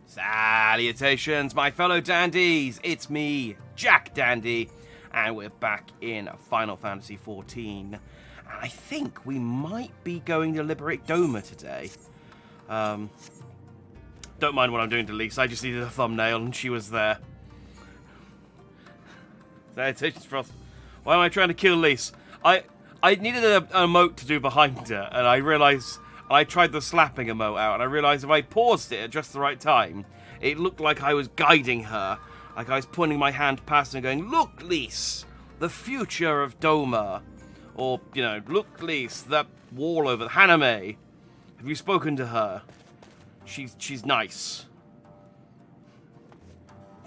Salutations, my fellow dandies! It's me, Jack Dandy, and we're back in Final Fantasy XIV. And I think we might be going to liberate Doma today. Don't mind what I'm doing to Lisa, I just needed a thumbnail and she was there. Salutations, Frost. Why am I trying to kill Lisa? I needed an emote to do behind her, and I realised... I tried the slapping emote out, and I realised if I paused it at just the right time, it looked like I was guiding her. Like I was pointing my hand past her and going, "Look, Lise, the future of Doma." Or, you know, "Look, Lise, that wall over... Haname. Have you spoken to her? She's nice."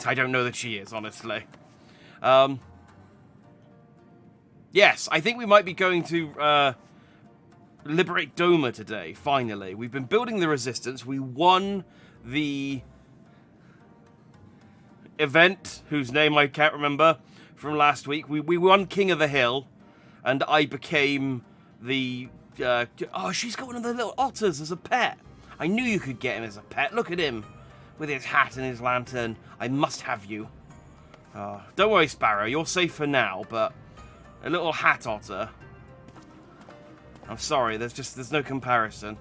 I don't know that she is, honestly. Yes, I think we might be going to... liberate Doma today, finally. We've been building the resistance. We won the event, whose name I can't remember, from last week. We won King of the Hill, and I became the... oh, she's got one of the little otters as a pet. I knew you could get him as a pet. Look at him, with his hat and his lantern. I must have you. Don't worry, Sparrow, you're safe for now, but a little hat otter... I'm sorry, there's no comparison.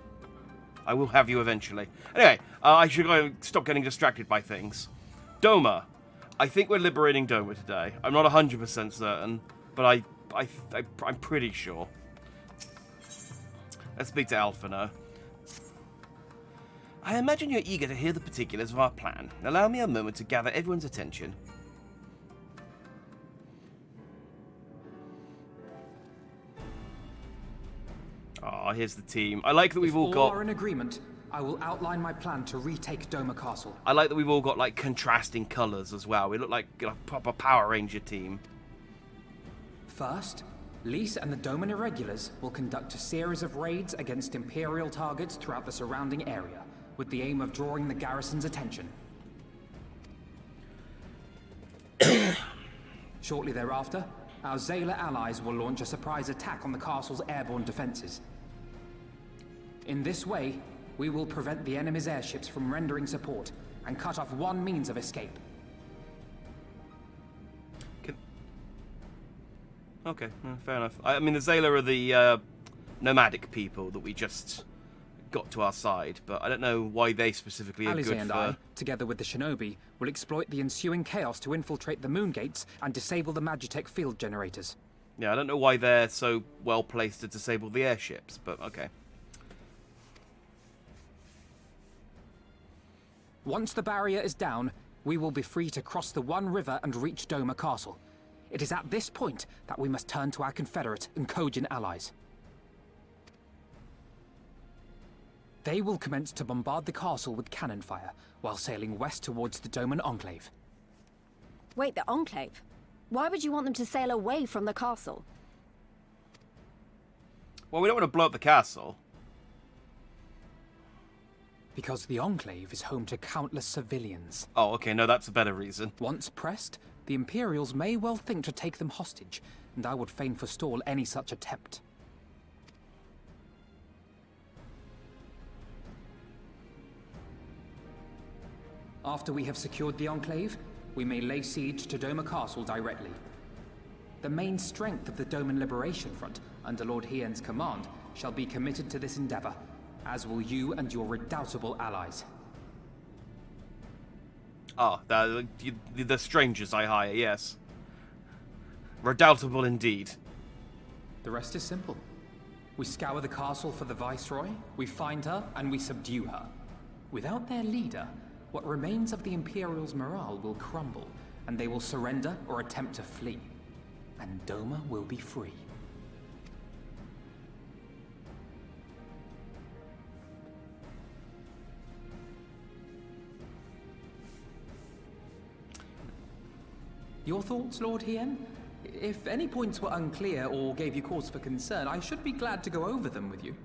I will have you eventually. Anyway, I should go stop getting distracted by things. Doma. I think we're liberating Doma today. I'm not 100% certain, but I'm pretty sure. Let's speak to Alpha now. I imagine you're eager to hear the particulars of our plan. Allow me a moment to gather everyone's attention. Oh, here's the team. I like that we've all got... If all are in agreement, I will outline my plan to retake Doma Castle. I like that we've all got, like, contrasting colours as well. We look like a proper Power Ranger team. First, Lise and the Doman Irregulars will conduct a series of raids against Imperial targets throughout the surrounding area, with the aim of drawing the garrison's attention. Shortly thereafter, our Zayla allies will launch a surprise attack on the castle's airborne defenses. In this way, we will prevent the enemy's airships from rendering support and cut off one means of escape. Okay, fair enough. I mean, the Zayla are the nomadic people that we just got to our side, but I don't know why they specifically are Alize good and for... I, together with the Shinobi, will exploit the ensuing chaos to infiltrate the moon gates and disable the Magitech field generators. Yeah, I don't know why they're so well placed to disable the airships, but okay. Once the barrier is down, we will be free to cross the One River and reach Doma Castle. It is at this point that we must turn to our Confederate and Kojin allies. They will commence to bombard the castle with cannon fire, while sailing west towards the Doman Enclave. Wait, the Enclave? Why would you want them to sail away from the castle? Well, we don't want to blow up the castle. Because the Enclave is home to countless civilians. Oh, okay, no, that's a better reason. Once pressed, the Imperials may well think to take them hostage, and I would fain forestall any such attempt. After we have secured the Enclave, we may lay siege to Doma Castle directly. The main strength of the Doman Liberation Front, under Lord Hien's command, shall be committed to this endeavor, as will you and your redoubtable allies. Ah, the strangers I hire, yes. Redoubtable indeed. The rest is simple. We scour the castle for the Viceroy, we find her, and we subdue her. Without their leader, what remains of the Imperials' morale will crumble, and they will surrender or attempt to flee. And Doma will be free. Your thoughts, Lord Hien? If any points were unclear or gave you cause for concern, I should be glad to go over them with you.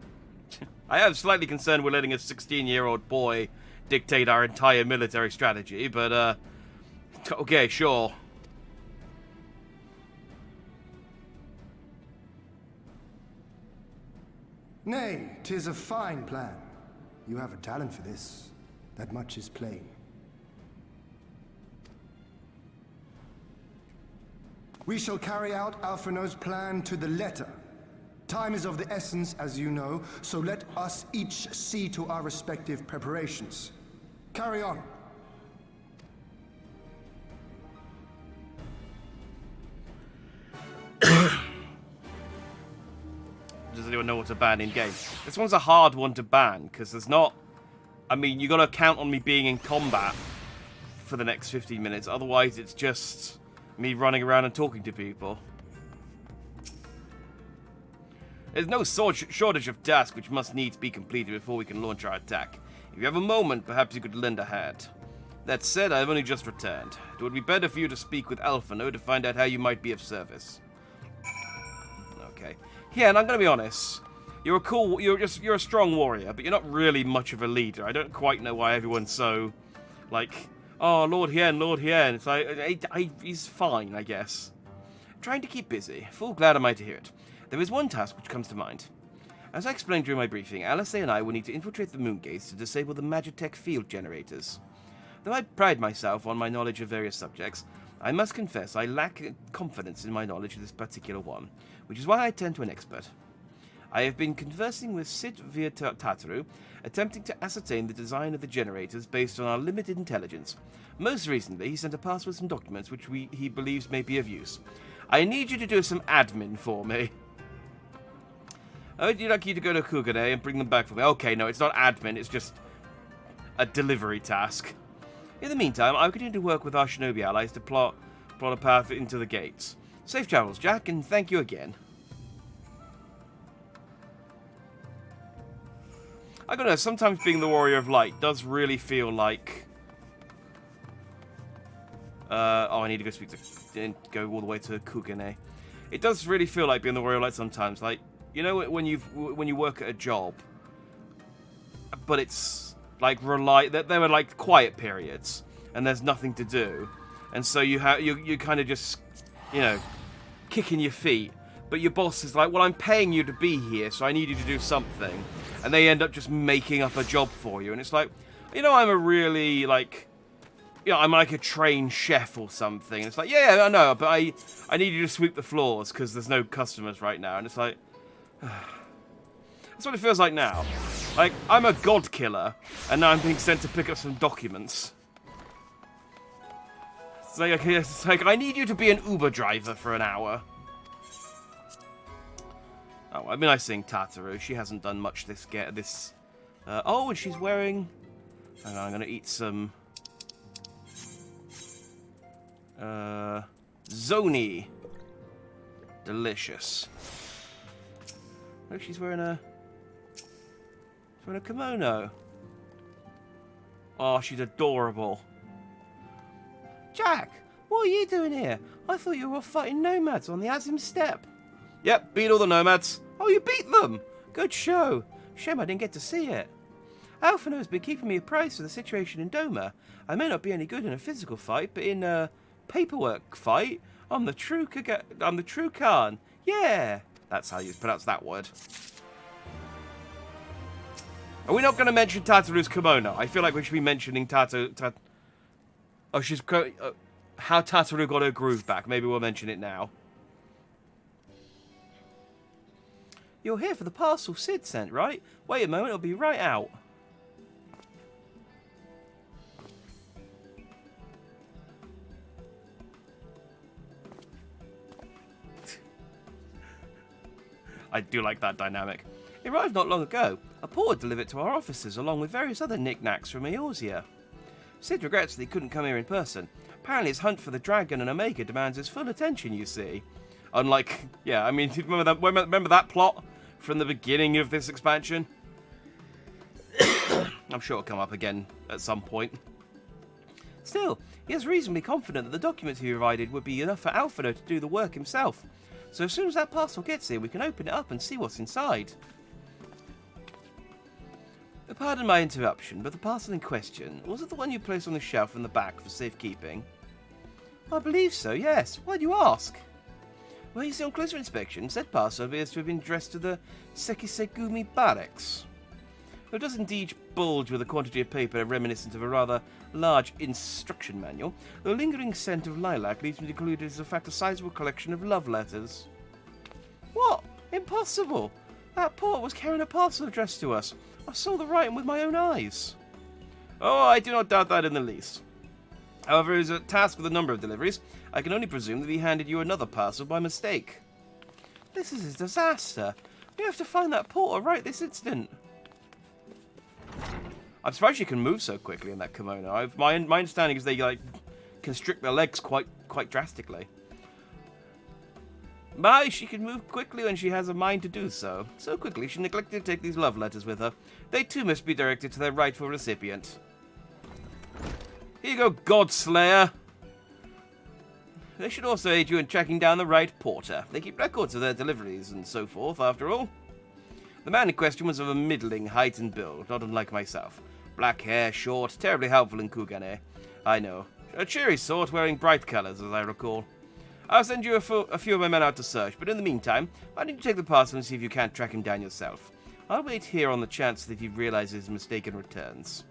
I am slightly concerned we're letting a 16-year-old boy dictate our entire military strategy, but, okay, sure. Nay, 'tis a fine plan. You have a talent for this. That much is plain. We shall carry out Alphinaud's plan to the letter. Time is of the essence, as you know, so let us each see to our respective preparations. Carry on. Does anyone know what to ban in game? This one's a hard one to ban because there's not. I mean, you got to count on me being in combat for the next 15 minutes. Otherwise, it's just me running around and talking to people. There's no shortage of tasks which must needs be completed before we can launch our attack. If you have a moment, perhaps you could lend a hand. That said, I have only just returned. It would be better for you to speak with Alphinaud to find out how you might be of service. Okay. Yeah, and I'm gonna be honest. You're a strong warrior, but you're not really much of a leader. I don't quite know why everyone's so, like, oh, Lord Hien, Lord Hien. It's like, he's fine, I guess. Trying to keep busy. Full glad am I to hear it. There is one task which comes to mind. As I explained during my briefing, Alice and I will need to infiltrate the moon gates to disable the Magitech field generators. Though I pride myself on my knowledge of various subjects, I must confess I lack confidence in my knowledge of this particular one, which is why I turn to an expert. I have been conversing with Sid via Tataru, attempting to ascertain the design of the generators based on our limited intelligence. Most recently, he sent a parcel with some documents which he believes may be of use. I need you to do some admin for me. I would like you to go to Kugane and bring them back for me. Okay, no, it's not admin, it's just a delivery task. In the meantime, I'll continue to work with our shinobi allies to plot a path into the gates. Safe travels, Jack, and thank you again. I don't know, sometimes being the Warrior of Light does really feel like... I need to go speak to... and go all the way to Kugane. It does really feel like being the Warrior of Light sometimes. Like, you know when you work at a job, but it's like there were like quiet periods and there's nothing to do, and so you kind of just, you know, kicking your feet, but your boss is like, well, I'm paying you to be here, so I need you to do something, and they end up just making up a job for you, and it's like, you know, I'm a really like, you know, I'm like a trained chef or something, and it's like, yeah, I know, but I need you to sweep the floors because there's no customers right now, and it's like. That's what it feels like now. Like, I'm a god killer, and now I'm being sent to pick up some documents. It's like I need you to be an Uber driver for an hour. Oh, I mean, I sing Tataru. She hasn't done much this. Oh, and she's wearing... Hang on, I'm going to eat some... Zoni. Delicious. Look, she's wearing a kimono. Oh, she's adorable. Jack, what are you doing here? I thought you were fighting nomads on the Azim Steppe. Yep, beat all the nomads. Oh, you beat them. Good show. Shame I didn't get to see it. Alphinaud's been keeping me apprised of the situation in Doma. I may not be any good in a physical fight, but in a paperwork fight, I'm the true Khan. Yeah. That's how you pronounce that word. Are we not going to mention Tataru's kimono? I feel like we should be mentioning how Tataru got her groove back. Maybe we'll mention it now. You're here for the parcel Sid sent, right? Wait a moment, it'll be right out. I do like that dynamic. It arrived not long ago. A porter delivered it to our offices along with various other knickknacks from Eorzea. Sid regrets that he couldn't come here in person. Apparently his hunt for the dragon and Omega demands his full attention, you see. Unlike, yeah, I mean, remember that plot from the beginning of this expansion? I'm sure it'll come up again at some point. Still, he is reasonably confident that the documents he provided would be enough for Alphinaud to do the work himself. So as soon as that parcel gets here, we can open it up and see what's inside. Pardon my interruption, but the parcel in question, was it the one you placed on the shelf in the back for safekeeping? I believe so, yes. Why do you ask? Well, you see, on closer inspection, said parcel appears to have been addressed to the Sekisegumi barracks. though it does indeed bulge with a quantity of paper reminiscent of a rather large instruction manual, the lingering scent of lilac leads me to conclude it is in fact a sizable collection of love letters. What? Impossible! That porter was carrying a parcel addressed to us. I saw the writing with my own eyes. Oh, I do not doubt that in the least. However, as a task with a number of deliveries, I can only presume that he handed you another parcel by mistake. This is a disaster. We have to find that porter right this instant. I'm surprised you can move so quickly in that kimono. My understanding is they like constrict their legs quite drastically. But she can move quickly when she has a mind to do so. So quickly she neglected to take these love letters with her. They too must be directed to their rightful recipient. Here you go, Godslayer. They should also aid you in tracking down the right porter. They keep records of their deliveries and so forth, after all. The man in question was of a middling height and build, not unlike myself. Black hair, short, terribly helpful in Kugane. I know. A cheery sort, wearing bright colours, as I recall. I'll send you a few of my men out to search, but in the meantime, why don't you take the parcel and see if you can't track him down yourself? I'll wait here on the chance that he realizes his mistake and returns.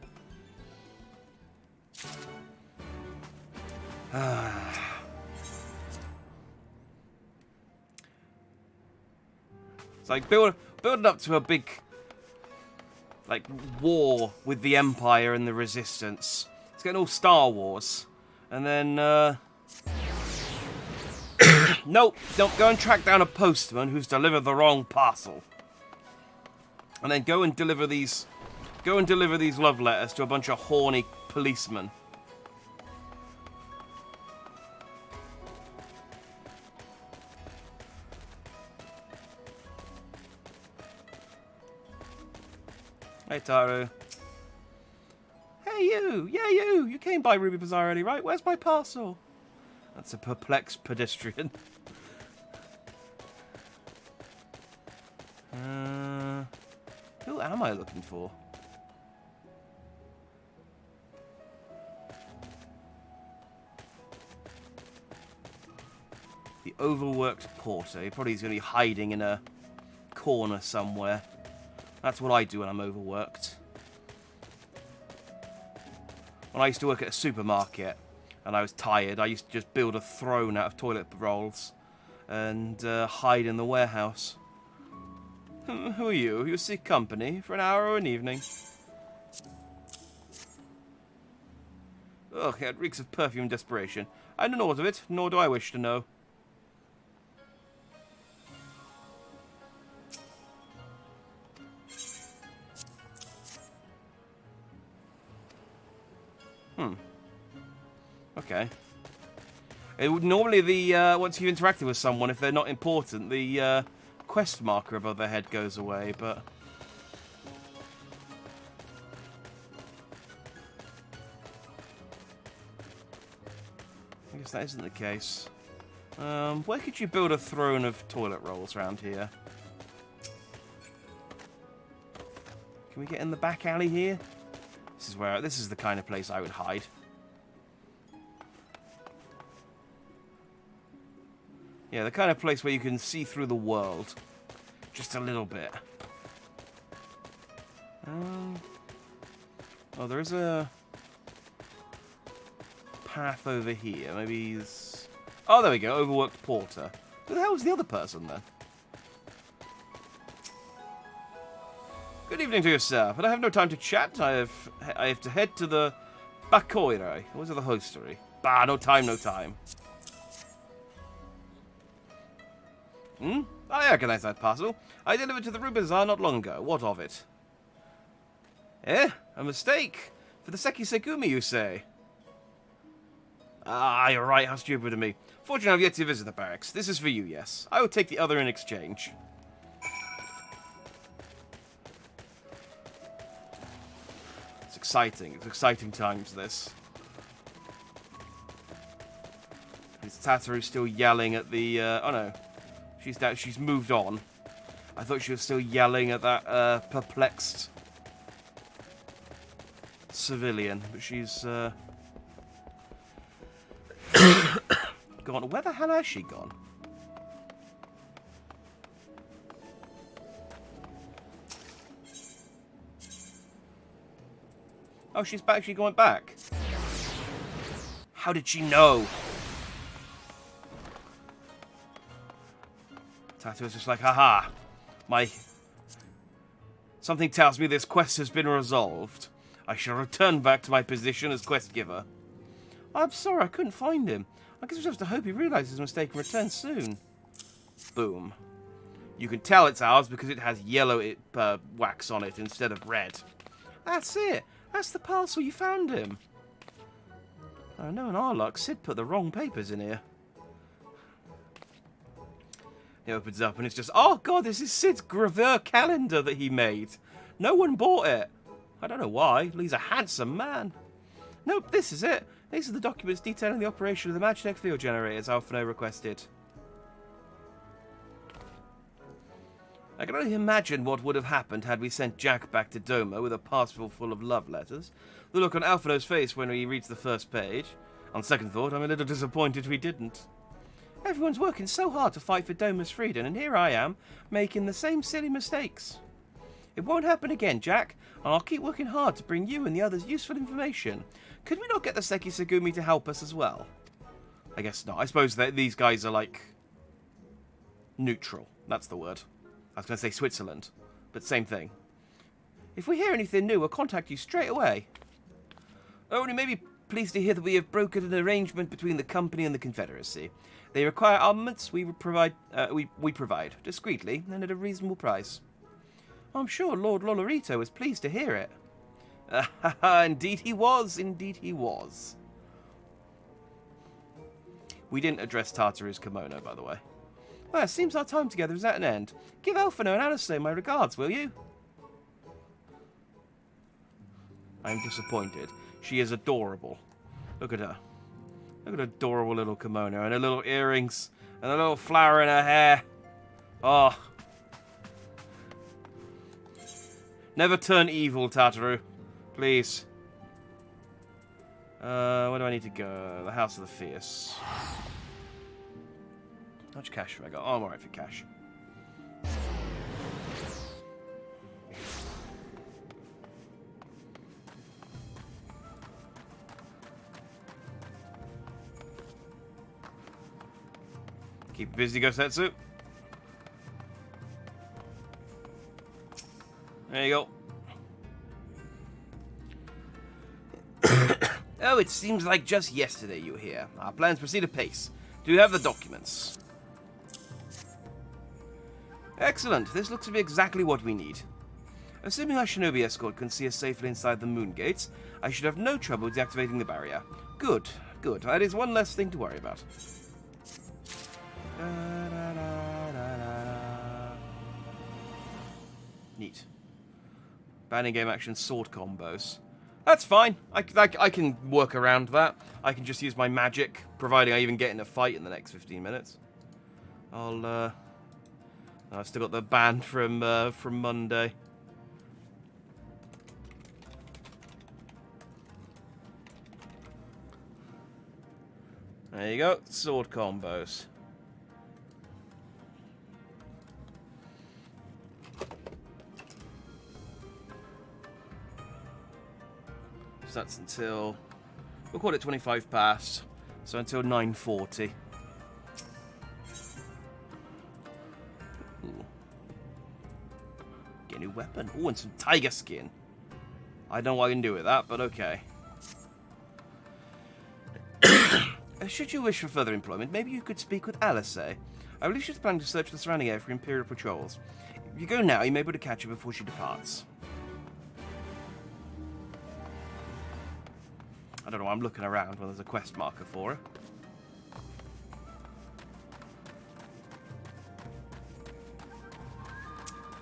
It's like building up to a big, like, war with the Empire and the Resistance. It's getting all Star Wars. And then, nope, don't go and track down a postman who's delivered the wrong parcel. And then go and deliver these love letters to a bunch of horny policemen. Hey, Taru. Hey, you! Yeah, you! You came by Ruby Bazaar early, right? Where's my parcel? That's a perplexed pedestrian. Who am I looking for? The overworked porter. He probably is going to be hiding in a corner somewhere. That's what I do when I'm overworked. When I used to work at a supermarket and I was tired, I used to just build a throne out of toilet rolls and hide in the warehouse. Who are you? You seek company for an hour or an evening? Ugh, it reeks of perfume and desperation. I know naught of it, nor do I wish to know. Okay. It would normally once you've interacted with someone, if they're not important, the quest marker above their head goes away, but I guess that isn't the case. Where could you build a throne of toilet rolls around here? Can we get in the back alley here? This is the kind of place I would hide. Yeah, the kind of place where you can see through the world. Just a little bit. Oh, there is a path over here. Maybe he's... Oh, there we go. Overworked porter. Who the hell was the other person, then? Good evening to you, sir. But I have no time to chat. I have to head to the Bakoire. What is it, the hostery? Bah, no time, no time. I recognize that parcel. I delivered to the Ruby Bazaar not long ago. What of it? Eh? A mistake? For the Seki Segumi, you say? Ah, you're right. How stupid of me. Fortunately, I've yet to visit the barracks. This is for you, yes. I will take the other in exchange. It's exciting. It's exciting times, this. Is Tataru still yelling at the... oh, no. She's moved on. I thought she was still yelling at that perplexed civilian, but she's gone. Where the hell has she gone? Oh, she's actually going back. How did she know? Tattoo is just like, haha. Something tells me this quest has been resolved. I shall return back to my position as quest giver. I'm sorry, I couldn't find him. I guess we just have to hope he realizes his mistake and returns soon. Boom. You can tell it's ours because it has yellow wax on it instead of red. That's it. That's the parcel you found him. Oh, no, in our luck, Sid put the wrong papers in here. It opens up and it's just, oh god, this is Sid's gravure calendar that he made. No one bought it. I don't know why. He's a handsome man. Nope, this is it. These are the documents detailing the operation of the Magitech field generators Alphino requested. I can only imagine what would have happened had we sent Jack back to Doma with a parcel full of love letters. The look on Alphino's face when he reads the first page. On second thought, I'm a little disappointed we didn't. Everyone's working so hard to fight for Doma's freedom, and here I am, making the same silly mistakes. It won't happen again, Jack, and I'll keep working hard to bring you and the others useful information. Could we not get the Seki Segumi to help us as well? I guess not. I suppose that these guys are, like, neutral. That's the word. I was going to say Switzerland, but same thing. If we hear anything new, we'll contact you straight away. Oh, and you may be pleased to hear that we have brokered an arrangement between the company and the Confederacy. They require armaments we provide discreetly and at a reasonable price. I'm sure Lord Lolorito was pleased to hear it. Indeed he was, indeed he was. We didn't address Tartaru's kimono, by the way. Well, it seems our time together is at an end. Give Alphino and Alistair my regards, will you? I'm disappointed. She is adorable. Look at her. Look at her adorable little kimono and her little earrings and a little flower in her hair. Oh. Never turn evil, Tartaru. Please. Where do I need to go? The House of the Fierce. How much cash have I got? Oh, I'm alright for cash. Keep busy, Gosetsu. There you go. Oh, it seems like just yesterday you were here. Our plans proceed apace. Do you have the documents? Excellent. This looks to be exactly what we need. Assuming our shinobi escort can see us safely inside the moon gates, I should have no trouble deactivating the barrier. Good, good. That is one less thing to worry about. Neat. Banning game action sword combos. That's fine. I can work around that. I can just use my magic, providing I even get in a fight in the next 15 minutes. I've still got the ban from Monday. There you go. Sword combos. So that's until, we'll call it 25 past, so until 9:40. Ooh. Get a new weapon. Ooh, and some tiger skin. I don't know what I can do with that, but okay. Should you wish for further employment, maybe you could speak with Alice. I believe she's planning to search the surrounding area for Imperial patrols. If you go now, you may be able to catch her before she departs. I don't know, I'm looking around when there's a quest marker for her.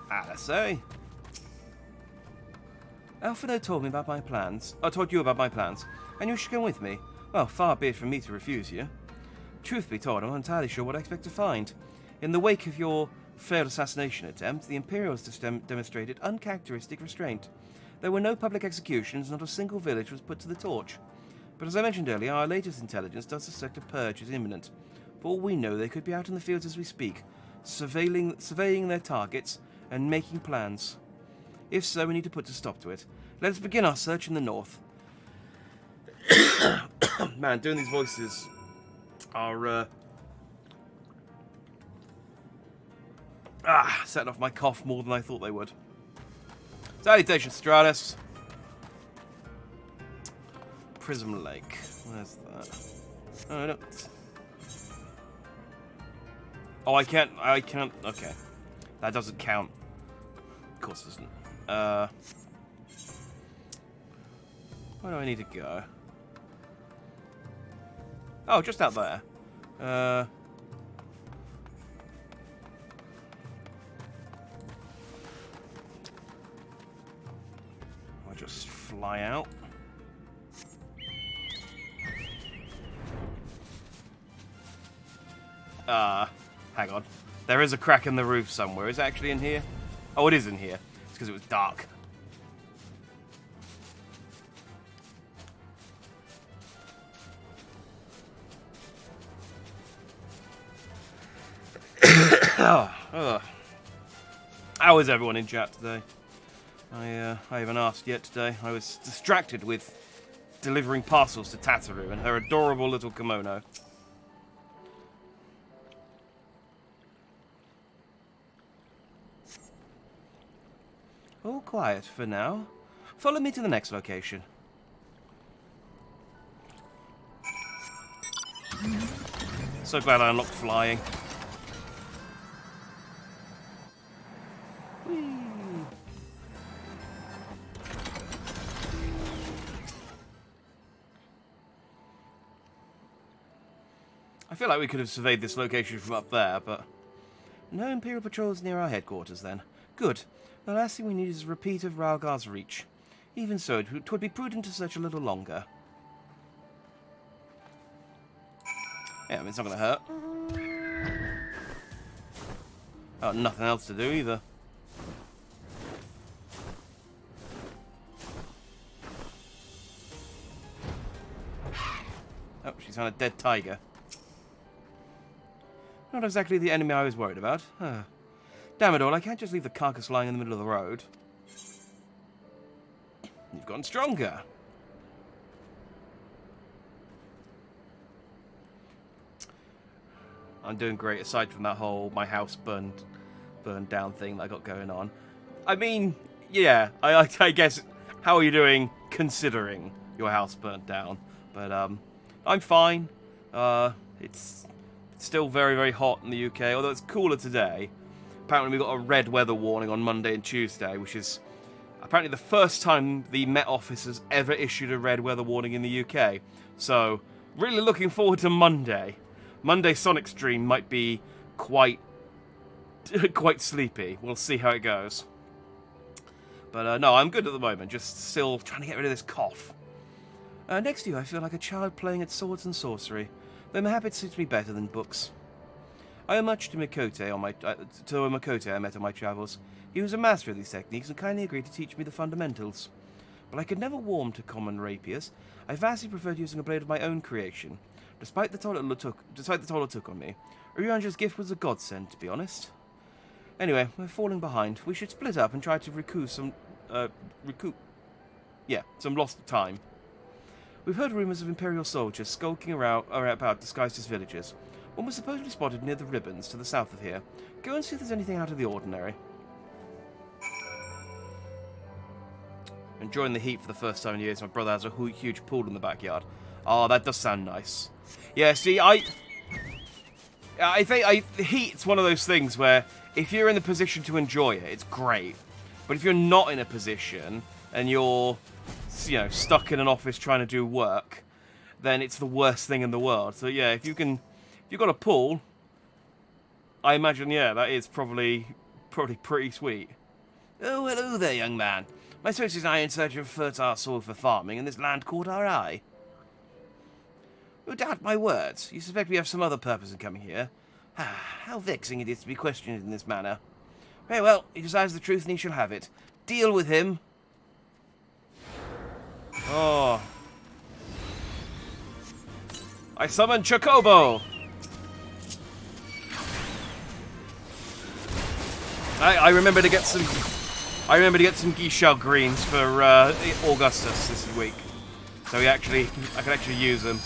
Alice, Alphino told me about my plans. I told you about my plans, and you should come with me. Well, far be it from me to refuse you. Truth be told, I'm not entirely sure what I expect to find. In the wake of your failed assassination attempt, the Imperials demonstrated uncharacteristic restraint. There were no public executions, not a single village was put to the torch. But as I mentioned earlier, our latest intelligence does suspect a purge is imminent. For all we know, they could be out in the fields as we speak, surveying their targets and making plans. If so, we need to put a stop to it. Let us begin our search in the north. Man, doing these voices are setting off my cough more than I thought they would. Salutations, Stratus. Prism Lake. Where's that? Oh, no. Oh, I can't. Okay. That doesn't count. Of course it doesn't. Where do I need to go? Oh, just out there. I'll just fly out. Hang on. There is a crack in the roof somewhere. Is it actually in here? Oh, it is in here. It's because it was dark. How is everyone in chat today? I haven't asked yet today. I was distracted with delivering parcels to Tataru and her adorable little kimono. All quiet for now. Follow me to the next location. So glad I unlocked flying. Whee. I feel like we could have surveyed this location from up there, but no Imperial patrols near our headquarters then. Good. The last thing we need is a repeat of Ralgar's reach. Even so, it would be prudent to search a little longer. Yeah, I mean, it's not going to hurt. Oh, nothing else to do either. Oh, she's on a dead tiger. Not exactly the enemy I was worried about. Damn it all, I can't just leave the carcass lying in the middle of the road. You've gotten stronger. I'm doing great, aside from that whole my house burned down thing that I got going on. I mean, yeah, I guess, how are you doing considering your house burnt down? But I'm fine. It's still very, very hot in the UK, although it's cooler today. Apparently we got a red weather warning on Monday and Tuesday, which is apparently the first time the Met Office has ever issued a red weather warning in the UK. So, really looking forward to Monday. Monday Sonic stream might be quite sleepy. We'll see how it goes. But no, I'm good at the moment. Just still trying to get rid of this cough. Next to you, I feel like a child playing at swords and sorcery, though my habit suits me better than books. I owe much to Makote I met on my travels. He was a master of these techniques and kindly agreed to teach me the fundamentals. But I could never warm to common rapiers. I vastly preferred using a blade of my own creation. Despite the toll it took on me, Uryanja's gift was a godsend, to be honest. Anyway, we're falling behind. We should split up and try to recoup some lost time. We've heard rumours of Imperial soldiers skulking around about disguised as villagers. One was supposedly spotted near the ribbons to the south of here. Go and see if there's anything out of the ordinary. Enjoying the heat for the first time in years. My brother has a huge pool in the backyard. Oh, that does sound nice. Yeah, see, I think the heat's one of those things where if you're in the position to enjoy it, it's great. But if you're not in a position and you're, stuck in an office trying to do work, then it's the worst thing in the world. So yeah, if you've got a pool, I imagine, yeah, that is probably pretty sweet. Oh, hello there, young man. My associates and I are in search of fertile soil for farming, and this land caught our eye. You doubt my words. You suspect we have some other purpose in coming here. How vexing it is to be questioned in this manner. Very well, he desires the truth and he shall have it. Deal with him. Oh. I summon Chocobo! I remember to get some geisha greens for Augustus this week. So I can actually use them.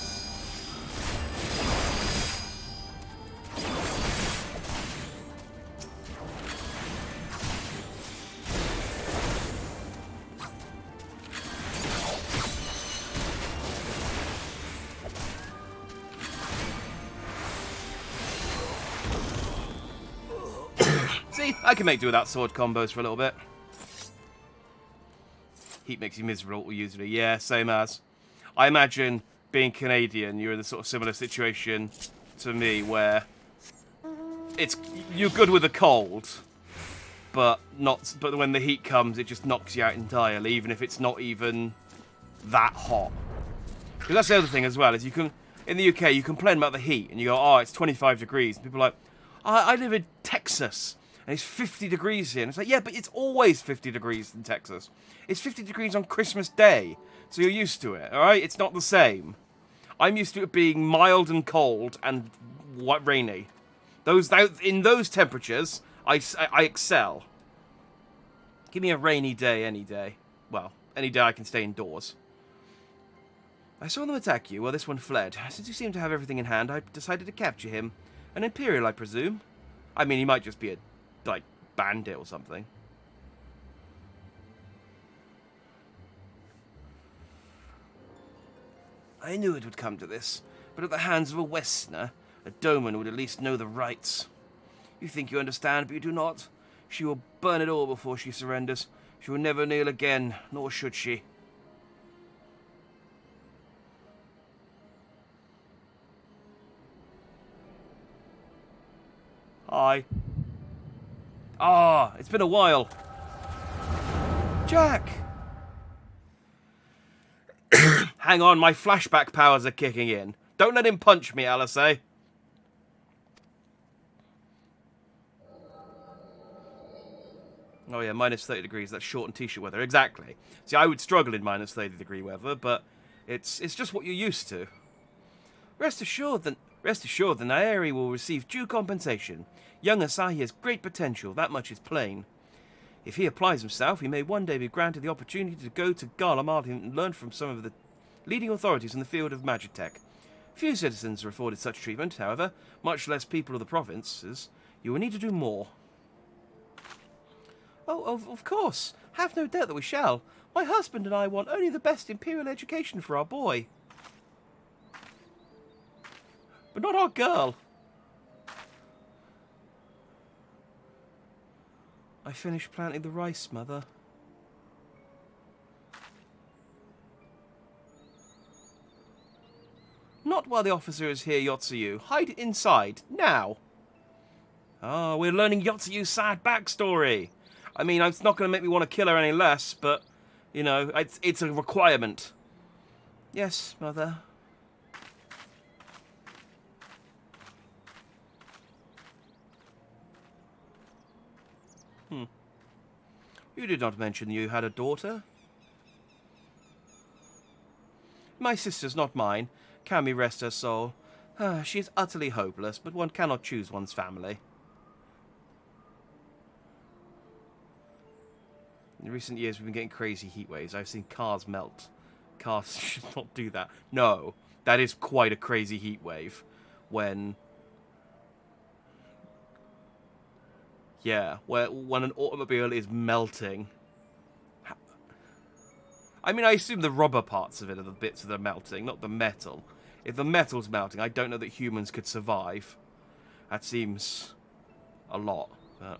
See, I can make do without sword combos for a little bit. Heat makes you miserable, usually. Yeah, same as. I imagine being Canadian, you're in a sort of similar situation to me, where you're good with the cold, but when the heat comes, it just knocks you out entirely, even if it's not even that hot. Because that's the other thing as well, is in the UK, you complain about the heat, and you go, oh, it's 25 degrees. And people are like, I live in Texas, and it's 50 degrees here. And it's like, yeah, but it's always 50 degrees in Texas. It's 50 degrees on Christmas Day, so you're used to it, alright? It's not the same. I'm used to it being mild and cold and rainy. In those temperatures, I excel. Give me a rainy day any day. Well, any day I can stay indoors. I saw them attack you while this one fled. Since you seem to have everything in hand, I decided to capture him. An Imperial, I presume? I mean, he might just be a, bandit or something. I knew it would come to this, but at the hands of a Westerner, a Doma would at least know the rights. You think you understand, but you do not. She will burn it all before she surrenders. She will never kneel again, nor should she. Hi. Ah, it's been a while. Jack! Hang on, my flashback powers are kicking in. Don't let him punch me, Alice. Oh yeah, minus 30 degrees, that's short and t-shirt weather. Exactly. See, I would struggle in minus 30 degree weather, but it's just what you're used to. Rest assured, the Naeri will receive due compensation. Young Asahi has great potential, that much is plain. If he applies himself, he may one day be granted the opportunity to go to Garlemald and learn from some of the leading authorities in the field of magitech. Few citizens are afforded such treatment, however, much less people of the provinces. You will need to do more. Oh, of course. Have no doubt that we shall. My husband and I want only the best Imperial education for our boy. But not our girl. I finished planting the rice, Mother. Not while the officer is here, Yotsuyu. Hide inside, now. Oh, we're learning Yotsuyu's sad backstory. I mean, it's not going to make me want to kill her any less, but, you know, it's a requirement. Yes, Mother. You did not mention you had a daughter. My sister's not mine. Kami rest her soul. She is utterly hopeless, but one cannot choose one's family. In recent years, we've been getting crazy heat waves. I've seen cars melt. Cars should not do that. No, that is quite a crazy heat wave. When an automobile is melting. I mean, I assume the rubber parts of it are the bits that are melting, not the metal. If the metal's melting, I don't know that humans could survive. That seems a lot. But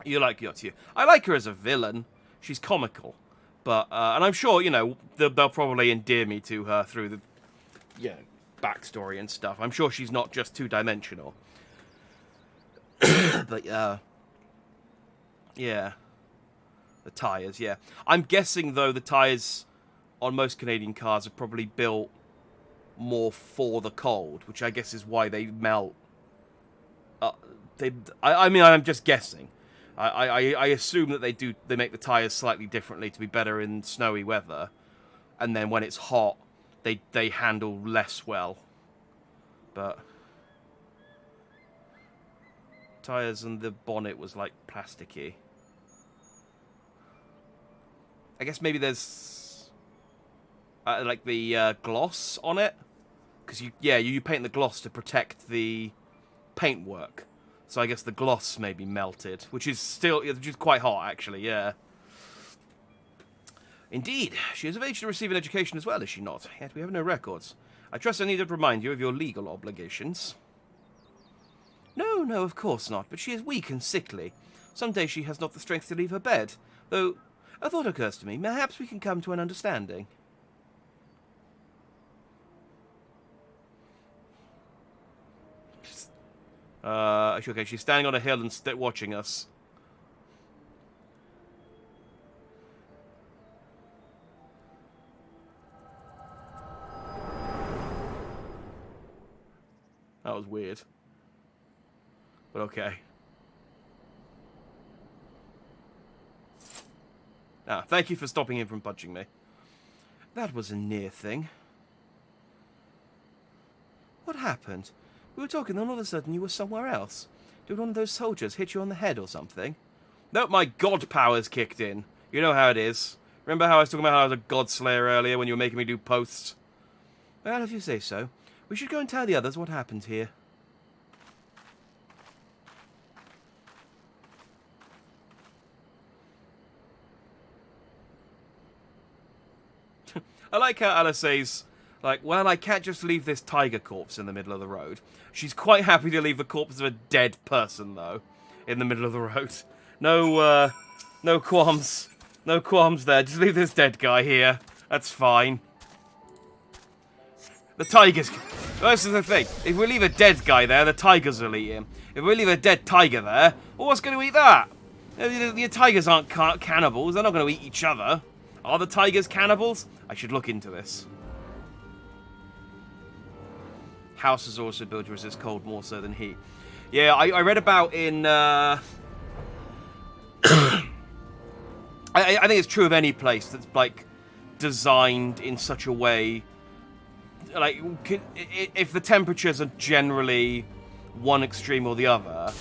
you like Yotsuyu. I like her as a villain. She's comical. But, and I'm sure, you know, they'll probably endear me to her through the, backstory and stuff. I'm sure she's not just two-dimensional. But, yeah. The tyres, yeah. I'm guessing, though, the tyres on most Canadian cars are probably built more for the cold, which I guess is why they melt. I mean, I'm just guessing. I assume that they make the tyres slightly differently to be better in snowy weather, and then when it's hot, they handle less well. But tyres and the bonnet was like plasticky. I guess maybe there's... like the gloss on it, because you paint the gloss to protect the paintwork. So I guess the gloss may be melted, which is quite hot, actually. Yeah. Indeed, she is of age to receive an education as well, is she not? Yet we have no records. I trust I needed to remind you of your legal obligations. No, of course not, but she is weak and sickly. Some days she has not the strength to leave her bed, though a thought occurs to me. Perhaps we can come to an understanding. Okay, she's standing on a hill and watching us. That was weird. But okay. Thank you for stopping him from punching me. That was a near thing. What happened? We were talking, then all of a sudden you were somewhere else. Did one of those soldiers hit you on the head or something? Nope, my god powers kicked in. You know how it is. Remember how I was talking about how I was a god slayer earlier when you were making me do posts? Well, if you say so. We should go and tell the others what happened here. I like how Alice says, like, well, I can't just leave this tiger corpse in the middle of the road. She's quite happy to leave the corpse of a dead person, though, in the middle of the road. No qualms. No qualms there. Just leave this dead guy here. That's fine. The tigers... Well, this is the thing. If we leave a dead guy there, the tigers will eat him. If we leave a dead tiger there, well, what's going to eat that? The tigers aren't cannibals. They're not going to eat each other. Are the tigers cannibals? I should look into this. Houses also built to resist cold more so than heat. Yeah, I read about in... I think it's true of any place that's, like, designed in such a way... Like, if the temperatures are generally one extreme or the other,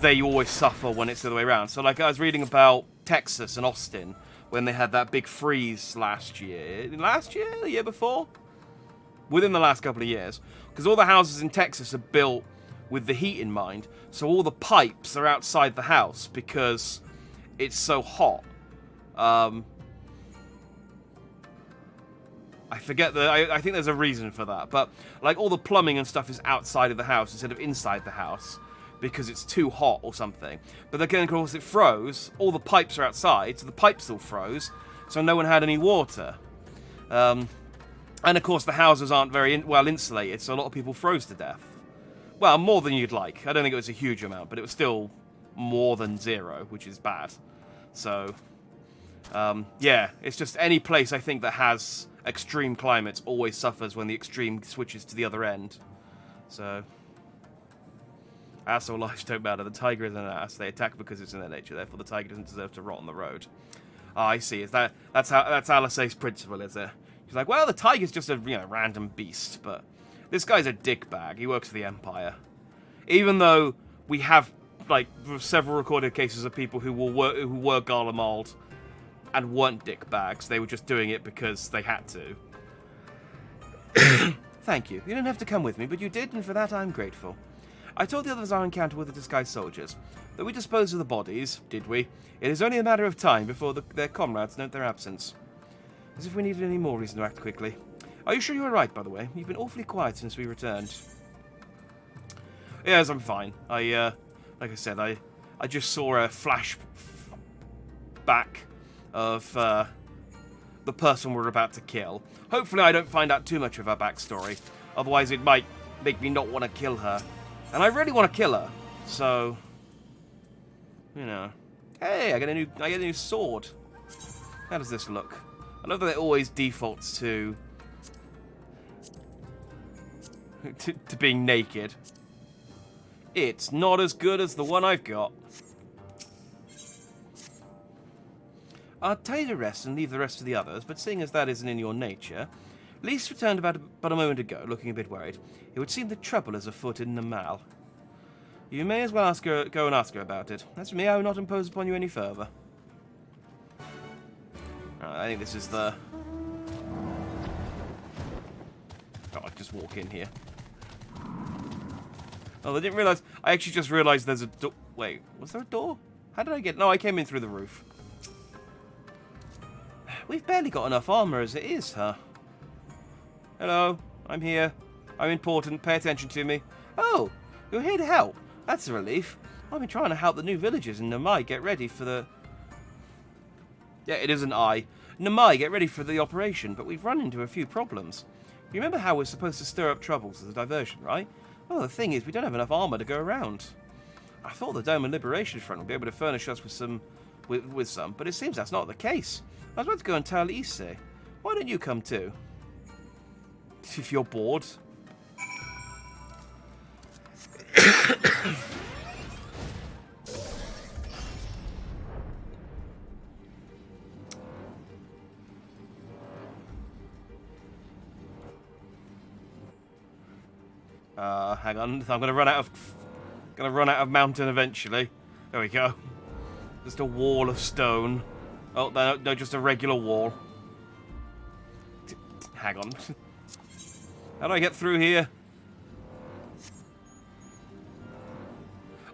they always suffer when it's the other way around. So, like, I was reading about Texas and Austin when they had that big freeze last year. Last year? The year before? Within the last couple of years. Because all the houses in Texas are built with the heat in mind. So all the pipes are outside the house because it's so hot. I forget I think there's a reason for that, but like all the plumbing and stuff is outside of the house instead of inside the house because it's too hot or something. But then of course it froze, all the pipes are outside, so the pipes all froze, so no one had any water. And of course the houses aren't very well insulated, so a lot of people froze to death. Well, more than you'd like. I don't think it was a huge amount, but it was still more than zero, which is bad. So, yeah, it's just any place I think that has extreme climates always suffers when the extreme switches to the other end. So, ass or lives don't matter. The tiger is an ass. They attack because it's in their nature. Therefore, the tiger doesn't deserve to rot on the road. Ah, I see. That's Alice's principle, is it? She's like, well, the tiger's just a random beast, but this guy's a dickbag. He works for the Empire. Even though we have like several recorded cases of people who were Garlemald and weren't dickbags. They were just doing it because they had to. Thank you. You didn't have to come with me, but you did, and for that I'm grateful. I told the others our encounter with the disguised soldiers. Though we disposed of the bodies, did we? It is only a matter of time before their comrades note their absence. As if we needed any more reason to act quickly. Are you sure you were right, by the way? You've been awfully quiet since we returned. Yes, I'm fine. Like I said, I just saw a flashback of the person we're about to kill. Hopefully I don't find out too much of her backstory. Otherwise it might make me not want to kill her. And I really want to kill her. So, Hey, I get a new sword. How does this look? I love that it always defaults to being naked. It's not as good as the one I've got. I'll tell you to rest and leave the rest to the others, but seeing as that isn't in your nature, Lise returned but a moment ago, looking a bit worried. It would seem that trouble is afoot in the Mal. You may as well go and ask her about it. As for me, I will not impose upon you any further. I think this is the just walk in here. Oh, I didn't realise. I actually just realised there's a door. Wait, was there a door? How did I get... No, I came in through the roof. We've barely got enough armour as it is, huh? Hello, I'm here. I'm important. Pay attention to me. Oh, you're here to help. That's a relief. I've been trying to help the new villagers in Namai get ready for the... Yeah, it isn't I. Namai get ready for the operation, but we've run into a few problems. You remember how we're supposed to stir up troubles as a diversion, right? Well, the thing is, we don't have enough armour to go around. I thought the Doma Liberation Front would be able to furnish us with some, but it seems that's not the case. I was about to go and tell Issei. Why don't you come too? If you're bored. Hang on. I'm gonna run out of mountain eventually. There we go. Just a wall of stone. Oh no, just a regular wall. Hang on. How do I get through here?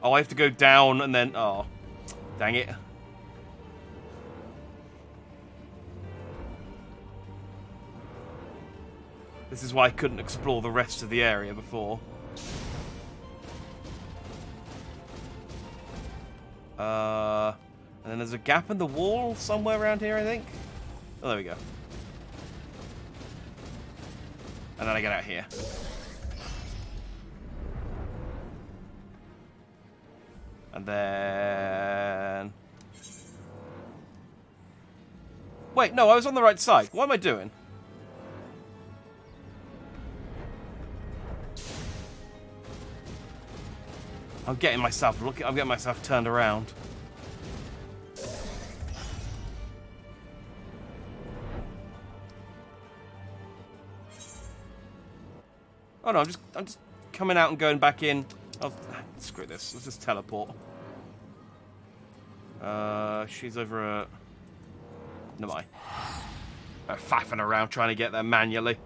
Oh, I have to go down and then... Oh, dang it. This is why I couldn't explore the rest of the area before. And then there's a gap in the wall somewhere around here, I think. Oh, there we go. And then I get out here. And then... Wait, no, I was on the right side. What am I doing? I'm getting myself turned around. Oh no, I'm just coming out and going back in. Oh, screw this. Let's just teleport. She's over at... No, I. Faffing around trying to get there manually.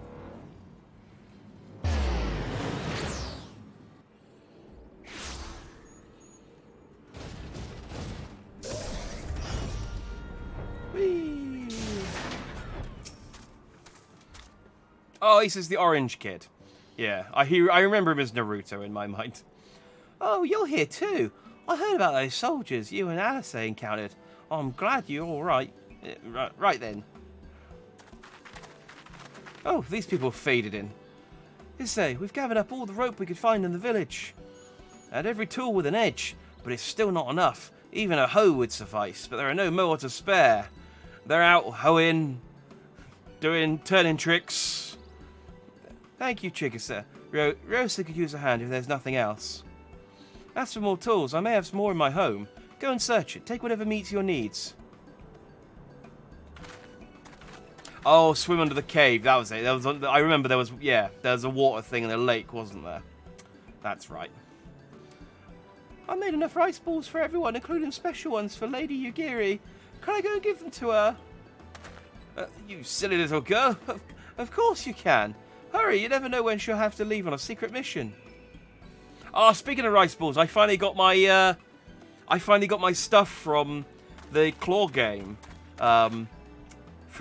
Whee! Oh, he says the orange kid. Yeah, I remember him as Naruto in my mind. Oh, you're here too. I heard about those soldiers you and Alice encountered. I'm glad you're all right. Right then. Oh, these people have faded in. Issei, we've gathered up all the rope we could find in the village. I had every tool with an edge, but it's still not enough. Even a hoe would suffice, but there are no more to spare. They're out hoeing, turning tricks. Thank you, Chigusa. Rosa could use a hand if there's nothing else. As for more tools, I may have some more in my home. Go and search it. Take whatever meets your needs. Oh, swim under the cave. That was it. I remember there was a water thing in a lake, wasn't there? That's right. I made enough rice balls for everyone, including special ones for Lady Yugiri. Can I go and give them to her? You silly little girl. Of course you can. Hurry, you never know when she'll have to leave on a secret mission. Oh, speaking of rice balls, I finally got my stuff from the claw game from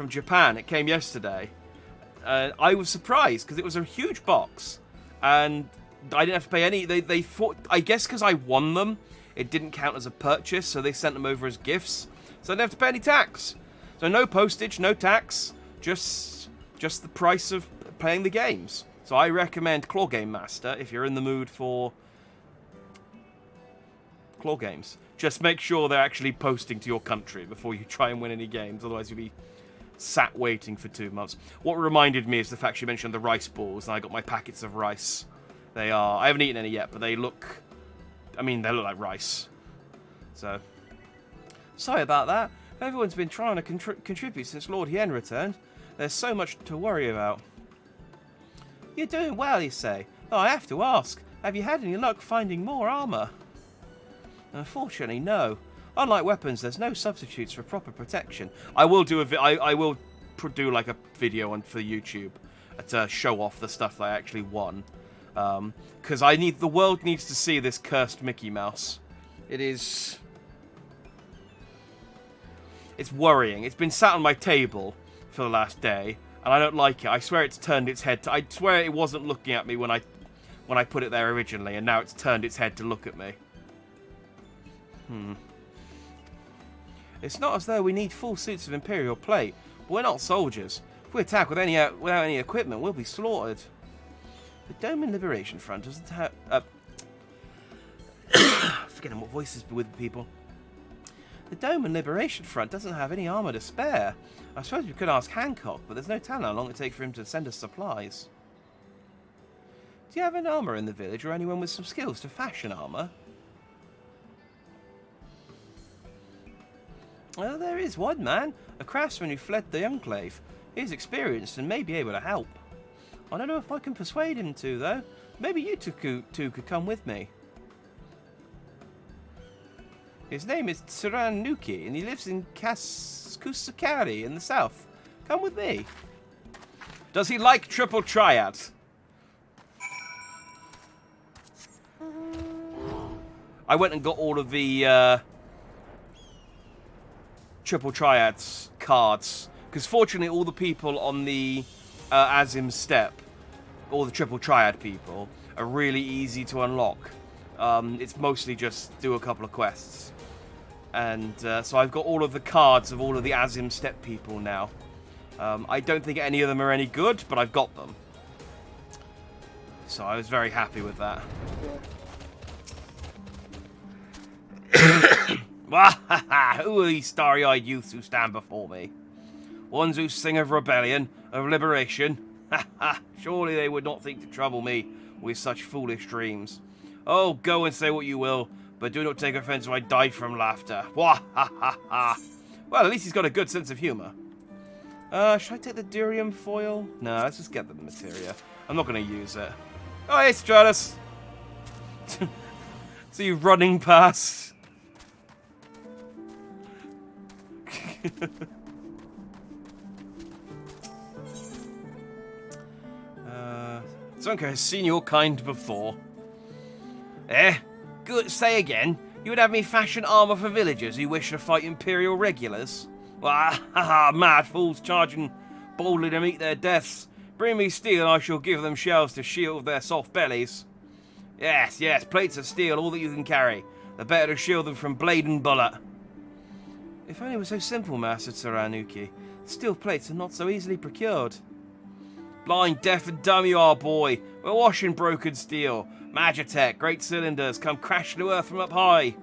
Japan. It came yesterday. I was surprised because it was a huge box, and I didn't have to pay any. They thought, I guess, because I won them, it didn't count as a purchase, so they sent them over as gifts. So I didn't have to pay any tax. So no postage, no tax, just the price of playing the games. So I recommend Claw Game Master if you're in the mood for claw games. Just make sure they're actually posting to your country before you try and win any games, otherwise you'll be sat waiting for 2 months. What reminded me is the fact she mentioned the rice balls, and I got my packets of rice. I haven't eaten any yet, but they look like rice. So, sorry about that. Everyone's been trying to contribute since Lord Hien returned. There's so much to worry about. You're doing well, you say. Oh, I have to ask, have you had any luck finding more armor? Unfortunately, no. Unlike weapons, there's no substitutes for proper protection. I will do like a video for YouTube to show off the stuff that I actually won. Because the world needs to see this cursed Mickey Mouse. It's worrying. It's been sat on my table for the last day, and I don't like it. I swear it's turned its head. I swear it wasn't looking at me when I put it there originally, and now it's turned its head to look at me. It's not as though we need full suits of Imperial plate, but we're not soldiers. If we attack without any equipment, we'll be slaughtered. The Doma Liberation Front doesn't have... forgetting what voices with people. The Doma Liberation Front doesn't have any armour to spare. I suppose we could ask Hancock, but there's no telling how long it takes for him to send us supplies. Do you have an armour in the village, or anyone with some skills to fashion armour? Well, there is one man, a craftsman who fled the Enclave. He's experienced and may be able to help. I don't know if I can persuade him to, though. Maybe you two could come with me. His name is Tsuran, and he lives in Kusakari in the south. Come with me. Does he like triple triad? I went and got all of the triple triads cards, because fortunately all the people on the Azim step, all the triple triad people, are really easy to unlock. It's mostly just do a couple of quests. And so I've got all of the cards of all of the Azim step people now. I don't think any of them are any good, but I've got them. So I was very happy with that. Who are these starry-eyed youths who stand before me? Ones who sing of rebellion, of liberation. Surely they would not think to trouble me with such foolish dreams. Oh, go and say what you will, but do not take offense if I die from laughter. Well, at least he's got a good sense of humour. Should I take the durium foil? No, let's just get the materia. I'm not going to use it. Oh, hey, Stratus! See you running past. Zonka has seen your kind before. Good, say again. You would have me fashion armour for villagers who wish to fight Imperial regulars? Mad fools charging boldly to meet their deaths. Bring me steel and I shall give them shells to shield their soft bellies. Yes, plates of steel, all that you can carry. The better to shield them from blade and bullet. If only it was so simple, Master Tsuran. Steel plates are not so easily procured. Blind, deaf and dumb you are, boy. We're washing broken steel. Magitech, great cylinders, come crashing to earth from up high.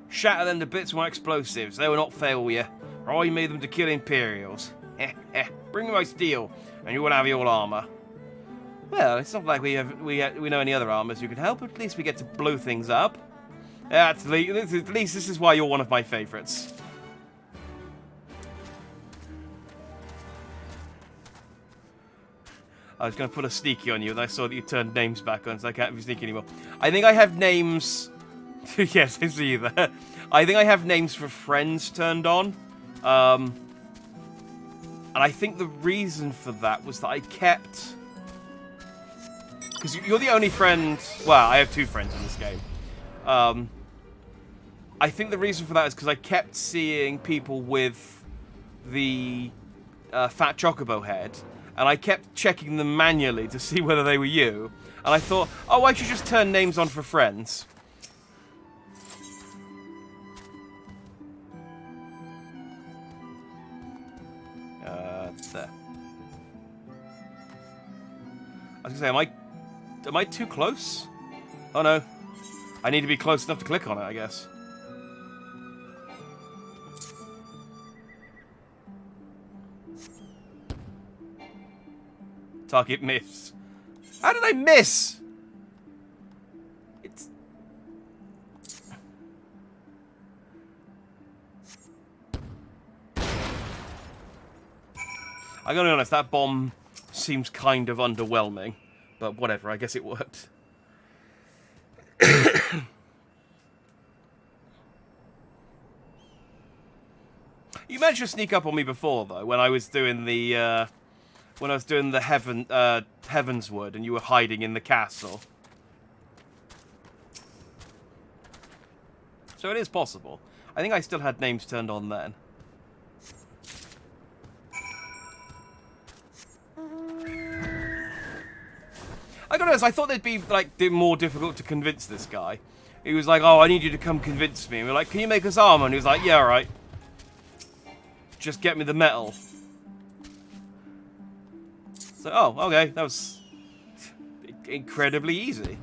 Shatter them to bits with my explosives. They will not fail you, for I made them to kill Imperials. Bring me my steel, and you will have your armour. Well, it's not like we know any other armours who can help, but at least we get to blow things up. At least this is why you're one of my favourites. I was going to put a sneaky on you, and I saw that you turned names back on, so I can't be sneaky anymore. I think I have names... yes, I see that. I think I have names for friends turned on. And I think the reason for that was that I kept... Because you're the only friend... Well, I have two friends in this game. I think the reason for that is because I kept seeing people with the fat chocobo head, and I kept checking them manually to see whether they were you. And I thought, oh, I should just turn names on for friends. There. I was gonna say, am I too close? Oh no. I need to be close enough to click on it, I guess. Target miss. How did I miss? It's... I gotta be honest, that bomb seems kind of underwhelming. But whatever, I guess it worked. You managed to sneak up on me before, though, when I was doing the when I was doing the Heavensward and you were hiding in the castle. So it is possible. I think I still had names turned on then. I gotta be honest, I thought they'd be, like, more difficult to convince this guy. He was like, oh, I need you to come convince me. And we're like, can you make us armor? And he was like, yeah, alright. Just get me the metal. So, oh, okay, that was incredibly easy.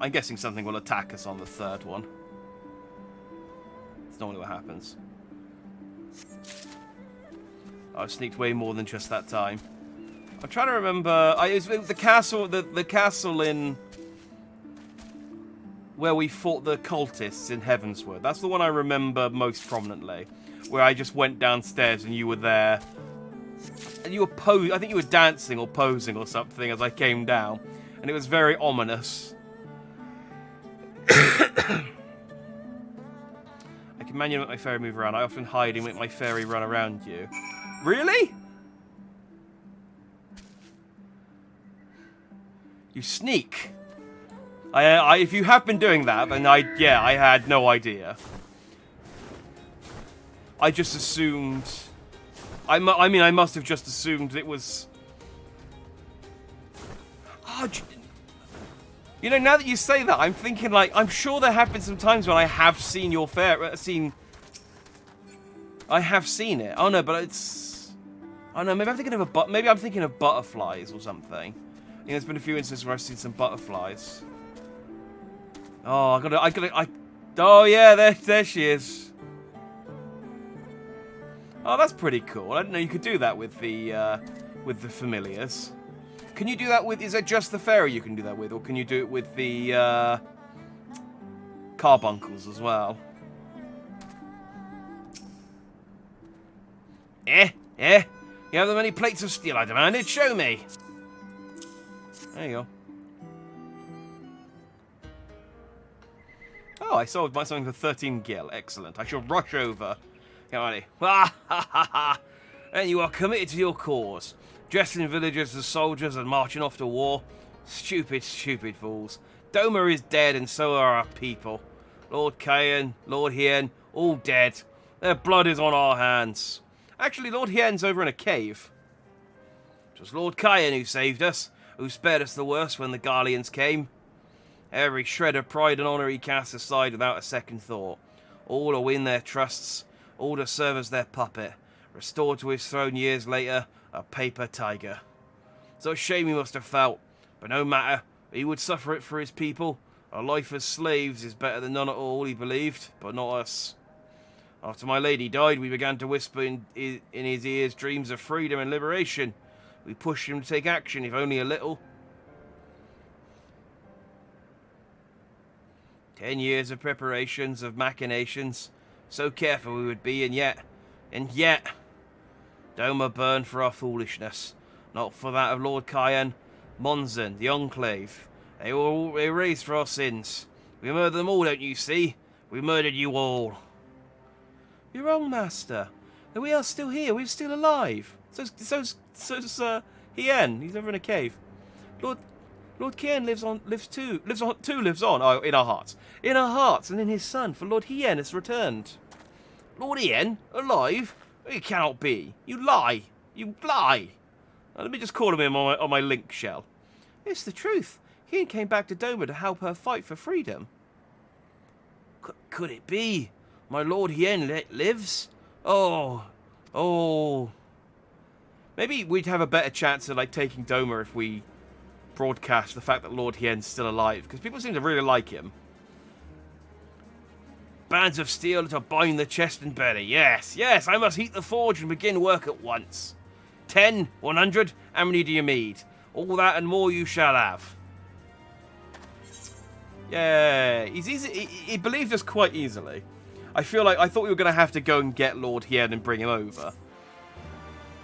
I'm guessing something will attack us on the third one. It's normally what happens. I sneaked way more than just that time. I'm trying to remember. It was the castle, the castle in where we fought the cultists in Heavensward. That's the one I remember most prominently, where I just went downstairs and you were there, and you were I think you were dancing or posing or something as I came down, and it was very ominous. I can manually make my fairy move around. I often hide and make my fairy run around you. Really? You sneak. If you have been doing that, then I had no idea. I just assumed. I mean, I must have just assumed it was. Oh, you know, now that you say that, I'm thinking like I'm sure there have been some times when I have seen your I have seen it. Oh no, but it's. Oh no, maybe I'm thinking of maybe I'm thinking of butterflies or something. You know, there's been a few instances where I've seen some butterflies. Oh, oh yeah, there she is. Oh, that's pretty cool. I didn't know you could do that with the familiars. Can you do that with? Is it just the fairy you can do that with, or can you do it with the carbuncles as well? You have the many plates of steel I demanded. Show me. There you go. Oh, I sold something for 13 gil. Excellent. I shall rush over. Come on. Ha ha ha ha. And you are committed to your cause. Dressing villagers as soldiers and marching off to war. Stupid, stupid fools. Doma is dead and so are our people. Lord Cayen, Lord Hien, all dead. Their blood is on our hands. Actually, Lord Hien's over in a cave. It was Lord Cayen who saved us, who spared us the worst when the Garleans came. Every shred of pride and honour he cast aside without a second thought. All to win their trusts, all to serve as their puppet. Restored to his throne years later, a paper tiger. So shame he must have felt, but no matter, he would suffer it for his people. A life as slaves is better than none at all, he believed, but not us. After my lady died, we began to whisper in his ears dreams of freedom and liberation. We pushed him to take action, if only a little. 10 years of preparations, of machinations. So careful we would be, and yet, Doma burned for our foolishness. Not for that of Lord Cayen, Monzon, the Enclave. They were all erased for our sins. We murdered them all, don't you see? We murdered you all. You're wrong, Master. We are still here. We're still alive. So's Hien. He's over in a cave. Lord Cayen lives on. Oh, in our hearts. In our hearts and in his son, for Lord Hien has returned. Lord Hien? Alive? It cannot be. You lie. You lie. Now, let me just call him in on my link shell. It's the truth. Hien came back to Doma to help her fight for freedom. Could it be? My Lord Hien lives? Oh. Maybe we'd have a better chance of like taking Doma if we broadcast the fact that Lord Hien's still alive, because people seem to really like him. Bands of steel to bind the chest and belly. Yes, I must heat the forge and begin work at once. 10, 100, how many do you need? All that and more you shall have. Yeah, he's easy. He believed us quite easily. I thought we were going to have to go and get Lord Hien and bring him over.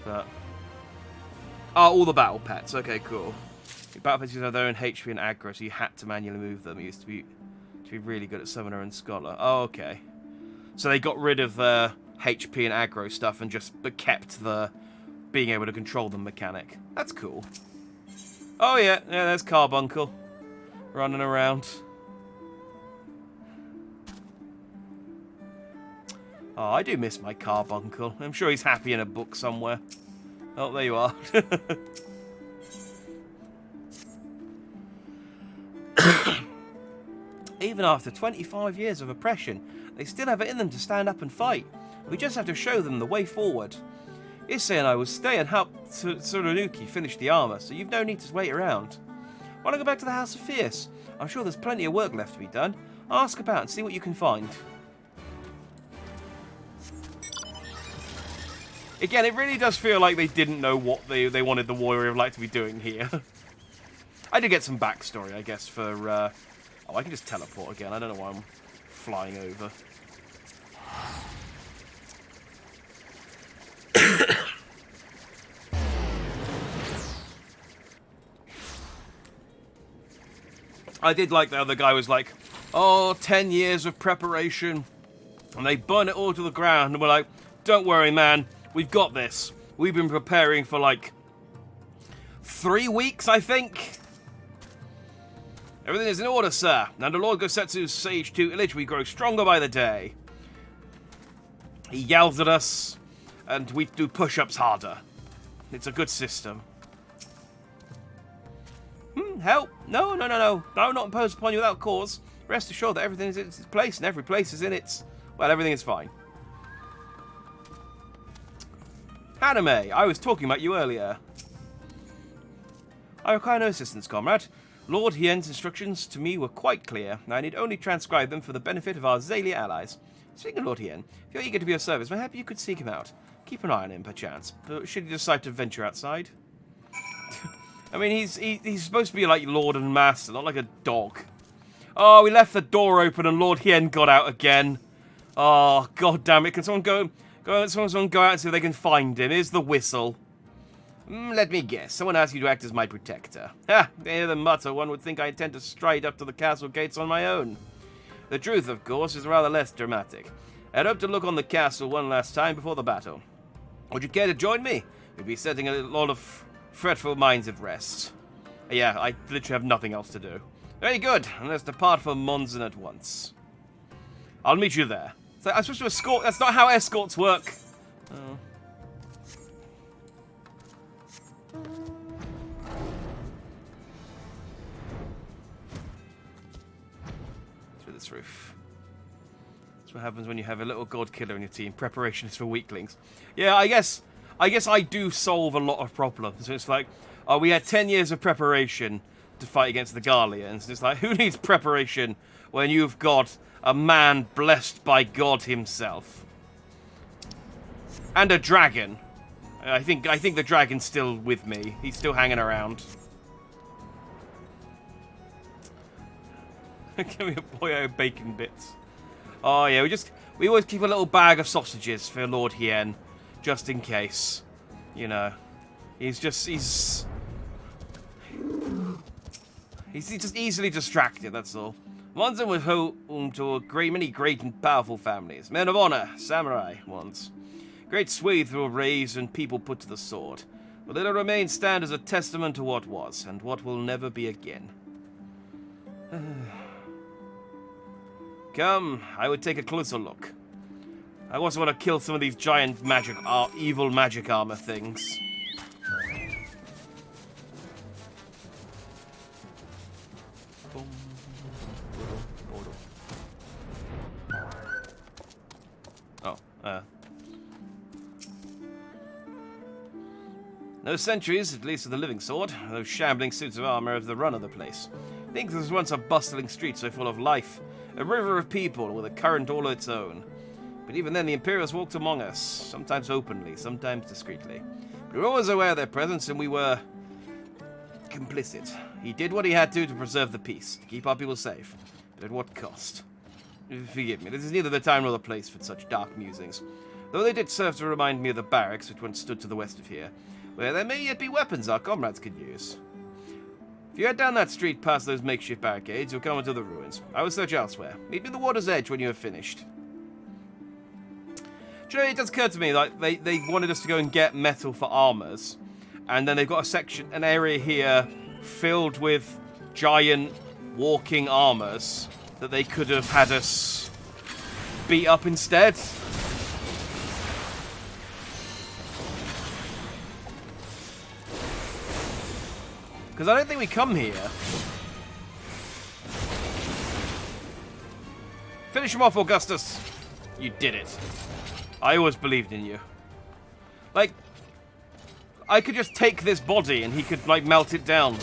But all the battle pets. Okay, cool. Battle pets have their own HP and aggro, so you had to manually move them. It used to be To be really good at Summoner and Scholar. Oh, okay. So they got rid of the HP and aggro stuff and just kept the being able to control them mechanic. That's cool. Oh yeah, there's Carbuncle. Running around. Oh, I do miss my Carbuncle. I'm sure he's happy in a book somewhere. Oh, there you are. Even after 25 years of oppression, they still have it in them to stand up and fight. We just have to show them the way forward. Issei and I will stay and help Tsurunuki finish the armor, so you've no need to wait around. Want to go back to the House of Fierce? I'm sure there's plenty of work left to be done. Ask about and see what you can find. Again, it really does feel like they didn't know what they wanted the Warrior of Light to be doing here. I did get some backstory, I guess, for... Oh, I can just teleport again. I don't know why I'm flying over. I did like the other guy was like, oh, 10 years of preparation. And they burn it all to the ground. And we're like, don't worry, man. We've got this. We've been preparing for like 3 weeks, I think. Everything is in order, sir. Under Lord Gosetsu's sage tutelage, we grow stronger by the day. He yells at us, and we do push-ups harder. It's a good system. Help? No. I will not impose upon you without cause. Rest assured that everything is in its place, and every place is in its... Well, everything is fine. Haname, I was talking about you earlier. I require no assistance, comrade. Lord Hien's instructions to me were quite clear. I need only transcribe them for the benefit of our Xalia allies. Speaking of Lord Hien, if you're eager to be of service, maybe you could seek him out. Keep an eye on him, perchance. But should he decide to venture outside? I mean, he's supposed to be like Lord and Master, not like a dog. Oh, we left the door open and Lord Hien got out again. Oh, god damn it. Can someone go out and see if they can find him? Here's the whistle. Let me guess. Someone asked you to act as my protector. Ha! To hear them mutter, one would think I intend to stride up to the castle gates on my own. The truth, of course, is rather less dramatic. I'd hoped to look on the castle one last time before the battle. Would you care to join me? We'd be setting a lot of fretful minds at rest. Yeah, I literally have nothing else to do. Very good. Let's depart for Monzen at once. I'll meet you there. So I'm supposed to escort... That's not how escorts work. Oh. Through this roof. That's what happens when you have a little god killer in your team. Preparation is for weaklings. Yeah, I guess I do solve a lot of problems. So it's like, oh, we had 10 years of preparation to fight against the Garleans. It's like, who needs preparation when you've got a man blessed by God himself? And a dragon. I think the dragon's still with me. He's still hanging around. Give me a boyo bacon bits. Oh yeah, we always keep a little bag of sausages for Lord Hien, just in case. You know, he's just easily distracted. That's all. Monzen was home to many great and powerful families, men of honor, samurai once. Great swathes were raised and people put to the sword, but it'll remain stand as a testament to what was and what will never be again. Come, I would take a closer look. I also want to kill some of these giant evil magic armor things. No sentries, at least with the living sword. Those shambling suits of armor have the run of the place. I think this was once a bustling street so full of life. A river of people with a current all its own. But even then, the Imperials walked among us, sometimes openly, sometimes discreetly. But we were always aware of their presence, and we were complicit. He did what he had to preserve the peace, to keep our people safe. But at what cost? Forgive me, this is neither the time nor the place for such dark musings. Though they did serve to remind me of the barracks which once stood to the west of here, where there may yet be weapons our comrades could use. If you head down that street past those makeshift barricades, you'll come into the ruins. I will search elsewhere. Meet me at the water's edge when you have finished. Do you know, it does occur to me, like, they wanted us to go and get metal for armors, and then they've got an area here filled with giant walking armors that they could have had us beat up instead. Because I don't think we come here. Finish him off, Augustus. You did it. I always believed in you. Like, I could just take this body and he could, like, melt it down.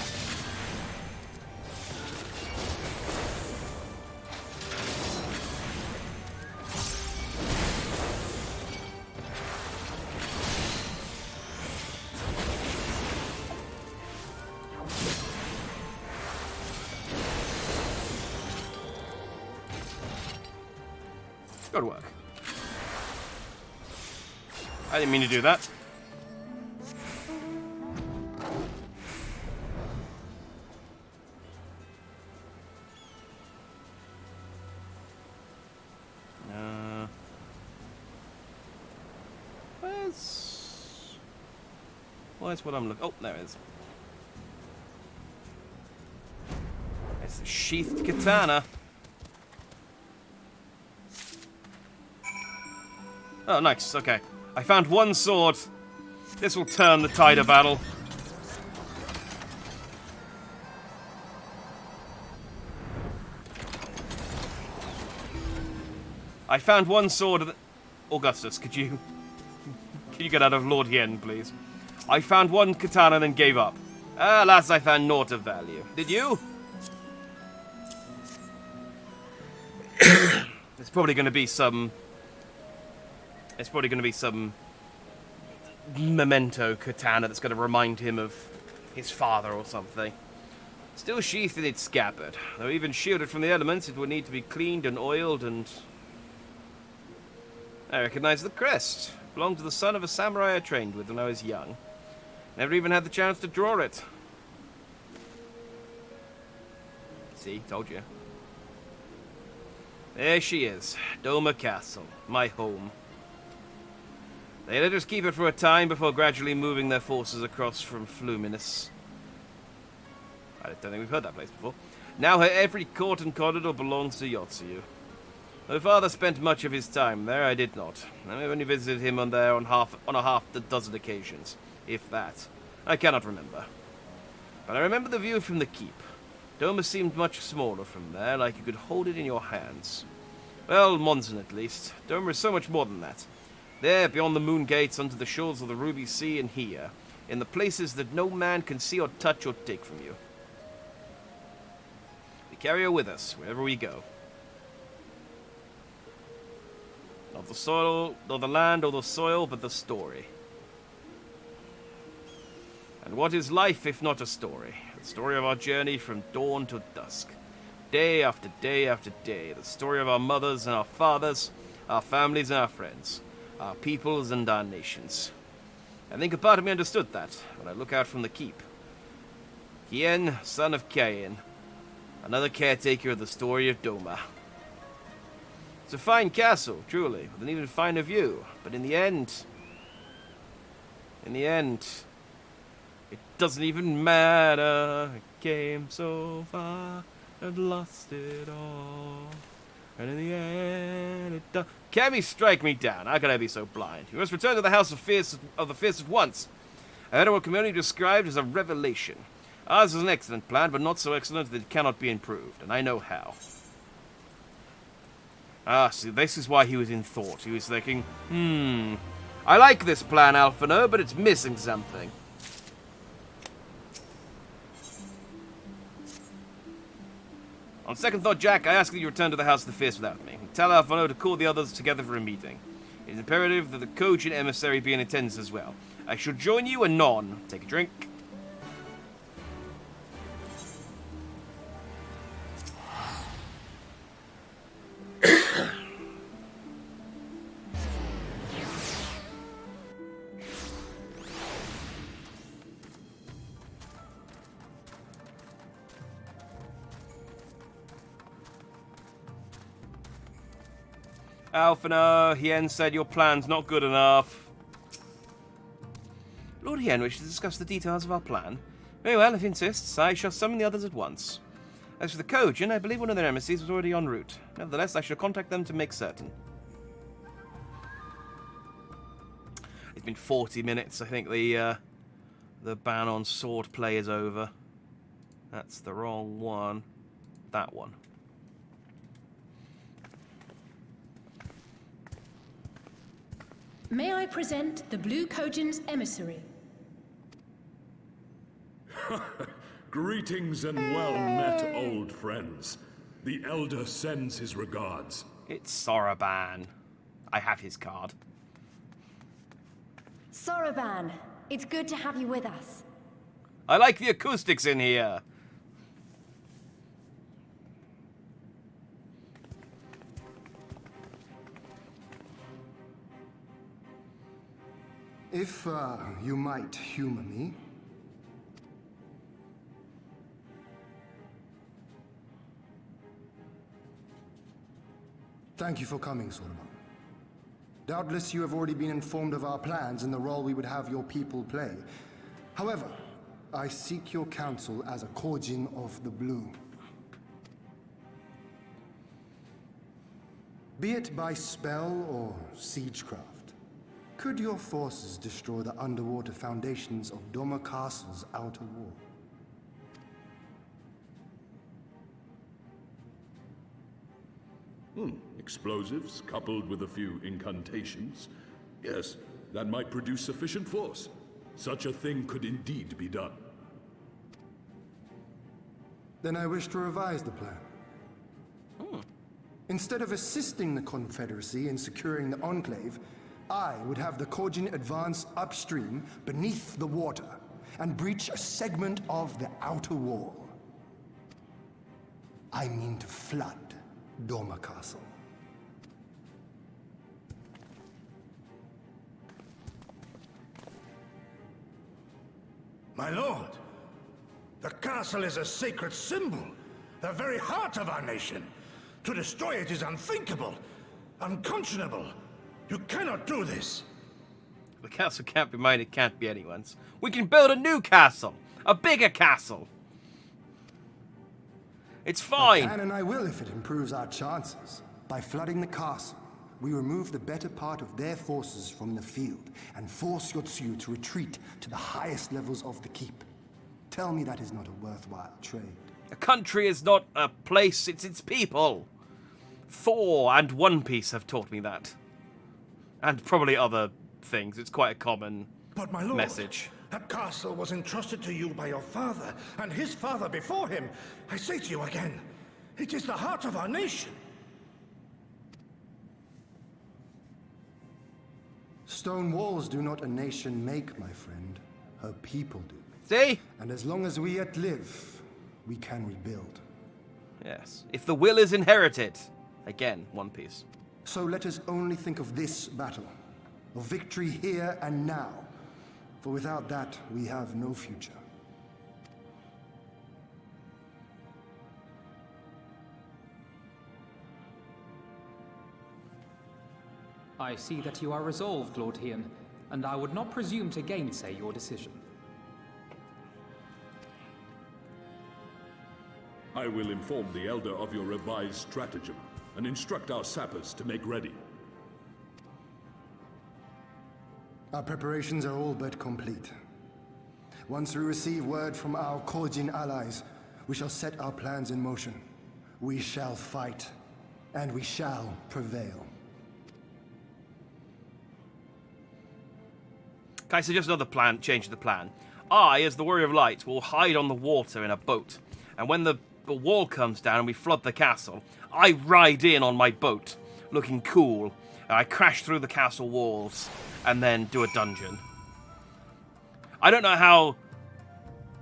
Good work. I didn't mean to do that. Where's what I'm looking? Oh, there it is. It's a sheathed katana. Oh, nice. Okay. I found one sword. This will turn the tide of battle. I found one sword. Augustus, could you get out of Lord Yen, please? I found one katana and then gave up. Alas, I found naught of value. Did you? There's probably going to be some... It's probably going to be some memento katana that's going to remind him of his father or something. Still sheathed in its scabbard. Though even shielded from the elements, it would need to be cleaned and oiled and... I recognize the crest. It belonged to the son of a samurai I trained with when I was young. Never even had the chance to draw it. See, told you. There she is, Doma Castle, my home. They let us keep it for a time before gradually moving their forces across from Fluminus. I don't think we've heard that place before. Now every court and corridor belongs to Yotsuyu. My father spent much of his time there, I did not. I only visited him on a half a dozen occasions, if that. I cannot remember. But I remember the view from the keep. Doma seemed much smaller from there, like you could hold it in your hands. Well, Monson at least. Doma is so much more than that. There, beyond the moon gates, under the shores of the Ruby Sea, and here, in the places that no man can see or touch or take from you. We carry her with us, wherever we go. Not the soil, nor the land, or the soil, but the story. And what is life if not a story? The story of our journey from dawn to dusk. Day after day after day. The story of our mothers and our fathers, our families and our friends. Our peoples and our nations. I think a part of me understood that when I look out from the keep. Hien, son of Kain, another caretaker of the story of Doma. It's a fine castle, truly, with an even finer view. But in the end, it doesn't even matter. I came so far and lost it all. And in the end, it does. Cammy, strike me down. How can I be so blind? You must return to the House of the Fierce at once. I heard what community described as a revelation. Ours is an excellent plan, but not so excellent that it cannot be improved, and I know how. Ah, see, this is why he was in thought. He was thinking, I like this plan, Alphino, but it's missing something. On second thought, Jack, I ask that you return to the House of the Fierce without me. Tell Alphino to call the others together for a meeting. It is imperative that the coach and emissary be in attendance as well. I shall join you anon. Take a drink. Alphino, Hien said your plan's not good enough. Lord Hien wishes to discuss the details of our plan. Very well, if he insists, I shall summon the others at once. As for the Kojin, I believe one of their emissaries was already en route. Nevertheless, I shall contact them to make certain. It's been 40 minutes. I think the ban on sword play is over. That's the wrong one. That one. May I present the Blue Kojin's emissary? Greetings and well met, old friends. The Elder sends his regards. It's Soroban. I have his card. Soroban, it's good to have you with us. I like the acoustics in here. If you might humor me. Thank you for coming, Soroban. Doubtless you have already been informed of our plans and the role we would have your people play. However, I seek your counsel as a Kojin of the Blue. Be it by spell or siegecraft, could your forces destroy the underwater foundations of Doma Castle's outer wall? Explosives coupled with a few incantations. Yes, that might produce sufficient force. Such a thing could indeed be done. Then I wish to revise the plan. Instead of assisting the Confederacy in securing the Enclave, I would have the Kojin advance upstream beneath the water and breach a segment of the outer wall. I mean to flood Doma Castle. My lord, the castle is a sacred symbol, the very heart of our nation. To destroy it is unthinkable, unconscionable. You cannot do this. The castle can't be mine, it can't be anyone's. We can build a new castle! A bigger castle! It's fine! I can and I will if it improves our chances. By flooding the castle, we remove the better part of their forces from the field and force Yotsuyu to retreat to the highest levels of the keep. Tell me that is not a worthwhile trade. A country is not a place, it's its people. Thor and One Piece have taught me that. And probably other things. It's quite a common But my lord, message. That castle was entrusted to you by your father, and his father before him. I say to you again, it is the heart of our nation. Stone walls do not a nation make, my friend. Her people do. See? And as long as we yet live, we can rebuild. Yes. If the will is inherited. Again, One Piece. So let us only think of this battle, of victory here and now. For without that, we have no future. I see that you are resolved, Lord Hien, and I would not presume to gainsay your decision. I will inform the Elder of your revised stratagem and instruct our sappers to make ready. Our preparations are all but complete. Once we receive word from our Kojin allies, we shall set our plans in motion. We shall fight, and we shall prevail. Can I suggest another plan? Change the plan. I, as the Warrior of Light, will hide on the water in a boat. And when the wall comes down and we flood the castle, I ride in on my boat, looking cool. And I crash through the castle walls and then do a dungeon. I don't know how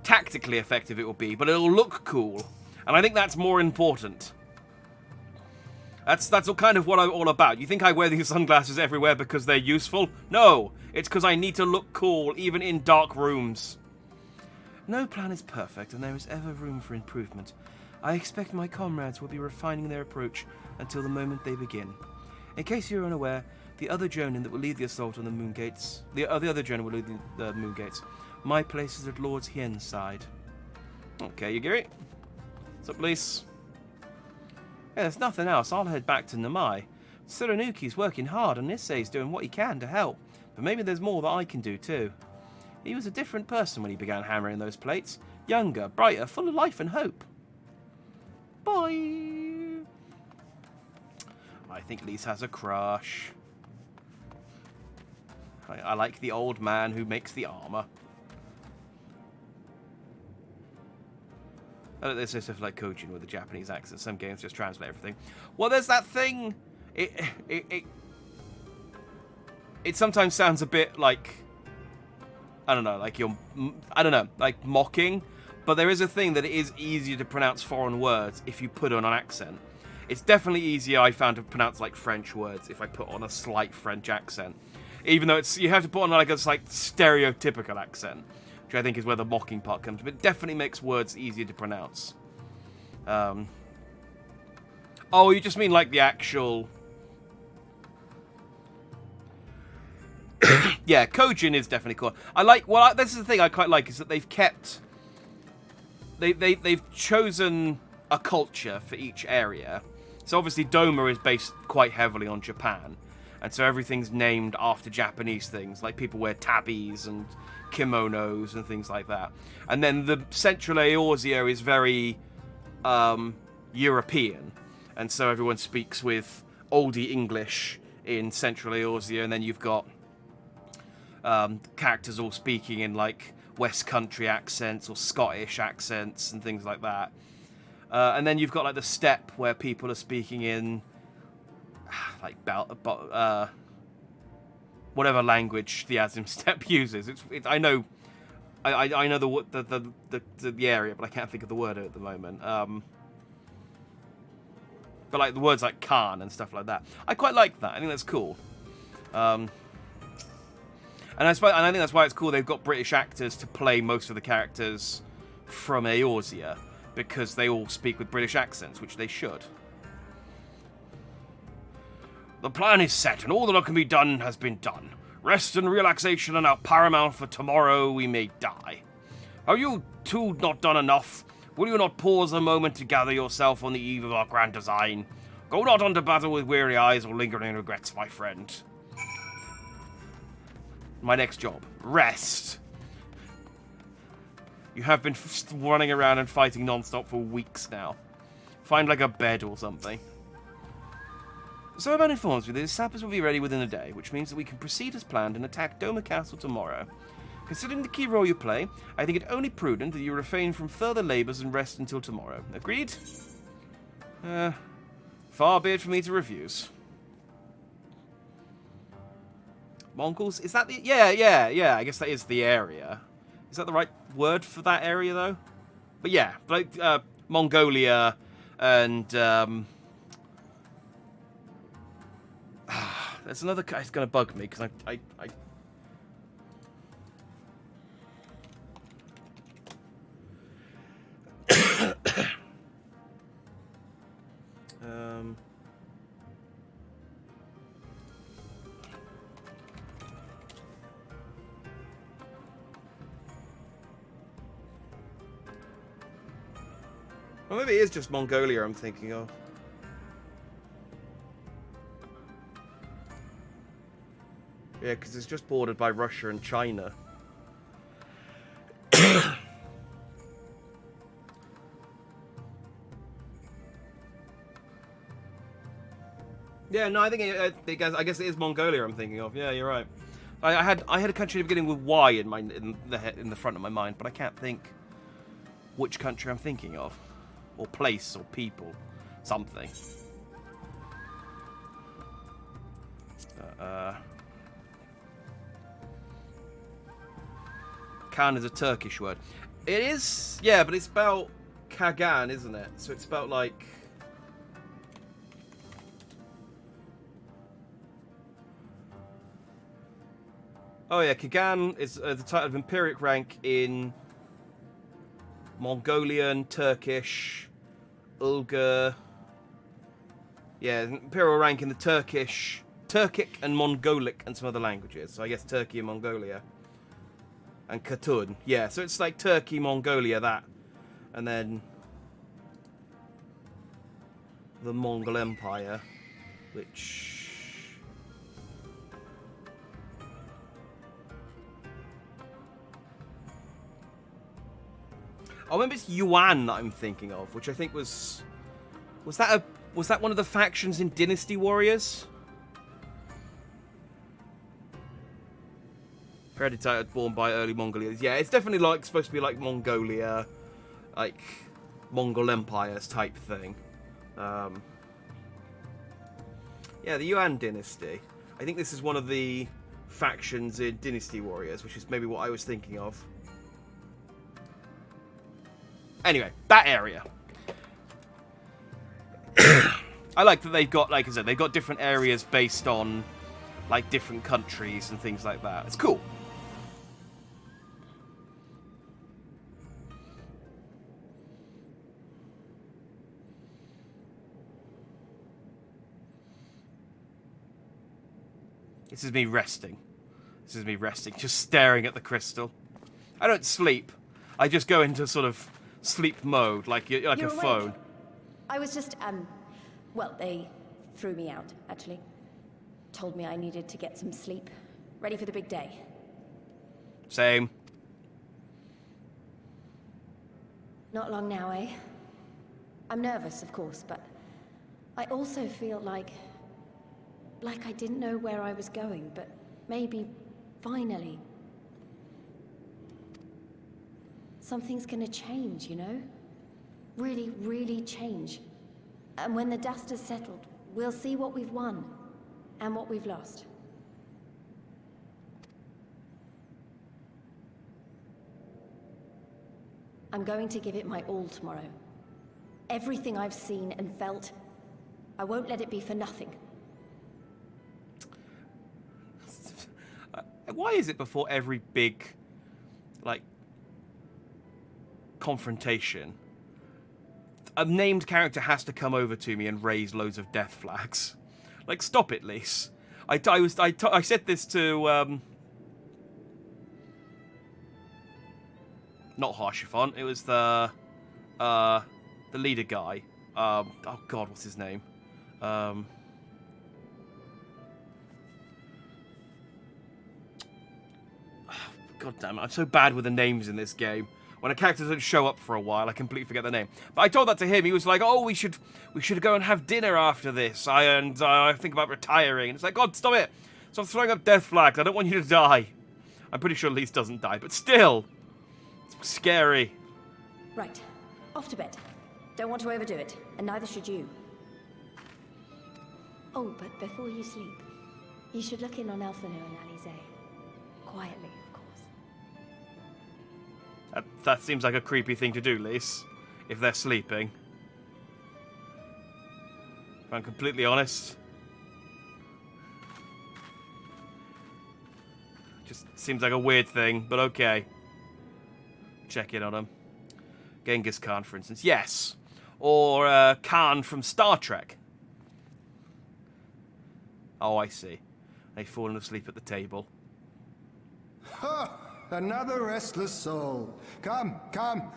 tactically effective it will be, but it'll look cool. And I think that's more important. That's all kind of what I'm all about. You think I wear these sunglasses everywhere because they're useful? No, it's because I need to look cool, even in dark rooms. No plan is perfect, and there is ever room for improvement. I expect my comrades will be refining their approach until the moment they begin. In case you're unaware, the other Jonin that will lead the assault on the Moon Gates... The other Jonin will lead the Moon Gates. My place is at Lord Hien's side. Okay, Yagiri. What's up, Lise? Yeah, there's nothing else. I'll head back to Namai. Tsurunuki's working hard and Issei's doing what he can to help. But maybe there's more that I can do too. He was a different person when he began hammering those plates. Younger, brighter, full of life and hope. Bye! I think Lise has a crush. I like the old man who makes the armor. There's stuff like Kojin with a Japanese accent. Some games just translate everything. Well, there's that thing. It sometimes sounds a bit like, I don't know, like you're, I don't know, like mocking. But there is a thing that it is easier to pronounce foreign words if you put on an accent. It's definitely easier, I found, to pronounce like French words if I put on a slight French accent. Even though you have to put on like a like stereotypical accent, which I think is where the mocking part comes. But it definitely makes words easier to pronounce. Oh, you just mean like the actual... Yeah, Kojin is definitely cool. I like... Well, this is the thing I quite like, is that they've kept... They've chosen a culture for each area. So obviously Doma is based quite heavily on Japan. And so everything's named after Japanese things. Like people wear tabis and kimonos and things like that. And then the Central Eorzea is very European. And so everyone speaks with oldie English in Central Eorzea. And then you've got characters all speaking in like West Country accents or Scottish accents and things like that. And then you've got like the steppe where people are speaking in like whatever language the Azim steppe uses. I know the area, but I can't think of the word at the moment. But like the words like Khan and stuff like that, I quite like that. I think that's cool. And I think that's why it's cool they've got British actors to play most of the characters from Eorzea, because they all speak with British accents, which they should. The plan is set, and all that can be done has been done. Rest and relaxation are now paramount, for tomorrow we may die. Are you two not done enough? Will you not pause a moment to gather yourself on the eve of our grand design? Go not on to battle with weary eyes or lingering regrets, my friend. My next job. Rest. You have been running around and fighting non-stop for weeks now. Find like a bed or something. So Evan informs me that his sappers will be ready within a day, which means that we can proceed as planned and attack Doma Castle tomorrow. Considering the key role you play, I think it only prudent that you refrain from further labours and rest until tomorrow. Agreed? Far be it from me to refuse. Mongols? Is that the... Yeah. I guess that is the area. Is that the right word for that area, though? But yeah, like Mongolia and... there's another guy. It's going to bug me, because I Well, maybe it is just Mongolia I'm thinking of. Yeah, because it's just bordered by Russia and China. Yeah, no, I think I guess it is Mongolia I'm thinking of. Yeah, you're right. I had a country beginning with Y in the front of my mind, but I can't think which country I'm thinking of, or place, or people, something. Khan is a Turkish word. It is, yeah, but it's spelled Kagan, isn't it? So it's spelled like... Oh yeah, Kagan is the title of empiric rank in Mongolian, Turkish, Ulgur, Yeah, imperial rank in the Turkic and Mongolic and some other languages. So I guess Turkey and Mongolia. And Khatun. Yeah, so it's like Turkey, Mongolia, that. And then the Mongol Empire, which... Oh, maybe it's Yuan that I'm thinking of, which I think was that one of the factions in Dynasty Warriors? Hereditary, born by early Mongolians. Yeah, it's definitely like supposed to be like Mongolia, like Mongol Empires type thing. Yeah, the Yuan dynasty. I think this is one of the factions in Dynasty Warriors, which is maybe what I was thinking of. Anyway, that area. I like that they've got, like I said, they've got different areas based on, like, different countries and things like that. It's cool. This is me resting. This is me resting, just staring at the crystal. I don't sleep. I just go into sort of sleep mode, like a You're phone. awake. I was just, well, they threw me out, actually. Told me I needed to get some sleep. Ready for the big day. Same. Not long now, eh? I'm nervous, of course, but I also feel like I didn't know where I was going, but maybe, finally, something's gonna change, you know? Really, really change. And when the dust has settled, we'll see what we've won, and what we've lost. I'm going to give it my all tomorrow. Everything I've seen and felt, I won't let it be for nothing. Why is it before every big, like, confrontation, a named character has to come over to me and raise loads of death flags? Like, stop it, Lise. I said this to, not Harshifon, it was the leader guy. Oh god, what's his name? God damn it, I'm so bad with the names in this game. When a character doesn't show up for a while, I completely forget the name. But I told that to him. He was like, "Oh, we should go and have dinner after this. I think about retiring." And it's like, God, stop it! Stop throwing up death flags. I don't want you to die. I'm pretty sure Lise doesn't die, but still, it's scary. Right, off to bed. Don't want to overdo it, and neither should you. Oh, but before you sleep, you should look in on Elfino and Alize. Quietly, of course. That seems like a creepy thing to do, Lise, if they're sleeping. If I'm completely honest. Just seems like a weird thing, but okay. Check in on them. Genghis Khan, for instance. Yes. Or Khan from Star Trek. Oh, I see. They've fallen asleep at the table. Ha! Another restless soul. Come, come.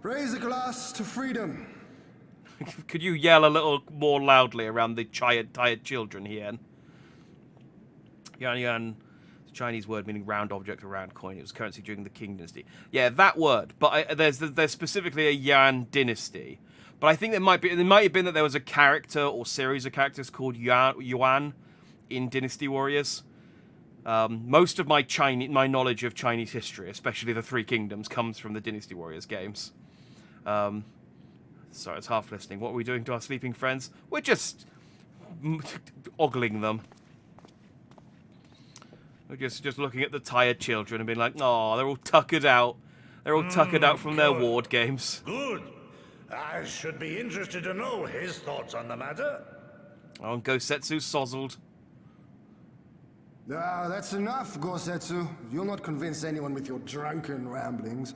Raise a glass to freedom. Could you yell a little more loudly around the tired children here? Yan, Chinese word meaning round object or round coin. It was currency during the Qing dynasty. Yeah, that word. But there's specifically a Yan dynasty. But I think it might have been that there was a character or series of characters called Yuan in Dynasty Warriors. Most of my knowledge of Chinese history, especially the Three Kingdoms, comes from the Dynasty Warriors games. Sorry, it's half listening. What are we doing to our sleeping friends? We're just ogling them. We're just looking at the tired children and being like, "Oh, they're all tuckered out. They're all tuckered out from their ward games." Good. I should be interested to know his thoughts on the matter. Oh, and Gosetsu sozzled. Ah, that's enough, Gosetsu. You'll not convince anyone with your drunken ramblings.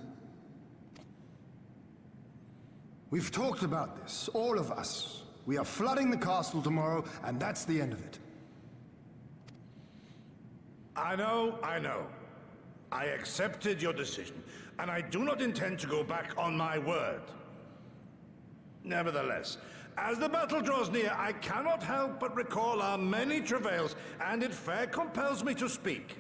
We've talked about this, all of us. We are flooding the castle tomorrow, and that's the end of it. I know. I accepted your decision, and I do not intend to go back on my word. Nevertheless, as the battle draws near, I cannot help but recall our many travails, and it fair compels me to speak.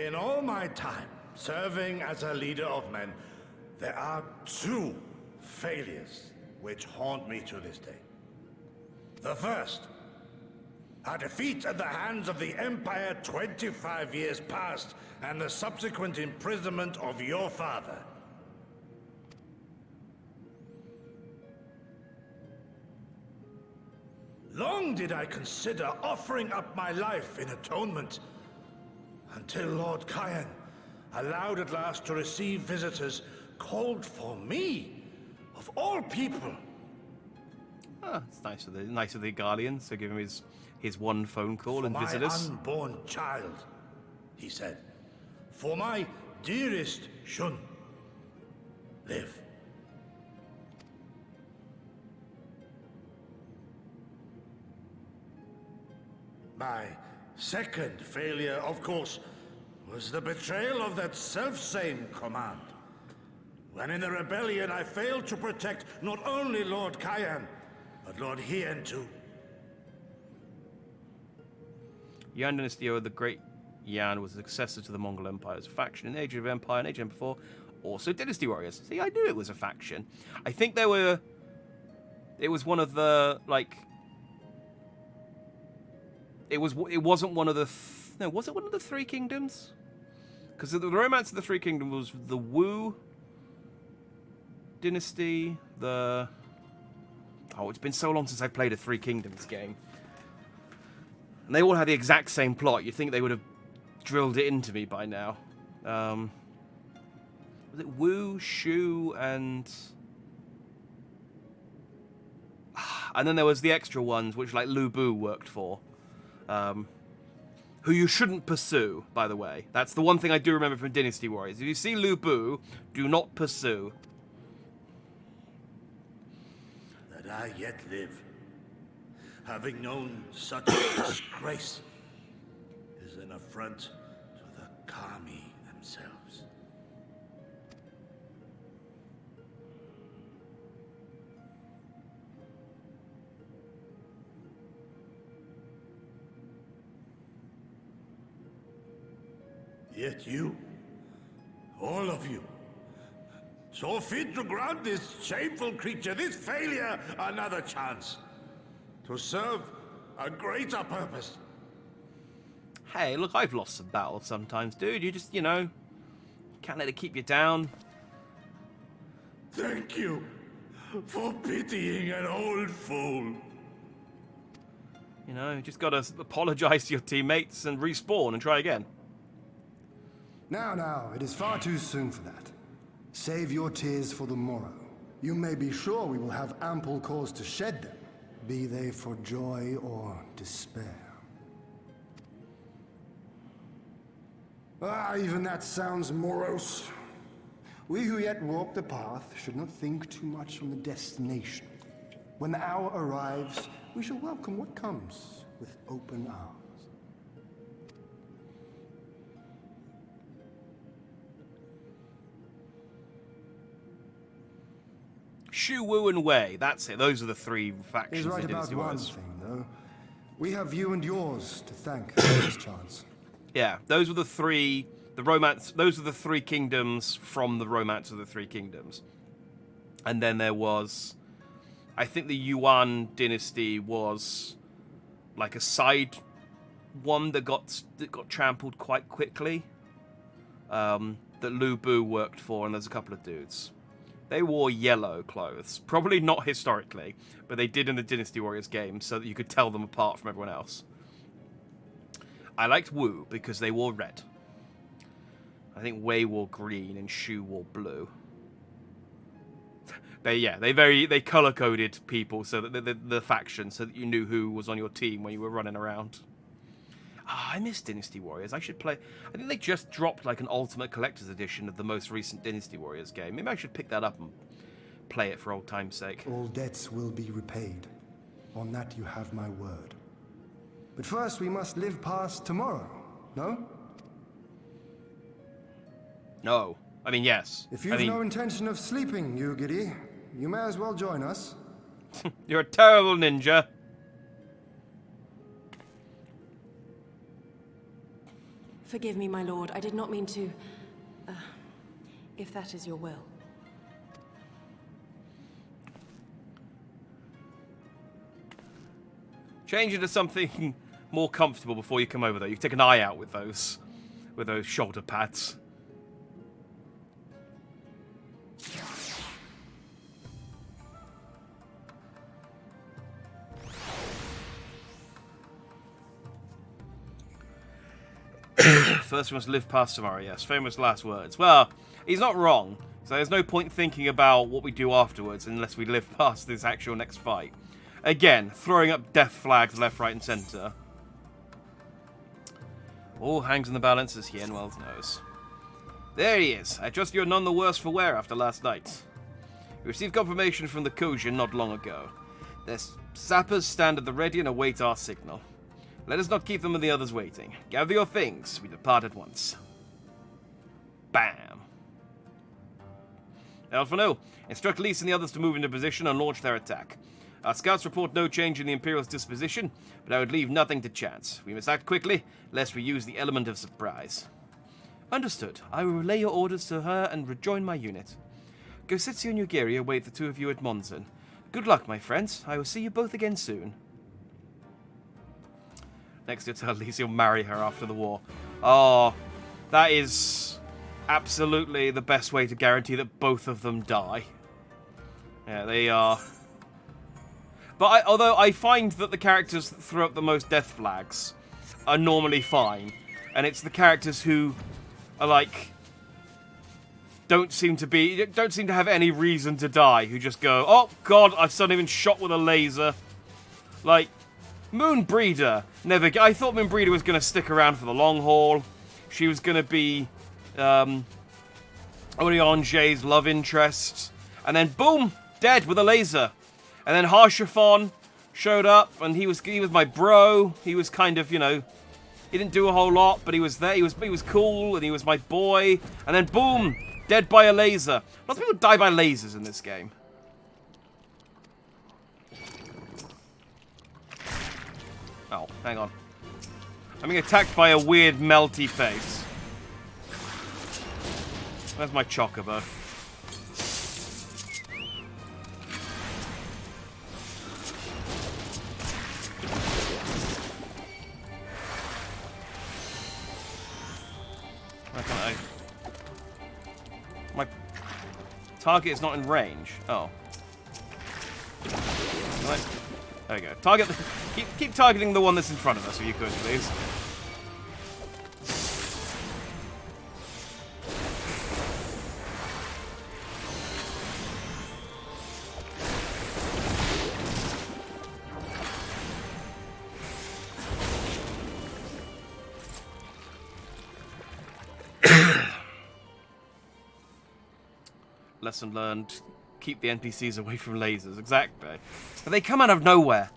In all my time serving as a leader of men, there are two failures which haunt me to this day. The first, a defeat at the hands of the Empire 25 years past, and the subsequent imprisonment of your father. Long did I consider offering up my life in atonement, until Lord Kyan allowed at last to receive visitors called for me, of all people. Ah, it's nice of the Guardians to give him his one phone call and visit us. For my unborn child, he said. For my dearest Shun. Live. My second failure, of course, was the betrayal of that self-same command. When in the rebellion I failed to protect not only Lord Kyan, but Lord Hien too. Yan Dynasty of the Great Yan was the successor to the Mongol Empire's faction in the Age of Empire and Age of Empire before, also Dynasty Warriors. See, I knew it was a faction. I think it was one of the, like, it wasn't one of the, no, was it one of the Three Kingdoms? Because the Romance of the Three Kingdoms was the Wu Dynasty, oh, it's been so long since I played a Three Kingdoms game. And they all had the exact same plot. You'd think they would have drilled it into me by now. Was it Wu, Shu, and then there was the extra ones, which like Lu Bu worked for. Who you shouldn't pursue, by the way. That's the one thing I do remember from Dynasty Warriors. If you see Lu Bu, do not pursue. That I yet live, having known such disgrace, is an affront to the Kami themselves. Yet you, all of you, so fit to grant this shameful creature, this failure, another chance to serve a greater purpose. Hey, look, I've lost some battles sometimes, dude. You just, can't let it keep you down. Thank you for pitying an old fool. You just gotta apologize to your teammates and respawn and try again. Now, it is far too soon for that. Save your tears for the morrow. You may be sure we will have ample cause to shed them, be they for joy or despair. Even that sounds morose. We who yet walk the path should not think too much on the destination. When the hour arrives, we shall welcome what comes with open arms. Shu, Wu, and Wei. That's it. Those are the three factions. He's right in about Dynasty one Warriors. thing, though. We have you and yours to thank for this chance. Yeah, those were the three. Those are the three kingdoms from the Romance of the Three Kingdoms. And then there was, I think the Yuan dynasty was like a side one that got trampled quite quickly. That Lu Bu worked for, and there's a couple of dudes. They wore yellow clothes. Probably not historically, but they did in the Dynasty Warriors game so that you could tell them apart from everyone else. I liked Wu because they wore red. I think Wei wore green and Shu wore blue. They color-coded people so that the faction, so that you knew who was on your team when you were running around. I miss Dynasty Warriors. I should play... I think they just dropped like an Ultimate Collector's Edition of the most recent Dynasty Warriors game. Maybe I should pick that up and play it for old time's sake. All debts will be repaid. On that you have my word. But first we must live past tomorrow, no? No. I mean, yes. If you've no intention of sleeping, Yu-Giri, you may as well join us. You're a terrible ninja. Forgive me, my lord. I did not mean to... if that is your will. Change into something more comfortable before you come over, though. You take an eye out with those shoulder pads. First we must live past tomorrow, yes. Famous last words. Well, he's not wrong. So there's no point thinking about what we do afterwards unless we live past this actual next fight. Again, throwing up death flags left, right, and centre. All hangs in the balance, as Hien well knows. There he is. I trust you're none the worse for wear after last night. We received confirmation from the Kojin not long ago. Their sappers stand at the ready and await our signal. Let us not keep them and the others waiting. Gather your things. We depart at once. Bam. Elfano, instruct Lise and the others to move into position and launch their attack. Our scouts report no change in the Imperial's disposition, but I would leave nothing to chance. We must act quickly, lest we use the element of surprise. Understood. I will relay your orders to her and rejoin my unit. Gositsu and Yu-Giri await the two of you at Monzon. Good luck, my friends. I will see you both again soon. Next, you'll tell Lise you'll marry her after the war. Oh, that is absolutely the best way to guarantee that both of them die. Yeah, they are... But although I find that the characters that throw up the most death flags are normally fine, and it's the characters who are like don't seem to have any reason to die, who just go, oh god, I've suddenly been shot with a laser. Like Moonbreeder, I thought Moonbreeder was going to stick around for the long haul. She was going to be Orionge's love interest, and then boom, dead with a laser. And then Harshafon showed up, and he was my bro. He was kind of, he didn't do a whole lot, but he was there. He was cool, and he was my boy. And then boom, dead by a laser. Lots of people die by lasers in this game. Oh, hang on. I'm being attacked by a weird melty face. Where's my chocobo? My target is not in range. Oh. Right. There we go. Target. Keep targeting the one that's in front of us, if you could, please. Lesson learned, keep the NPCs away from lasers. Exactly. But they come out of nowhere.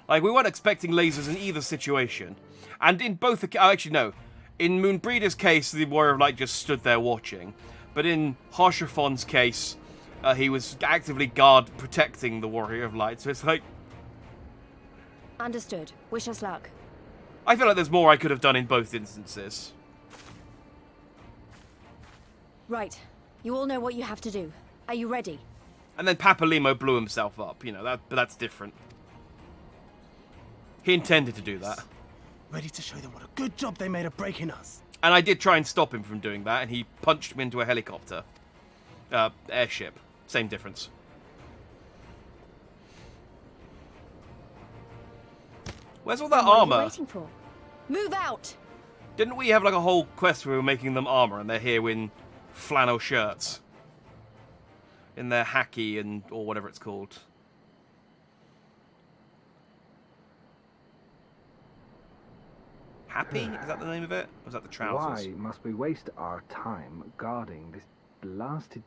Like, we weren't expecting lasers in either situation. And in both actually, no. In Moonbreeder's case, the Warrior of Light just stood there watching. But in Harshafon's case, he was actively protecting the Warrior of Light. So it's like... Understood. Wish us luck. I feel like there's more I could have done in both instances. Right. You all know what you have to do. Are you ready? And then Papalimo blew himself up, but that's different. He intended to do that. Ready to show them what a good job they made of breaking us. And I did try and stop him from doing that, and he punched him into a helicopter. Airship. Same difference. Where's all that What are armor? you waiting for? Move out! Didn't we have like a whole quest where we were making them armor, and they're here in flannel shirts? In their hacky or whatever it's called. Happy? Is that the name of it? Or was that the trousers? Why must we waste our time guarding this blasted...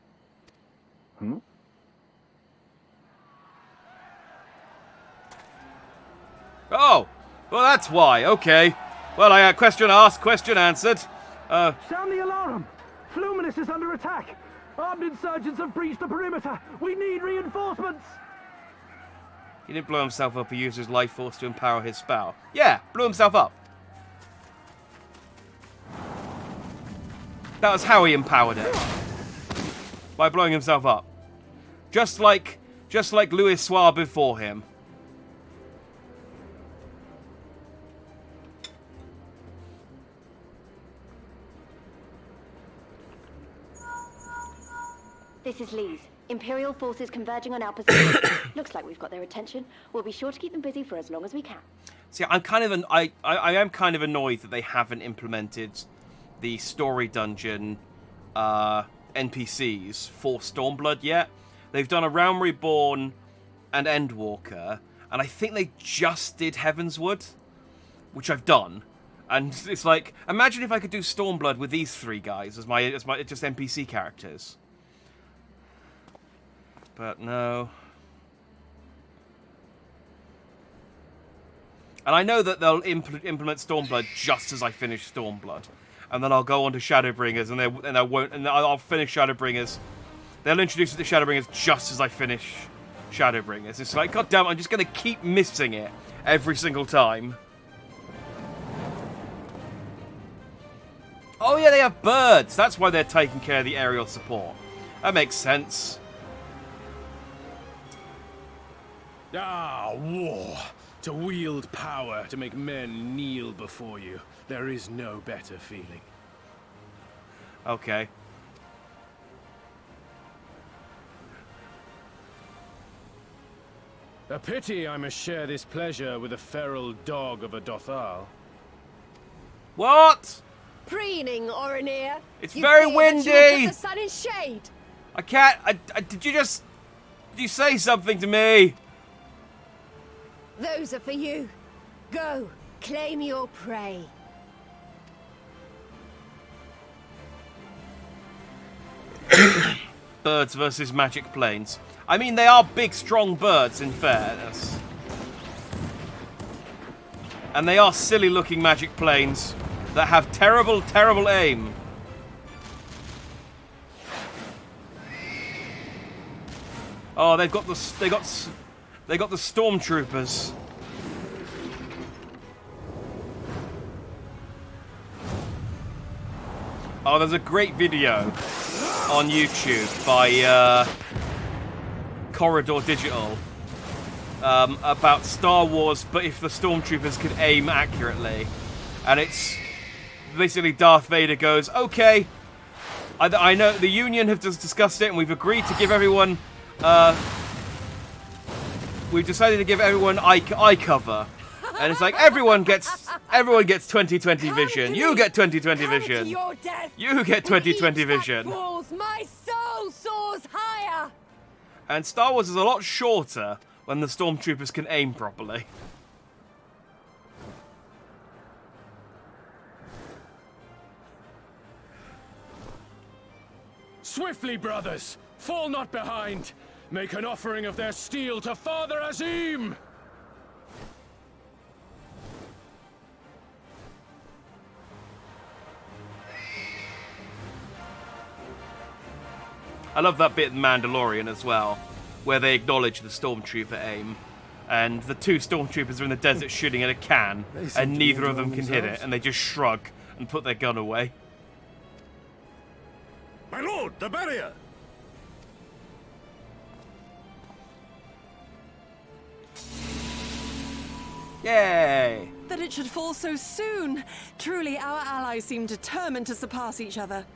Oh! Well, that's why. Okay. Well, I had question asked, question answered. Sound the alarm! Fluminous is under attack! Armed insurgents have breached the perimeter! We need reinforcements! He didn't blow himself up, he used his life force to empower his spell. Yeah, blew himself up. That was how he empowered it. By blowing himself up. Just like Louis Soir before him. This is Lee's. Imperial forces converging on our position. Looks like we've got their attention. We'll be sure to keep them busy for as long as we can. See, I am kind of annoyed that they haven't implemented the story dungeon NPCs for Stormblood yet. They've done a Realm Reborn and Endwalker, and I think they just did Heavenswood, which I've done. And it's like, imagine if I could do Stormblood with these three guys as my just NPC characters. But no. And I know that they'll implement Stormblood just as I finish Stormblood, and then I'll go on to Shadowbringers, and I'll finish Shadowbringers. They'll introduce it to Shadowbringers just as I finish Shadowbringers. It's like, god damn, I'm just gonna keep missing it every single time. Oh yeah, they have birds. That's why they're taking care of the aerial support. That makes sense. Ah, war. To wield power, to make men kneel before you. There is no better feeling. Okay. A pity I must share this pleasure with a feral dog of a Dothal. What? Preening, Oreneer. It's very windy. The sun in shade. I can't. Did you say something to me? Those are for you. Go, claim your prey. Birds versus magic planes. I mean, they are big, strong birds, in fairness. And they are silly-looking magic planes that have terrible, terrible aim. Oh, they got the stormtroopers. Oh, there's a great video on YouTube by Corridor Digital about Star Wars, but if the stormtroopers could aim accurately. And it's basically Darth Vader goes, okay, I know the Union have just discussed it, and we've agreed to give everyone, we've decided to give everyone eye cover. And it's like, everyone gets 20/20 vision. You get 20/20 vision. You get 20/20 vision. My soul soars higher. And Star Wars is a lot shorter when the stormtroopers can aim properly. Swiftly, brothers! Fall not behind! Make an offering of their steel to Father Azim! I love that bit in Mandalorian as well, where they acknowledge the stormtrooper aim. And the two stormtroopers are in the desert shooting at a can, and neither of them can hit it, and they just shrug and put their gun away. My lord, the barrier! Yay! That it should fall so soon! Truly, our allies seem determined to surpass each other.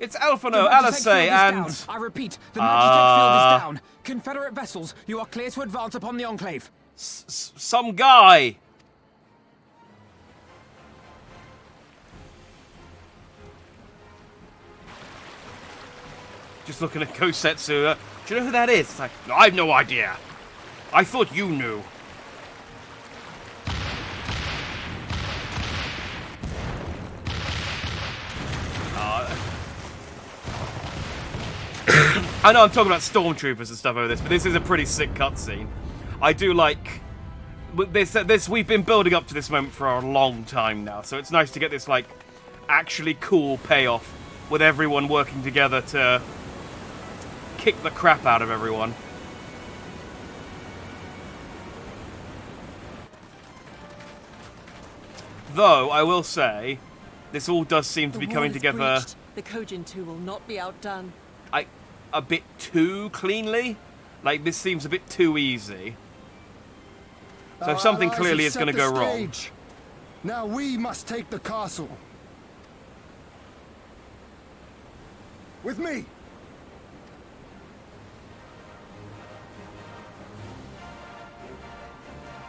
It's Alphino, Alisei, and... I repeat, the Magitech field is down. Confederate vessels, you are clear to advance upon the Enclave. Some guy! Just looking at Kosetsu. Do you know who that is? It's like, no, I have no idea. I thought you knew. I know I'm talking about stormtroopers and stuff over this, but this is a pretty sick cutscene. I do like this. We've been building up to this moment for a long time now, so it's nice to get this like actually cool payoff with everyone working together to kick the crap out of everyone. Though I will say, this all does seem to be coming together. The Kojin 2 will not be outdone. A bit too cleanly. Like, this seems a bit too easy. So something clearly is going to go wrong. Now we must take the castle. With me.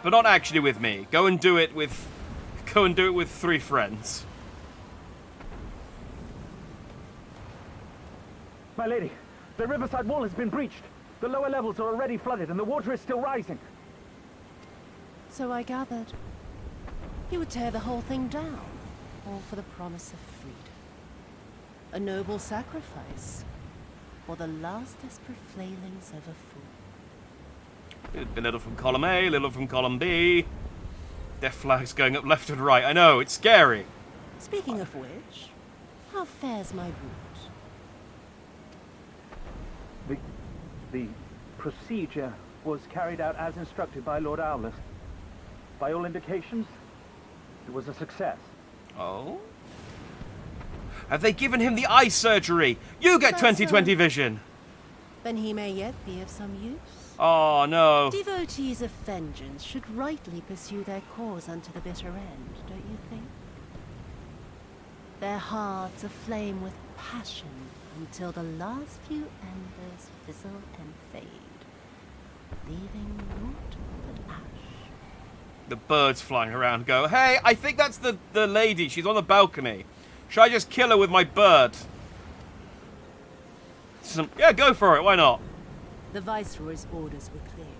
But not actually with me. Go and do it with 3 friends. My lady, the riverside wall has been breached. The lower levels are already flooded and the water is still rising. So I gathered. You would tear the whole thing down, all for the promise of freedom. A noble sacrifice, or the last desperate flailings of a fool. A little from column A, a little from column B. Death flags going up left and right. I know, it's scary. Speaking of which, how fares my route? The procedure was carried out as instructed by Lord Owlus. By all indications, it was a success. Oh? Have they given him the eye surgery? You get 20/20 vision! Then he may yet be of some use. Oh, no. Devotees of vengeance should rightly pursue their cause unto the bitter end, don't you think? Their hearts aflame with passion until the last few embers fizzle and fade, leaving naught but ash. The birds flying around go, hey, I think that's the lady. She's on the balcony. Should I just kill her with my bird? Yeah, go for it. Why not? The Viceroy's orders were clear.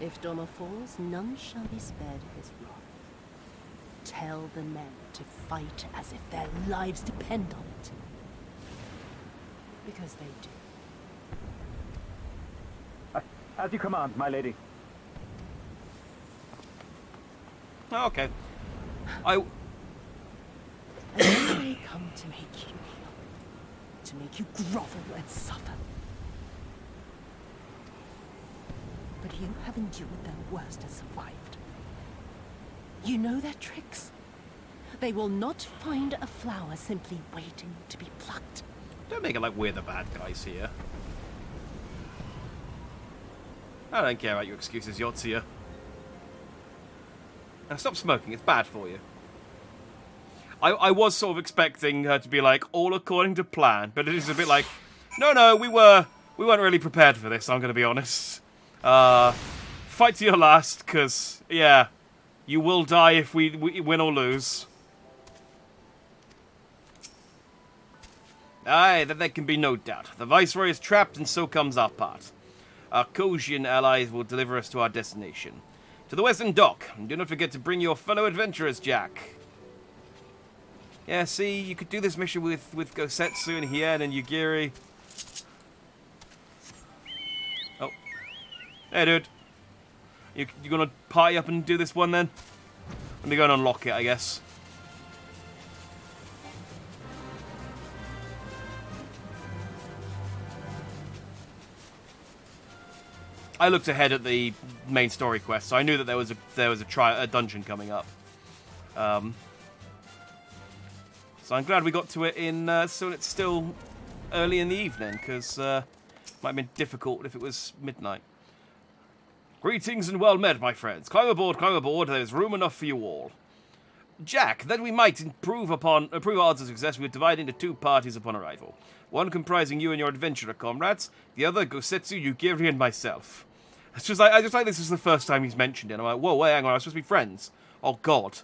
If Doma falls, none shall be spared his wrath. Tell the men to fight as if their lives depend on it. Because they do. As you command, my lady. Oh, okay. I may come to make you kneel, to make you grovel and suffer. But you have endured their worst and survived. You know their tricks. They will not find a flower simply waiting to be plucked. Don't make it like we're the bad guys here. I don't care about your excuses, Yotsuya. Now stop smoking, it's bad for you. I was sort of expecting her to be like, all according to plan, but it is a bit like, no, we weren't really prepared for this, I'm going to be honest. Fight to your last, because, yeah, you will die if we win or lose. Aye, that there can be no doubt. The Viceroy is trapped, and so comes our part. Our Kojin allies will deliver us to our destination. To the Western Dock, and do not forget to bring your fellow adventurers, Jack. Yeah, see, you could do this mission with Gosetsu and Hien and Yugiri. Oh. Hey, dude. You gonna party up and do this one, then? Let me go and unlock it, I guess. I looked ahead at the main story quest, so I knew that there was a dungeon coming up. So I'm glad we got to it so it's still early in the evening, because it might have been difficult if it was midnight. Greetings and well met, my friends. Climb aboard, there's room enough for you all. Jack, that we might improve our odds of success, we would divide into 2 parties upon arrival. One comprising you and your adventurer comrades, the other Gosetsu, Yugiri, and myself. I just like this is the first time he's mentioned it. I'm like, whoa, wait, hang on, I was supposed to be friends. Oh God,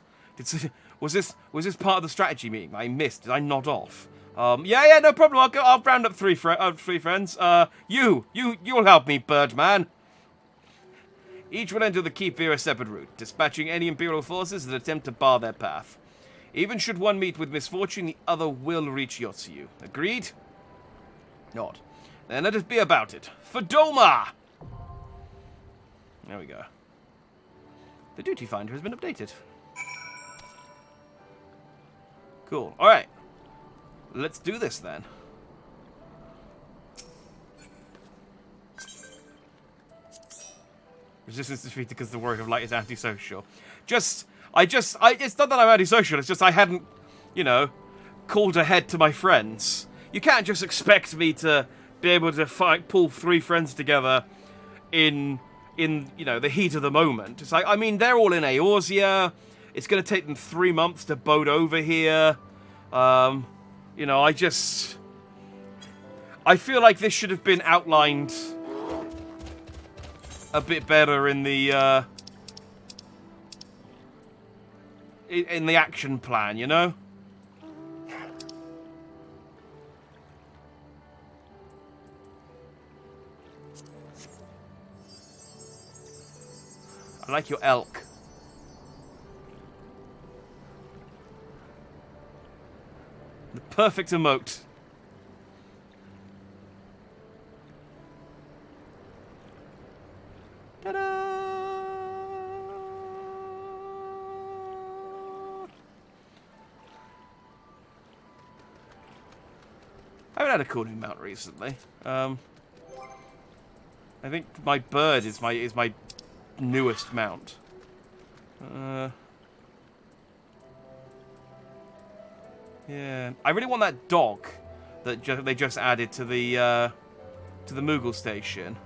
was this part of the strategy meeting I missed? Did I nod off? Yeah, no problem. I'll round up three friends. You'll help me, Birdman. Each will enter the keep via a separate route, dispatching any Imperial forces that attempt to bar their path. Even should one meet with misfortune, the other will reach Yotsuyu. Agreed? Not. Then let us be about it. For Doma! There we go. The duty finder has been updated. Cool. Alright. Let's do this then. Resistance defeated because the work of light is antisocial. It's not that I'm antisocial, it's just I hadn't, called ahead to my friends. You can't just expect me to be able to pull 3 friends together in the heat of the moment. It's like, they're all in Eorzea. It's going to take them 3 months to boat over here. I feel like this should have been outlined a bit better in the action plan, you know? I like your elk. The perfect emote. Ta-da! I haven't had a cool new mount recently. I think my bird is my newest mount. Yeah, I really want that dog that they just added to the Moogle station.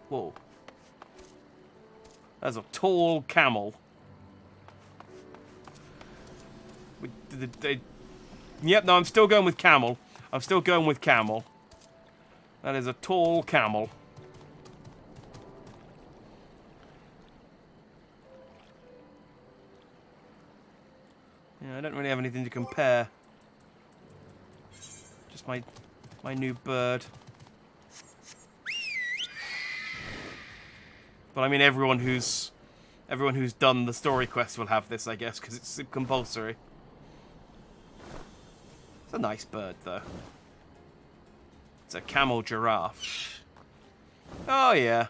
Whoa, that's a tall camel. Yep, no, I'm still going with camel. That is a tall camel. Yeah, I don't really have anything to compare. Just my new bird. But I mean, everyone who's done the story quest will have this, I guess, because it's compulsory. It's a nice bird, though. It's a camel giraffe. Oh, yeah.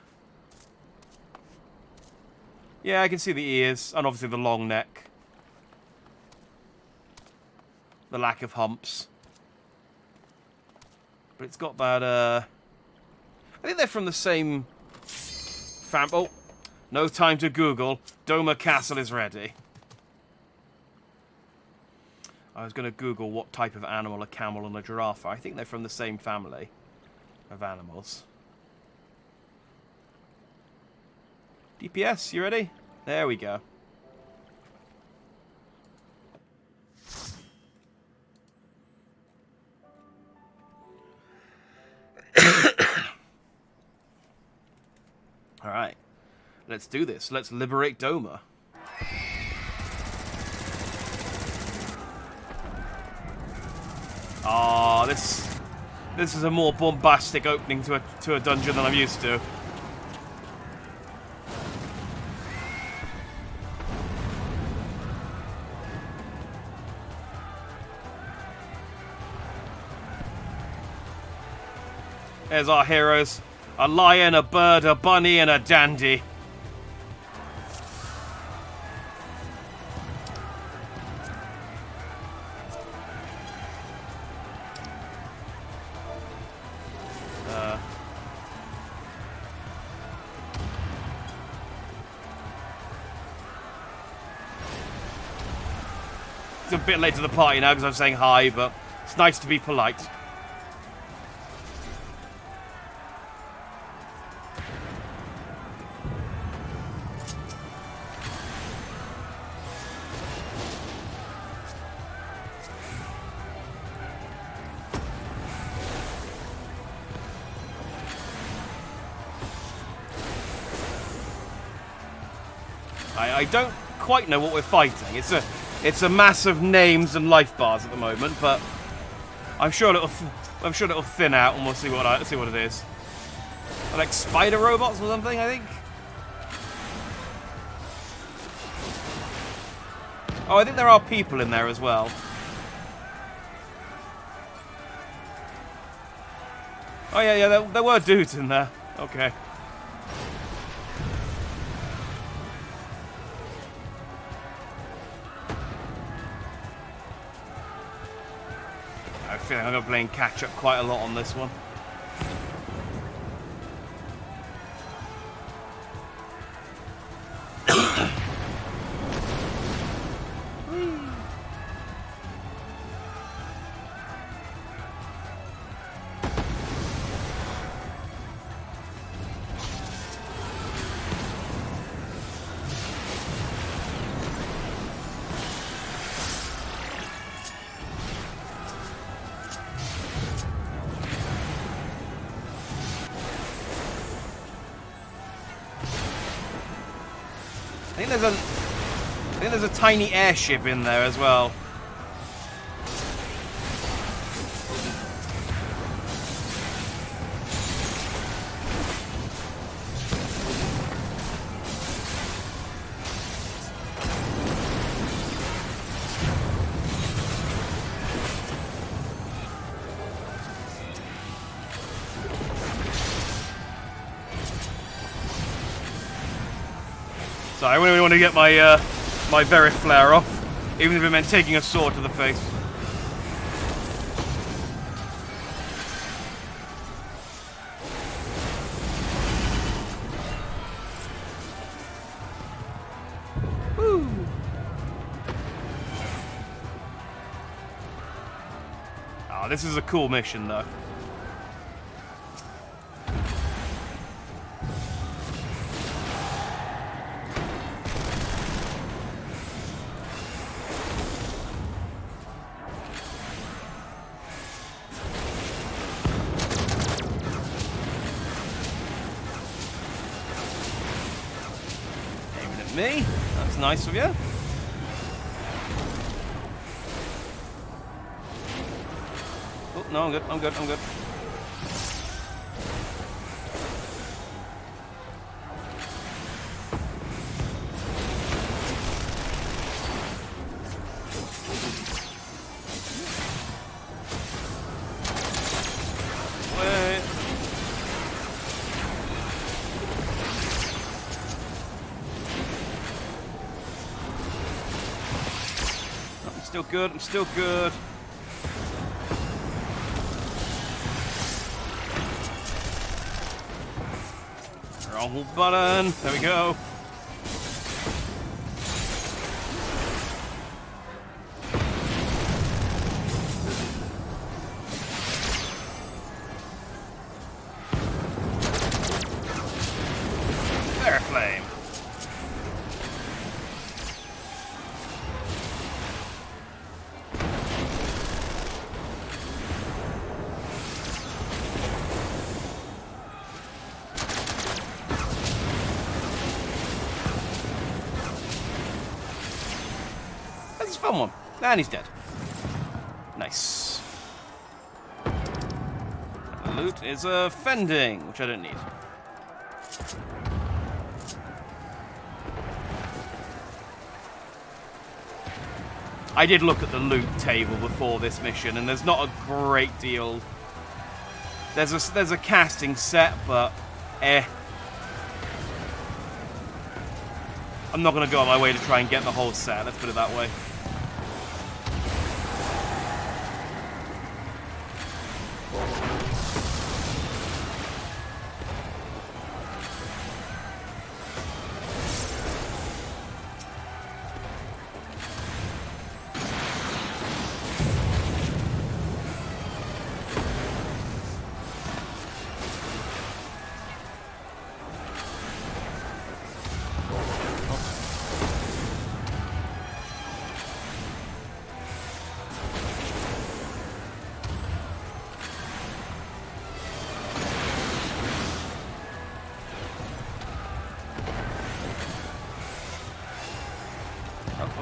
Yeah, I can see the ears, and obviously the long neck. The lack of humps. But it's got that, I think they're from the same oh, no time to Google. Doma Castle is ready. I was going to Google what type of animal a camel and a giraffe are. I think they're from the same family of animals. DPS, you ready? There we go. Alright. Let's do this. Let's liberate Doma. Ah, this is a more bombastic opening to a dungeon than I'm used to. There's our heroes. A lion, a bird, a bunny, and a dandy. It's a bit late to the party now because I'm saying hi, but it's nice to be polite. I don't quite know what we're fighting. It's a mass of names and life bars at the moment, but I'm sure it'll thin out, and we'll see what it is. They're like spider robots or something, I think. Oh, I think there are people in there as well. Oh yeah, there were dudes in there. Okay. I feel like I'm going to be playing catch-up quite a lot on this one. I think there's a tiny airship in there as well. So I really want to get my my Veriflare off, even if it meant taking a sword to the face. Woo. Oh, this is a cool mission, though. Me? That's nice of you. Oh, no, I'm good, I'm good, I'm good. Still good, I'm still good. Wrong button, there we go. Veriflame. That's a fun one. And he's dead. Nice. The loot is a fending, which I don't need. I did look at the loot table before this mission, and there's not a great deal. There's a casting set, but I'm not going to go on my way to try and get the whole set, let's put it that way.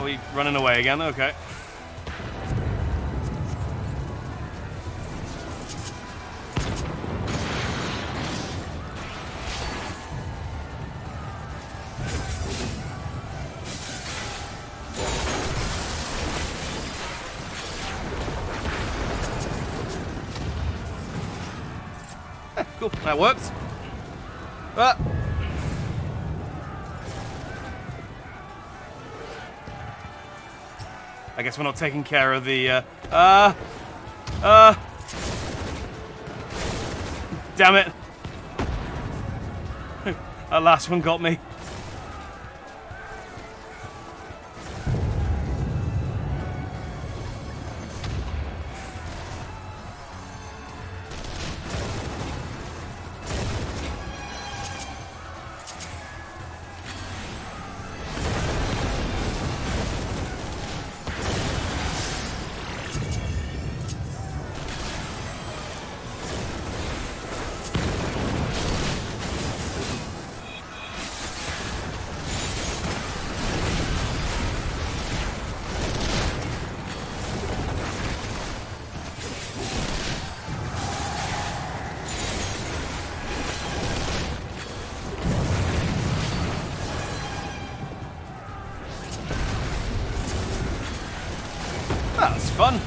Are we running away again? Okay. Cool, that works. Ah. I guess we're not taking care of the, damn it. That last one got me. That's fun.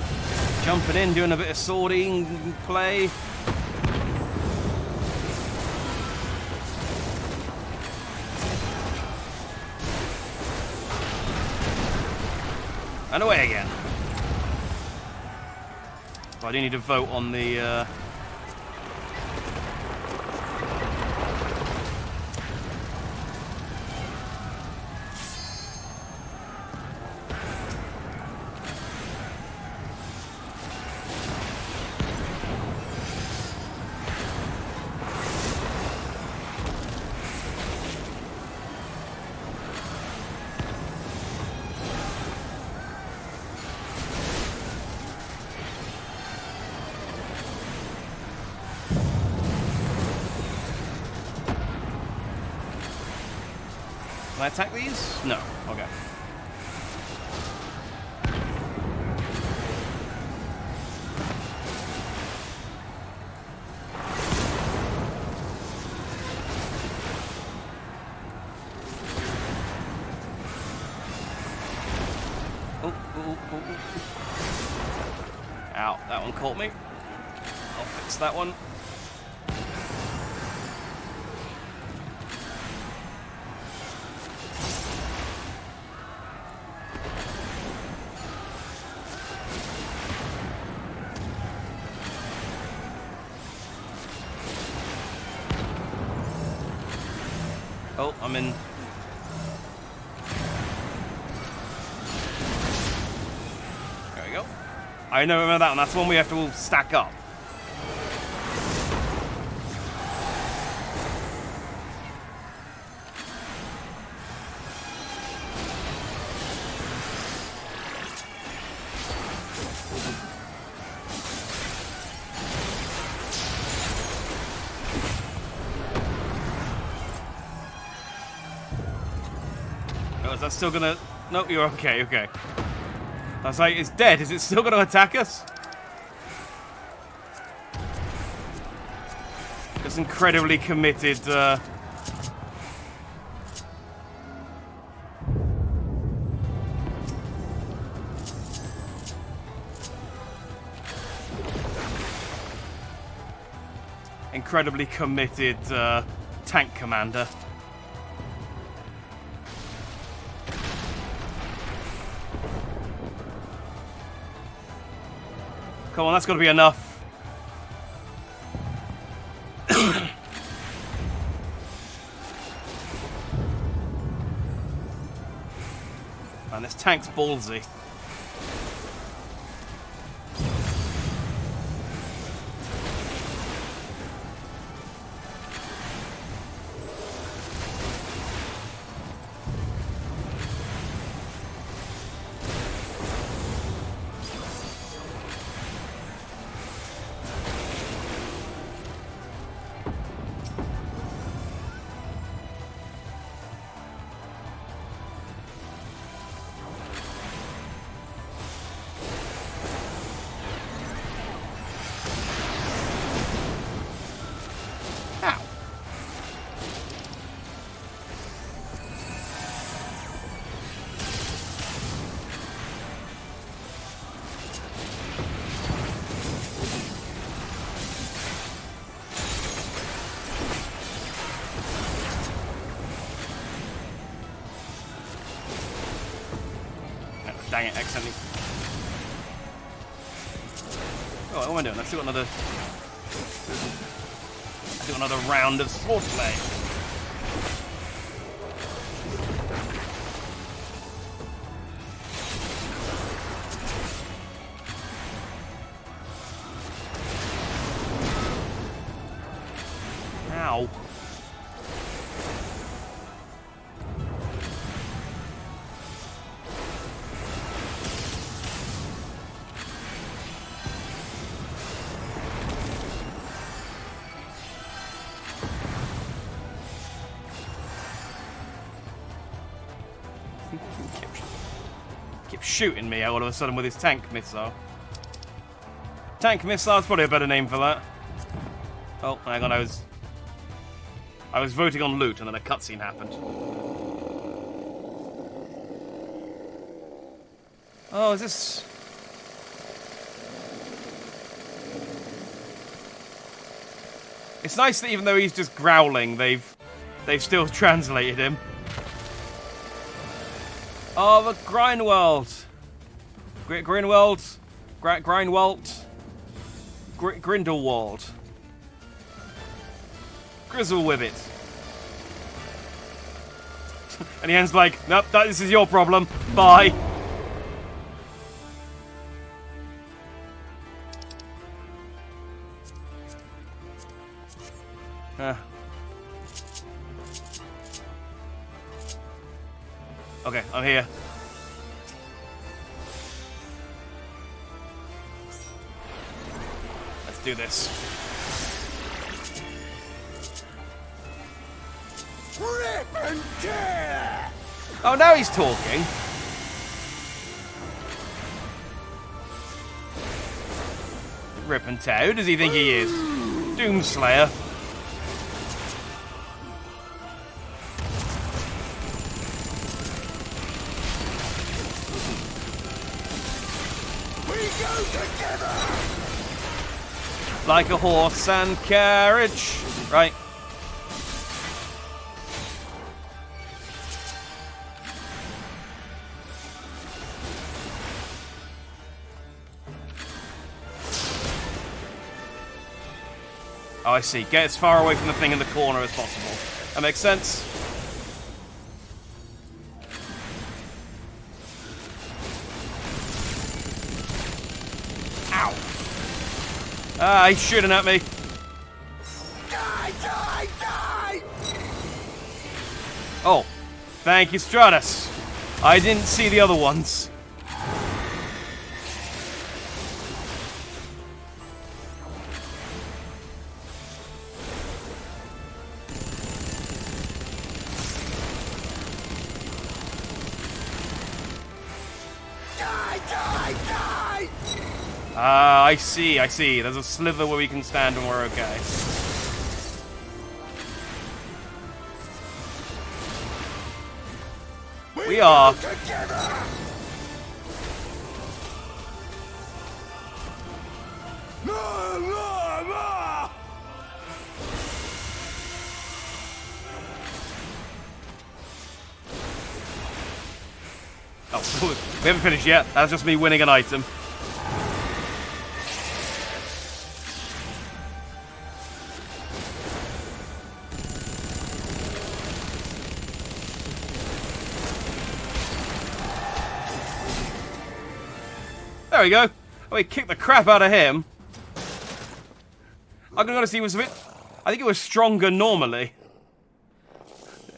Jumping in, doing a bit of swording play. And away again. So I do need to vote on the... Can I attack these? No. Okay. Ow, that one caught me. I'll fix that one. Oh, I'm in. There we go. I remember that one. That's one we have to all stack up. Is that still gonna... No, you're okay, okay. I was like, it's dead. Is it still gonna attack us? It's incredibly committed, incredibly committed, tank commander. Come on, that's got to be enough. Man, this tank's ballsy. Dang it, accidentally. Oh, what am I doing? Let's do another round of swordplay. Ow. Keep shooting me all of a sudden with his tank missile. Tank missile is probably a better name for that. Oh, hang on, I was voting on loot and then a cutscene happened. Oh, is this... It's nice that even though he's just growling, they've still translated him. Oh, the Grindwald. Grindelwald. Grindelwald. Grizzlewibbit. And Ian's like, nope, this is your problem. Bye. Okay, I'm here. Let's do this. Rip and tear! Oh, now he's talking. Rip and tear. Who does he think he is? Doomslayer. We go together! Like a horse and carriage. Right. Oh, I see. Get as far away from the thing in the corner as possible. That makes sense. Ow. Ah, he's shooting at me. Die, die, die! Oh, thank you, Stratus. I didn't see the other ones. Ah, I see. There's a sliver where we can stand and we're okay. We are. Together! No, no, no! Oh, we haven't finished yet. That's just me winning an item. There we go. Oh, he kicked the crap out of him. I'm gonna see he was a bit... I think it was stronger normally.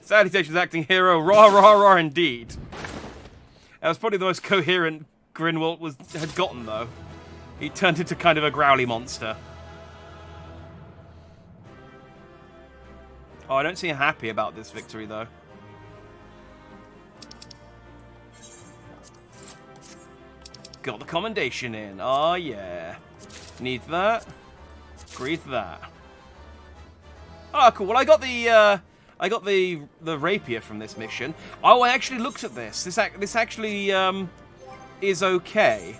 Salutations, acting hero. Rah, rah, rah, indeed. That was probably the most coherent Grinwald had gotten, though. He turned into kind of a growly monster. Oh, I don't seem happy about this victory, though. Got the commendation in. Oh, yeah. Need that. Breathe that. Oh, cool. Well, I got the rapier from this mission. Oh, I actually looked at this. This actually is okay.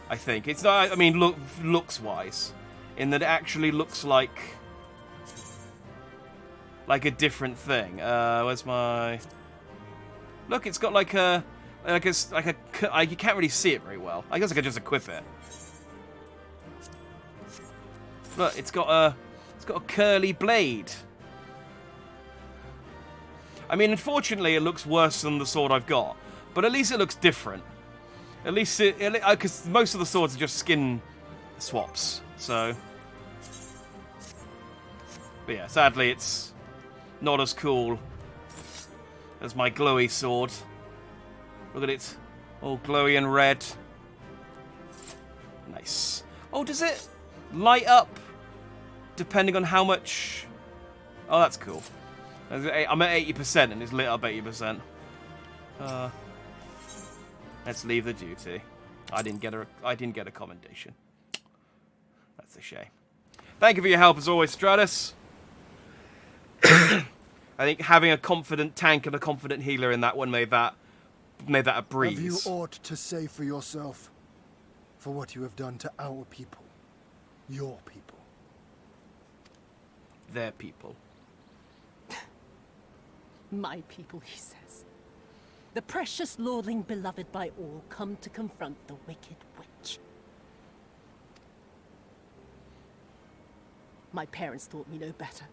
I think it's not. I mean, looks wise, in that it actually looks like a different thing. Where's my? Look, it's got like a I guess you can't really see it very well. I guess I could just equip it. Look, it's got a curly blade. I mean, unfortunately, it looks worse than the sword I've got, but at least it looks different. At least because most of the swords are just skin swaps. So, but yeah, sadly, it's not as cool as my glowy sword. Look at it, all glowy and red. Nice. Oh, does it light up depending on how much? Oh, that's cool. I'm at 80% and it's lit up 80%. Let's leave the duty. I didn't get a commendation. That's a shame. Thank you for your help as always, Stratus. I think having a confident tank and a confident healer in that one made that a breeze. Have you aught to say for yourself? For what you have done to our people? Your people? Their people. My people, he says. The precious lordling beloved by all, come to confront the wicked witch. My parents taught me no better.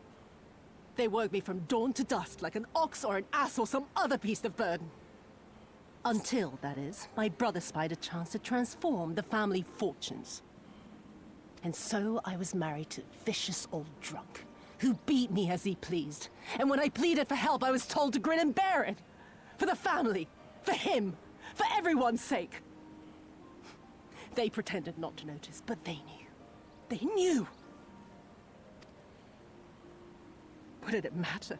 They worked me from dawn to dusk like an ox or an ass or some other beast of burden. Until, that is, my brother spied a chance to transform the family fortunes. And so I was married to a vicious old drunk, who beat me as he pleased. And when I pleaded for help, I was told to grin and bear it. For the family, for him, for everyone's sake. They pretended not to notice, but they knew. They knew. What did it matter?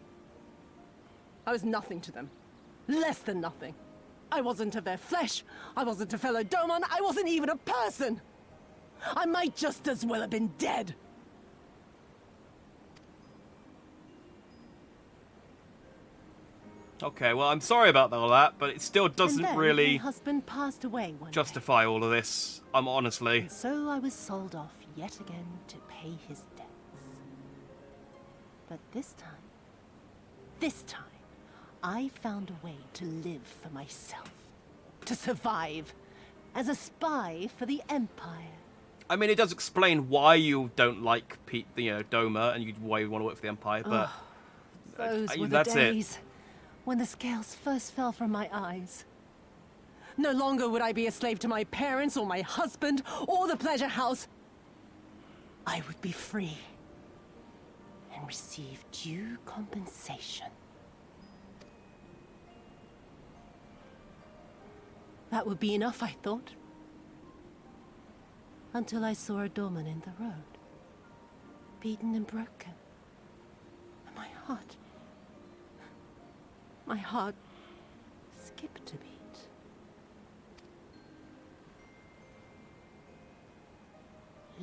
I was nothing to them. Less than nothing. I wasn't of their flesh. I wasn't a fellow Doma. I wasn't even a person. I might just as well have been dead. Okay, well, I'm sorry about all that, but it still doesn't And then really my husband passed away one justify all of this. Honestly. And so I was sold off yet again to pay his debts. But this time, I found a way to live for myself. To survive. As a spy for the Empire. I mean, it does explain why you don't like Doma and why you want to work for the Empire, but Those were the that's days when the scales first fell from my eyes. No longer would I be a slave to my parents or my husband or the pleasure house. I would be free and receive due compensation. That would be enough, I thought. Until I saw a doorman in the road, beaten and broken. And my heart skipped a beat.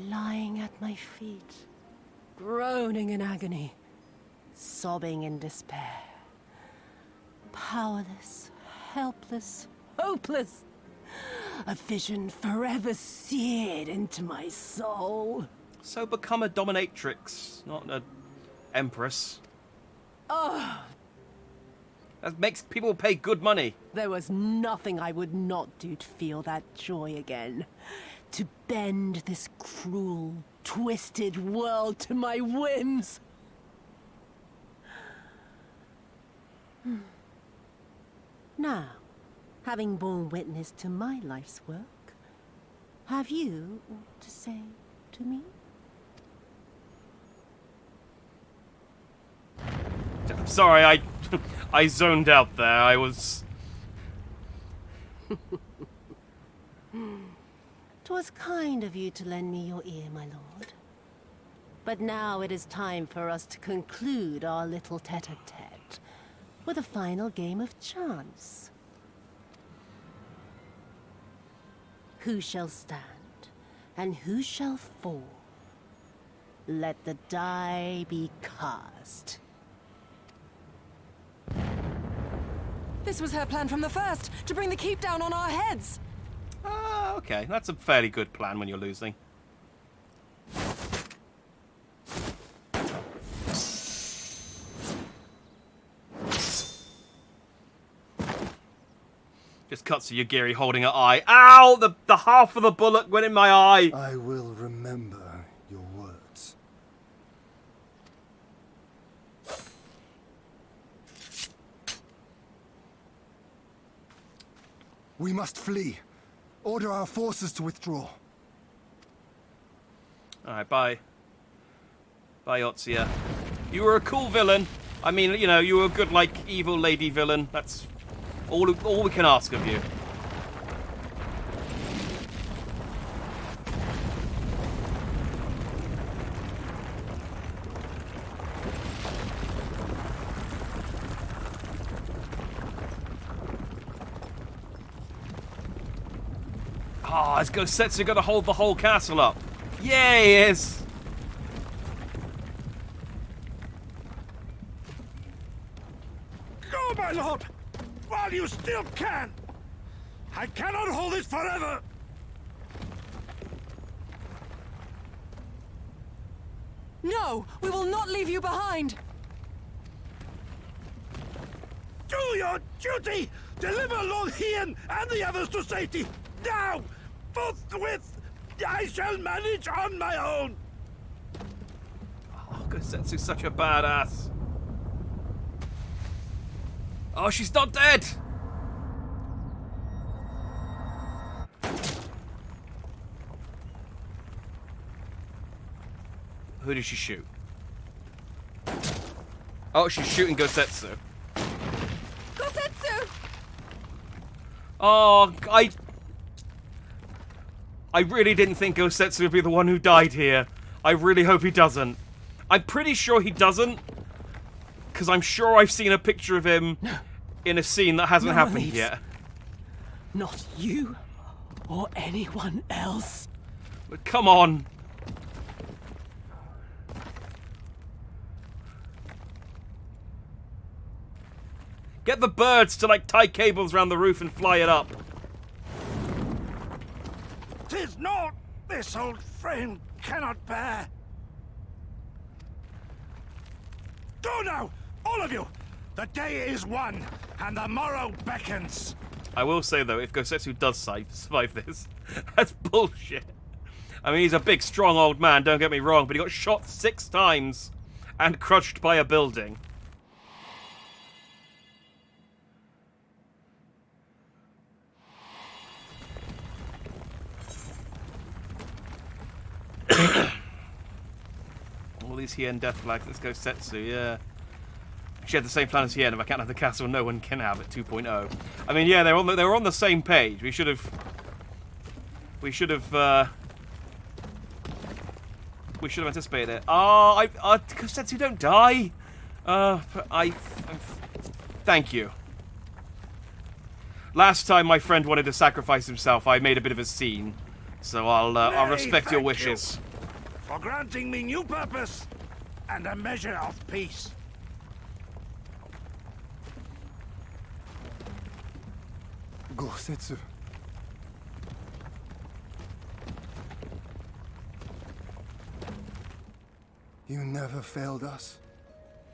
Lying at my feet, groaning in agony, sobbing in despair. Powerless, helpless, hopeless. A vision forever seared into my soul. So become a dominatrix, not an empress. Oh, that makes people pay good money. there was nothing I would not do to feel that joy again. To bend this cruel, twisted world to my whims. Now, having borne witness to my life's work, have you aught to say to me? I'm sorry, I zoned out there. I was... 'Twas kind of you to lend me your ear, my lord. But now it is time for us to conclude our little tete-a-tete with a final game of chance. Who shall stand, and who shall fall? Let the die be cast. This was her plan from the first, to bring the keep down on our heads. Ah, okay. That's a fairly good plan when you're losing. Just cuts to Yagiri holding her eye. Ow! The half of the bullet went in my eye. I will remember your words. We must flee. Order our forces to withdraw. Alright, bye. Bye, Otsia. You were a cool villain. I mean, you know, you were a good, like, evil lady villain. That's all we can ask of you. Oh, is Gosetsu going to hold the whole castle up? Yeah, he is. Go, my lord! While you still can! I cannot hold it forever! No! We will not leave you behind! Do your duty! Deliver Lord Hien and the others to safety! Now! Forthwith! I shall manage on my own! Oh, Gosetsu's such a badass. Oh, she's not dead! Who did she shoot? Oh, she's shooting Gosetsu. Gosetsu! Oh, I really didn't think Gosetsu would be the one who died here. I really hope he doesn't. I'm pretty sure he doesn't, because I'm sure I've seen a picture of him in a scene that hasn't happened yet. Not you or anyone else. But come on. Get the birds to, like, tie cables around the roof and fly it up. 'Tis not this old frame cannot bear. Go now, all of you! The day is won, and the morrow beckons. I will say, though, if Gosetsu does survive this, that's bullshit. I mean, he's a big, strong old man, don't get me wrong, but he got shot 6 times and crushed by a building. All these Hien death flags. Let's go Setsu, yeah. She had the same plan as Hien. If I can't have the castle, no one can have it. 2.0. I mean, yeah, they were on the same page. We should have anticipated it. Oh, Setsu don't die. Thank you. Last time my friend wanted to sacrifice himself, I made a bit of a scene. So I'll respect your wishes. For granting me new purpose and a measure of peace. Gosetsu. You never failed us.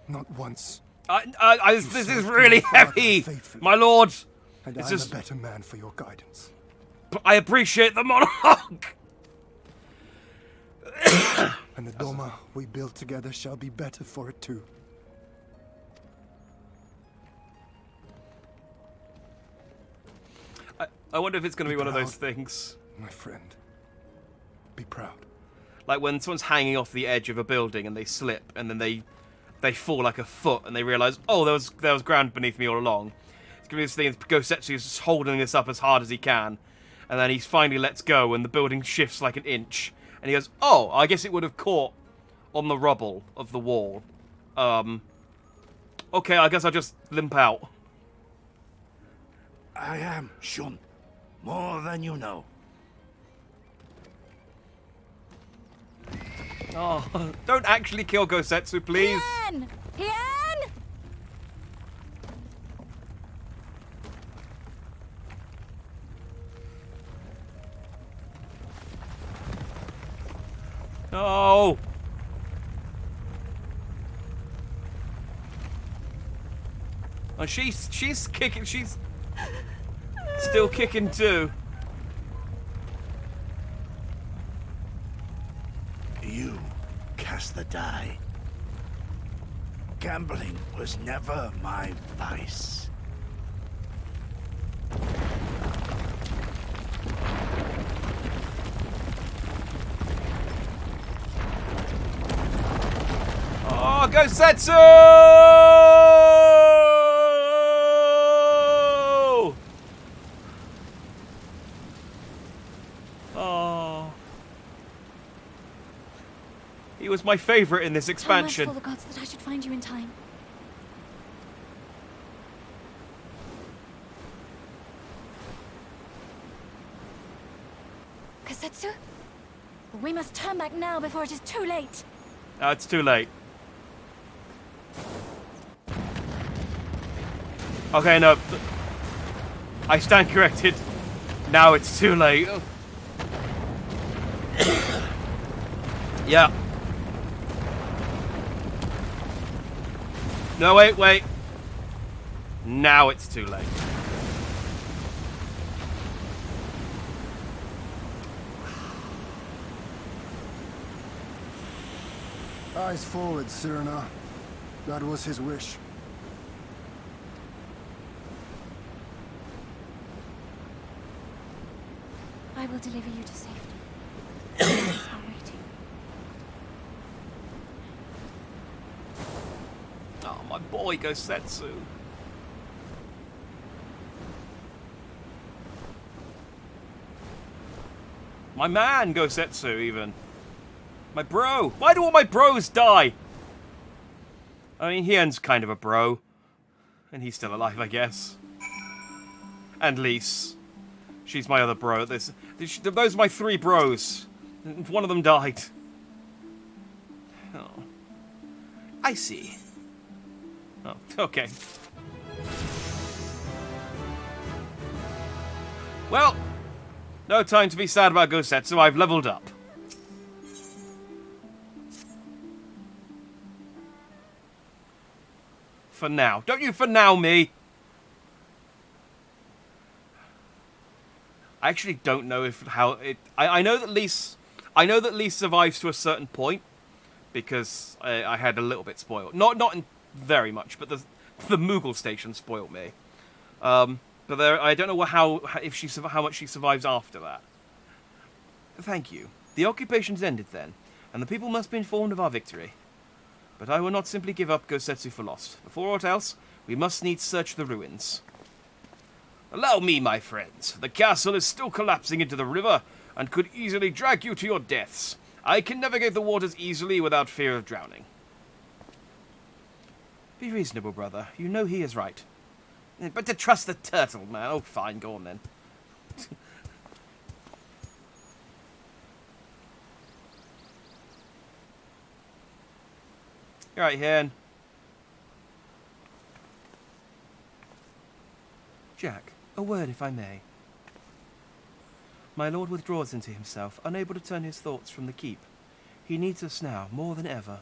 Not once. This is really heavy, my lord. And it's I'm just a better man for your guidance. I appreciate the monologue. And the Doma we build together shall be better for it too. I wonder if it's going to be one of those things. My friend, be proud. Like when someone's hanging off the edge of a building and they slip and then they fall like a foot and they realise, oh, there was ground beneath me all along. It's going to be this thing, Gosetsu is just holding this up as hard as he can. And then he finally lets go and the building shifts like an inch. And he goes, oh, I guess it would have caught on the rubble of the wall. Okay, I guess I'll just limp out. I am Shun. More than you know. Oh, don't actually kill Gosetsu, please. Hien! Hien! No. Oh, she's kicking. She's. Still kicking too. You cast the die. Gambling was never my vice. Oh, go Setsu! Oh. He was my favorite in this expansion. How merciful the gods that I should find you in time. Kasetsu? We must turn back now before it is too late. No, it's too late. Okay, no. I stand corrected. Now it's too late. Yeah. No, wait. Now it's too late. Eyes forward, Cyrano. That was his wish. I will deliver you to safety. Others are waiting. Oh, my boy Gosetsu. My man Gosetsu, even. My bro. Why do all my bros die? I mean, Hien's kind of a bro. And he's still alive, I guess. And Lise. She's my other bro. Those are my three bros. One of them died. Oh. I see. Oh, okay. Well, no time to be sad about Gosetsu. I've leveled up. For now. Don't you for now me. I actually don't know I know that Lise survives to a certain point because I had a little bit spoiled. Not in very much, but the Moogle station spoiled me. But I don't know how much she survives after that. Thank you. The occupation's ended then, and the people must be informed of our victory. But I will not simply give up Gosetsu for lost. Before aught else, we must needs search the ruins. Allow me, my friends. The castle is still collapsing into the river, and could easily drag you to your deaths. I can navigate the waters easily without fear of drowning. Be reasonable, brother. You know he is right. But to trust the turtle, man. Oh, fine, go on then. You're right, Hen. Jack, a word if I may. My lord withdraws into himself, unable to turn his thoughts from the keep. He needs us now, more than ever.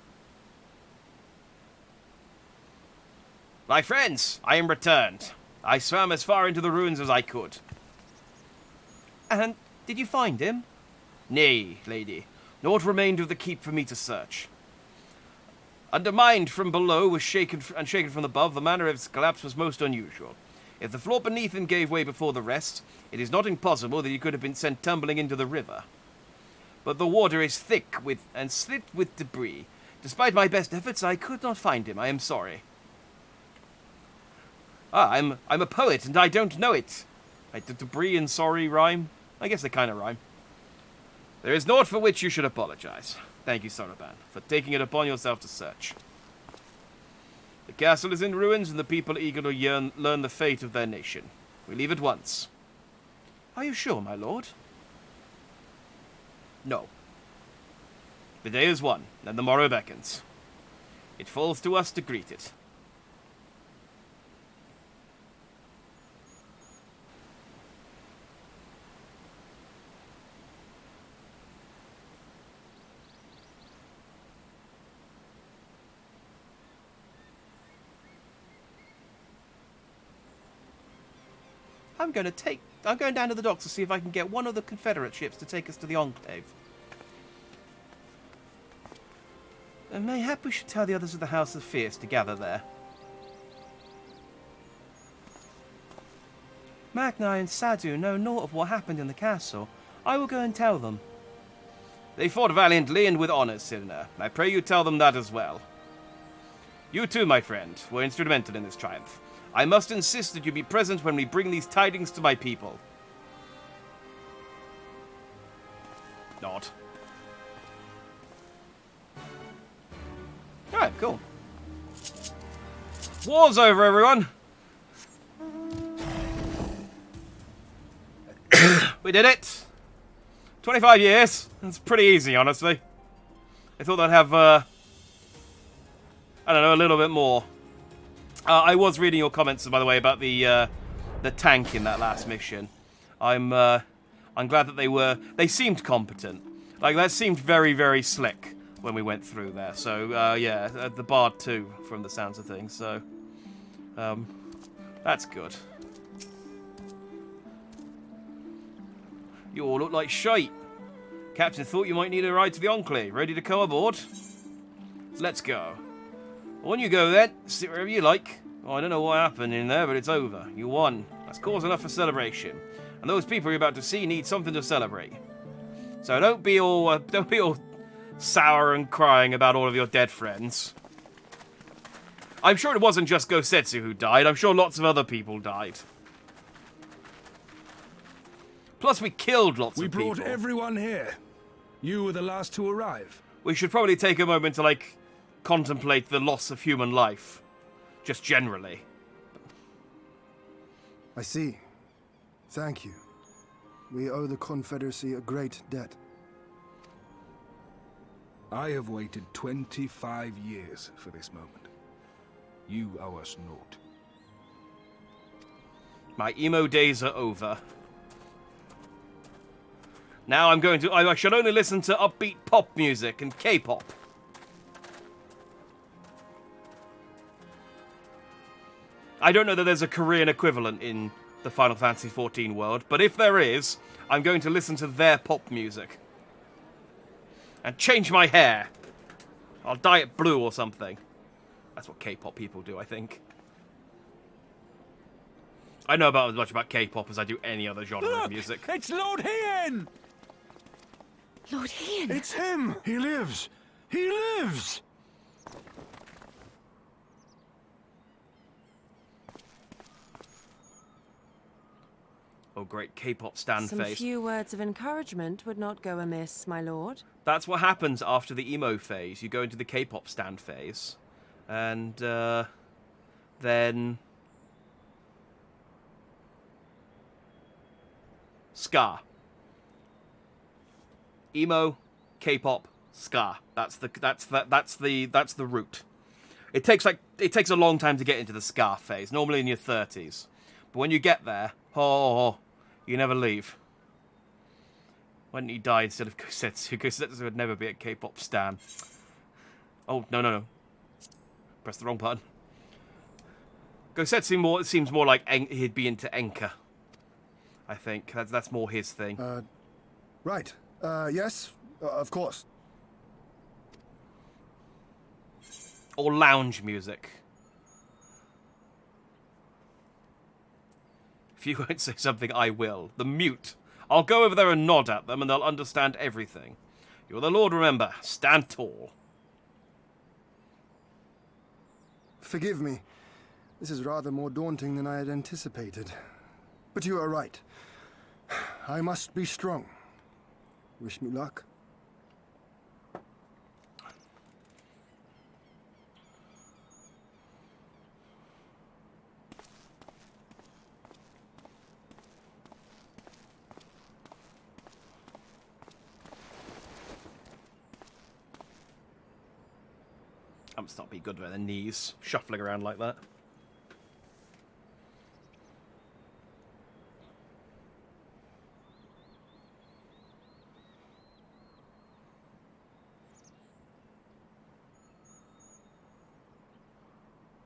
My friends, I am returned. I swam as far into the ruins as I could. And did you find him? Nay, lady. Naught remained of the keep for me to search. Undermined from below was shaken from above, the manner of its collapse was most unusual. If the floor beneath him gave way before the rest, it is not impossible that he could have been sent tumbling into the river. But the water is thick and slit with debris. Despite my best efforts, I could not find him. I am sorry. I'm a poet, and I don't know it. Debris and sorry rhyme? I guess they kind of rhyme. There is naught for which you should apologize. Thank you, Soroban, for taking it upon yourself to search. The castle is in ruins, and the people are eager to learn the fate of their nation. We leave at once. Are you sure, my lord? No. The day is won, and the morrow beckons. It falls to us to greet it. I'm going down to the docks to see if I can get one of the Confederate ships to take us to the Enclave. And mayhap we should tell the others of the House of Fierce to gather there. Magnai and Sadu know naught of what happened in the castle. I will go and tell them. They fought valiantly and with honour, Sirna. I pray you tell them that as well. You too, my friend, were instrumental in this triumph. I must insist that you be present when we bring these tidings to my people. Nod. Alright, cool. War's over, everyone! We did it! 25 years. That's pretty easy, honestly. I thought I'd have, I don't know, a little bit more. I was reading your comments, by the way, about the tank in that last mission. I'm glad that they seemed competent. Like, that seemed very, very slick when we went through there. So, yeah, the Bard too, from the sounds of things. So, that's good. You all look like shite. Captain thought you might need a ride to the Enclave. Ready to come aboard? Let's go. On you go then. Sit wherever you like. Oh, I don't know what happened in there, but it's over. You won. That's cause enough for celebration. And those people you're about to see need something to celebrate. So don't be all sour and crying about all of your dead friends. I'm sure it wasn't just Gosetsu who died. I'm sure lots of other people died. Plus, we killed lots of people. We brought everyone here. You were the last to arrive. We should probably take a moment to, like, contemplate the loss of human life. Just generally. I see. Thank you. We owe the Confederacy a great debt. I have waited 25 years for this moment. You owe us naught. My emo days are over. Now I should only listen to upbeat pop music and K-pop. I don't know that there's a Korean equivalent in the Final Fantasy XIV world, but if there is, I'm going to listen to their pop music. And change my hair. I'll dye it blue or something. That's what K-pop people do, I think. I know about as much about K-pop as I do any other genre of music. It's Lord Hien! Lord Hien! It's him! He lives! He lives! Oh, great K-pop stan Some face. few words of encouragement would not go amiss, my lord. That's what happens after the emo phase. You go into the K-pop stan phase. And, then... ska. Emo, K-pop, ska. That's the route. It takes a long time to get into the ska phase, normally in your 30s. But when you get there, you never leave. Why didn't he die instead of Gosetsu? Gosetsu would never be a K-pop stan. Oh, no. Press the wrong button. Gosetsu seems more like he'd be into Enka. I think. That's more his thing. Right. Yes, of course. Or lounge music. If you won't say something, I will. The mute. I'll go over there and nod at them, and they'll understand everything. You're the Lord, remember. Stand tall. Forgive me. This is rather more daunting than I had anticipated. But you are right. I must be strong. Wish me luck. I must not be good with their knees, shuffling around like that.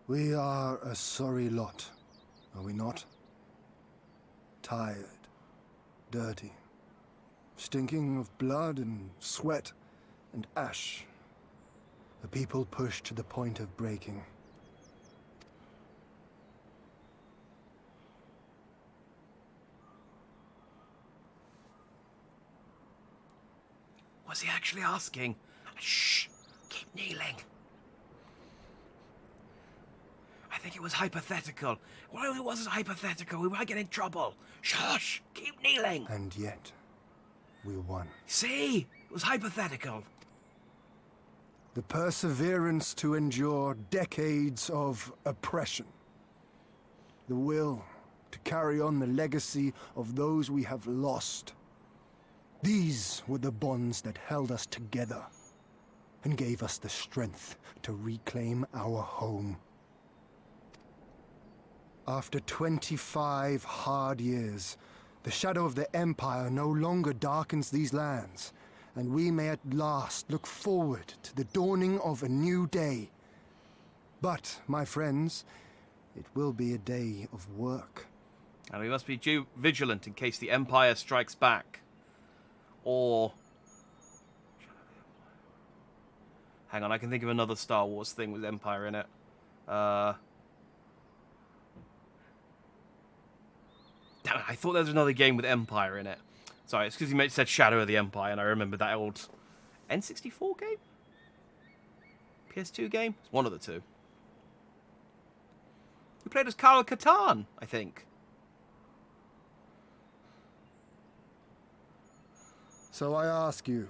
We are a sorry lot, are we not? tired, dirty, stinking of blood and sweat and ash. A people pushed to the point of breaking. Was he actually asking? Shh! Keep kneeling. I think it was hypothetical. Well, if it wasn't hypothetical, we might get in trouble. Shush! Keep kneeling. And yet, we won. See? It was hypothetical. The perseverance to endure decades of oppression. The will to carry on the legacy of those we have lost. These were the bonds that held us together and gave us the strength to reclaim our home. After 25 hard years, the shadow of the Empire no longer darkens these lands, and we may at last look forward to the dawning of a new day. But, my friends, it will be a day of work. And we must be vigilant in case the Empire strikes back. Or... Hang on, I can think of another Star Wars thing with Empire in it. Damn it, I thought there was another game with Empire in it. Sorry, it's because you said Shadow of the Empire, and I remembered that old N64 game? PS2 game? It's one of the two. We played as Karl Katan, I think. So I ask you,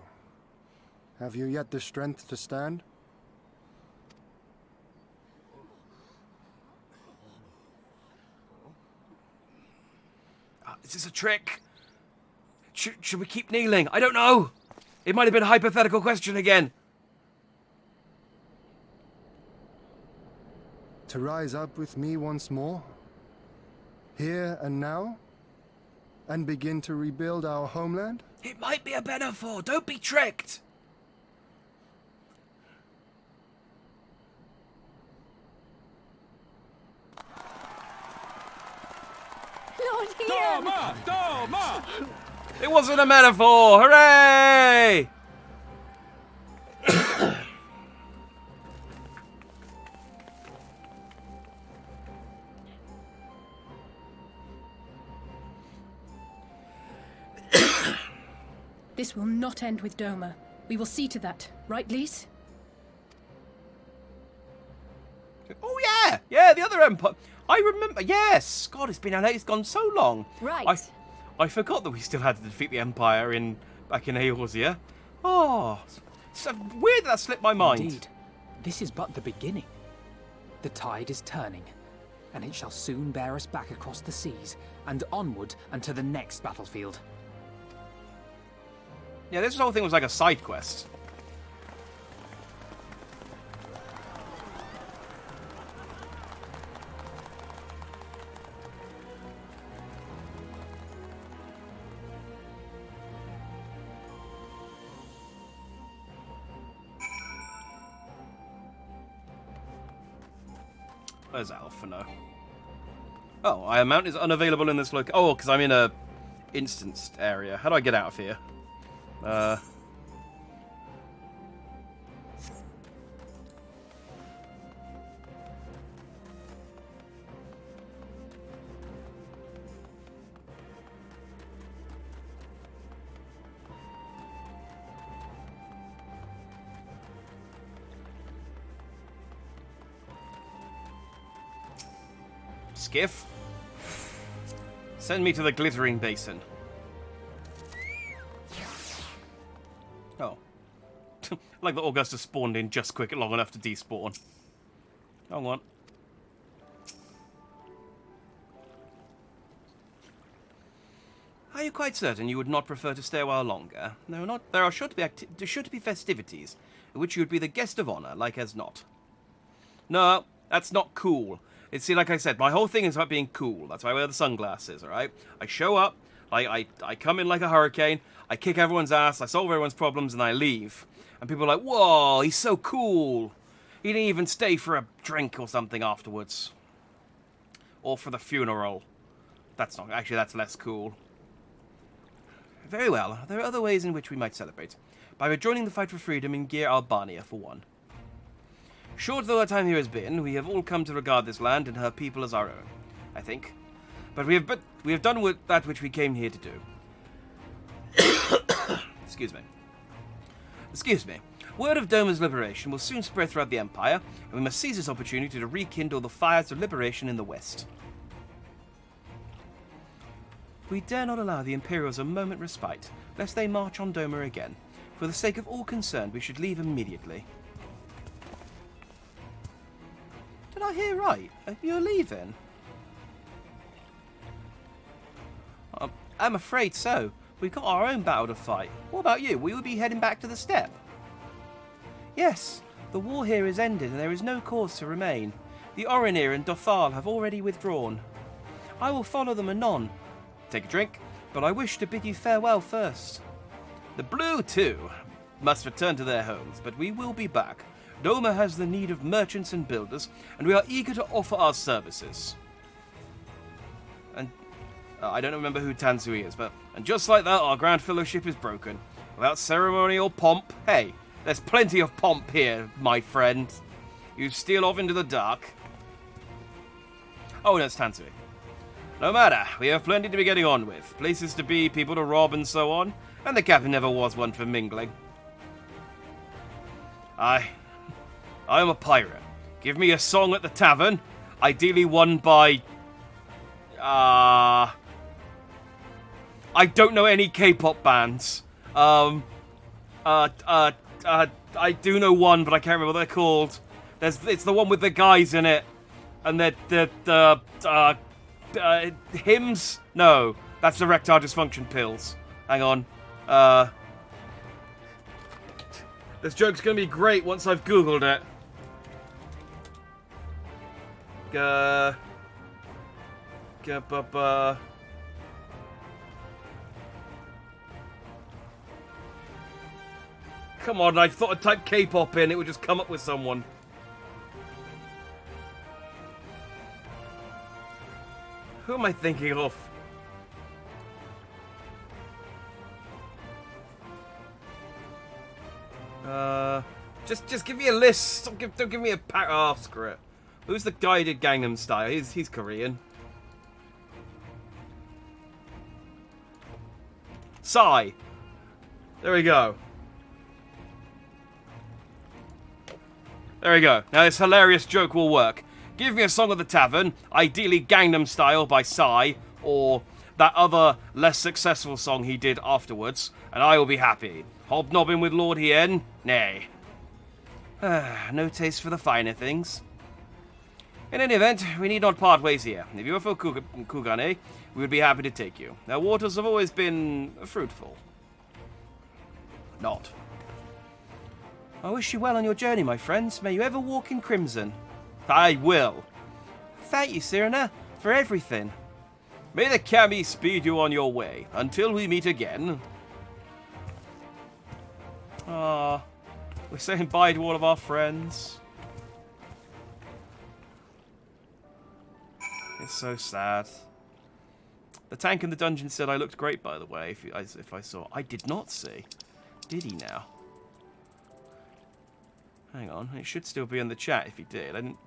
have you yet the strength to stand? Is this a trick? Should we keep kneeling? I don't know. It might have been a hypothetical question again. To rise up with me once more? Here and now? And begin to rebuild our homeland? It might be a metaphor. Don't be tricked. Lord Ian! Doma! Doma! It wasn't a metaphor. Hooray! This will not end with Doma. We will see to that. Right, Lise? Oh, yeah! Yeah, the other Empire. I remember. Yes! God, it's gone so long. Right. I forgot that we still had to defeat the Empire back in Eorzea. Oh, so weird that slipped my mind. Indeed. This is but the beginning. The tide is turning, and it shall soon bear us back across the seas and onward unto the next battlefield. Yeah, this whole thing was like a side quest. Where's Alphino? Oh, Iron Mount is unavailable in this location. Oh, because I'm in a instanced area. How do I get out of here? Skiff? Send me to the glittering basin. Oh. Like the Augustus spawned in just long enough to despawn. Hang on. Are you quite certain you would not prefer to stay a while longer? No, not. There are sure to be festivities, in which you would be the guest of honor, like as not. No, that's not cool. See, like I said, my whole thing is about being cool. That's why I wear the sunglasses, alright? I show up, I come in like a hurricane, I kick everyone's ass, I solve everyone's problems, and I leave. And people are like, whoa, he's so cool. He didn't even stay for a drink or something afterwards. Or for the funeral. That's not... Actually, that's less cool. Very well. There are other ways in which we might celebrate. By rejoining the fight for freedom in Gear Albania, for one. Short though our time here has been, we have all come to regard this land and her people as our own, I think. But we have done that which we came here to do. Excuse me. Excuse me. Word of Doma's liberation will soon spread throughout the Empire, and we must seize this opportunity to rekindle the fires of liberation in the West. We dare not allow the Imperials a moment respite, lest they march on Doma again. For the sake of all concerned, we should leave immediately. Did I hear right? You're leaving? I'm afraid so. We've got our own battle to fight. What about you? Will you be heading back to the steppe? Yes, the war here is ended and there is no cause to remain. The Orenir and Dothal have already withdrawn. I will follow them anon. Take a drink, but I wish to bid you farewell first. The Blue, too, must return to their homes, but we will be back. Doma has the need of merchants and builders, and we are eager to offer our services. And I don't remember who Tansui is, and just like that, our Grand Fellowship is broken. Without ceremony or pomp, hey, there's plenty of pomp here, my friend. You steal off into the dark. Oh, no, it's Tansui. No matter, we have plenty to be getting on with. Places to be, people to rob, and so on. And the captain never was one for mingling. I am a pirate. Give me a song at the tavern, ideally won by... I don't know any K-pop bands. I do know one, but I can't remember what they're called. It's the one with the guys in it. And the hymns? No, that's the erectile dysfunction pills. Hang on. This joke's gonna be great once I've googled it. Come on, I thought I'd type K-pop in, it would just come up with someone. Who am I thinking of? Just give me a list. Don't give me a pack. Oh, screw it. Who's the guy who did Gangnam Style? He's Korean. Psy. There we go. There we go. Now this hilarious joke will work. Give me a song at the tavern, ideally Gangnam Style by Psy, or that other less successful song he did afterwards, and I will be happy. Hobnobbing with Lord Hien? Nay. No taste for the finer things. In any event, we need not part ways here. If you are for Kugane, we would be happy to take you. Our waters have always been fruitful. Not. I wish you well on your journey, my friends. May you ever walk in crimson. I will. Thank you, Cyrena, for everything. May the Kami speed you on your way. Until we meet again. Ah, we're saying bye to all of our friends. It's so sad. The tank in the dungeon said I looked great, by the way, if I saw. I did not see. Did he now? Hang on, it should still be in the chat if he did. I didn't...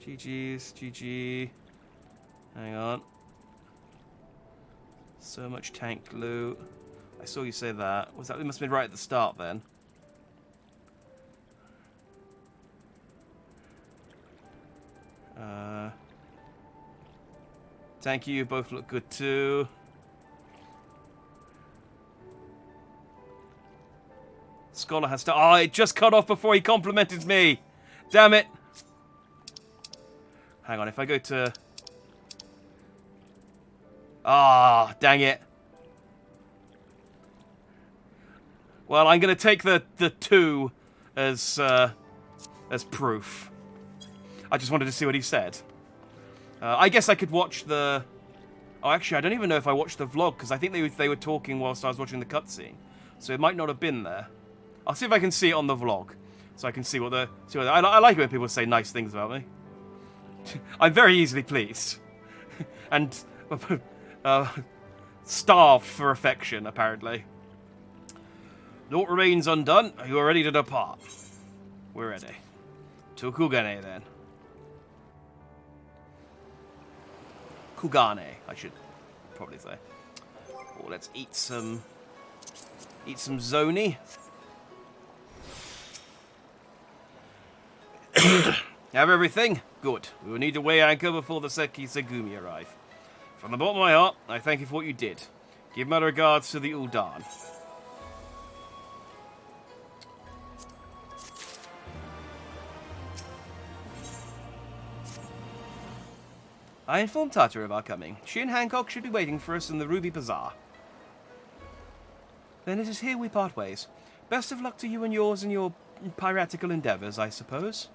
GG's, GG. Hang on. So much tank loot. I saw you say that. Was that? It must have been right at the start then. Thank you, both look good too. Scholar has to... Oh, it just cut off before he complimented me. Damn it. Hang on, if I go to... Ah, dang it. Well, I'm going to take the 2 as proof. I just wanted to see what he said. I guess I could watch the... Oh, actually, I don't even know if I watched the vlog, because I think they were talking whilst I was watching the cutscene. So it might not have been there. I'll see if I can see it on the vlog, so I can see what the... I like it when people say nice things about me. I'm very easily pleased. And starved for affection, apparently. Naught remains undone. You are ready to depart. We're ready. To Kugane, then. Kugane, I should probably say. Oh, let's eat some zoni. Have everything? Good. We will need to weigh anchor before the Seki Segumi arrive. From the bottom of my heart, I thank you for what you did. Give my regards to the Uldan. I informed Tataru of our coming. She and Hancock should be waiting for us in the Ruby Bazaar. Then it is here we part ways. Best of luck to you and yours in your piratical endeavours, I suppose.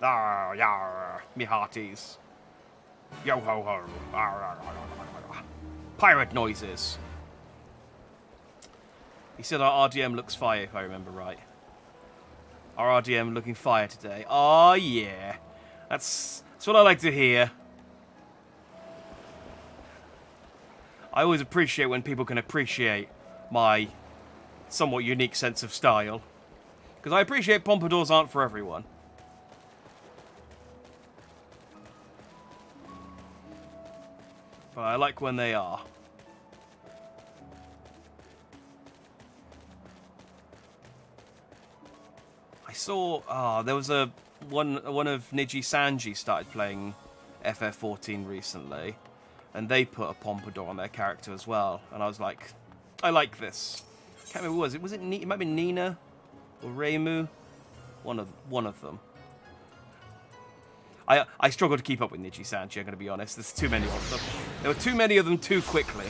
Ah, yar, me hearties. Yo ho ho. Pirate noises. He said our RDM looks fire, if I remember right. Our RDM looking fire today. Oh yeah. That's what I like to hear. I always appreciate when people can appreciate my somewhat unique sense of style. Because I appreciate pompadours aren't for everyone. But I like when they are. I saw there was one of Niji Sanji started playing FF14 recently, and they put a pompadour on their character as well, and I was like, I like this. Can't remember who it was. It might be Nina or Reimu, one of them. I struggle to keep up with Niji Sanji, I'm going to be honest. There's too many of them. There were too many of them too quickly.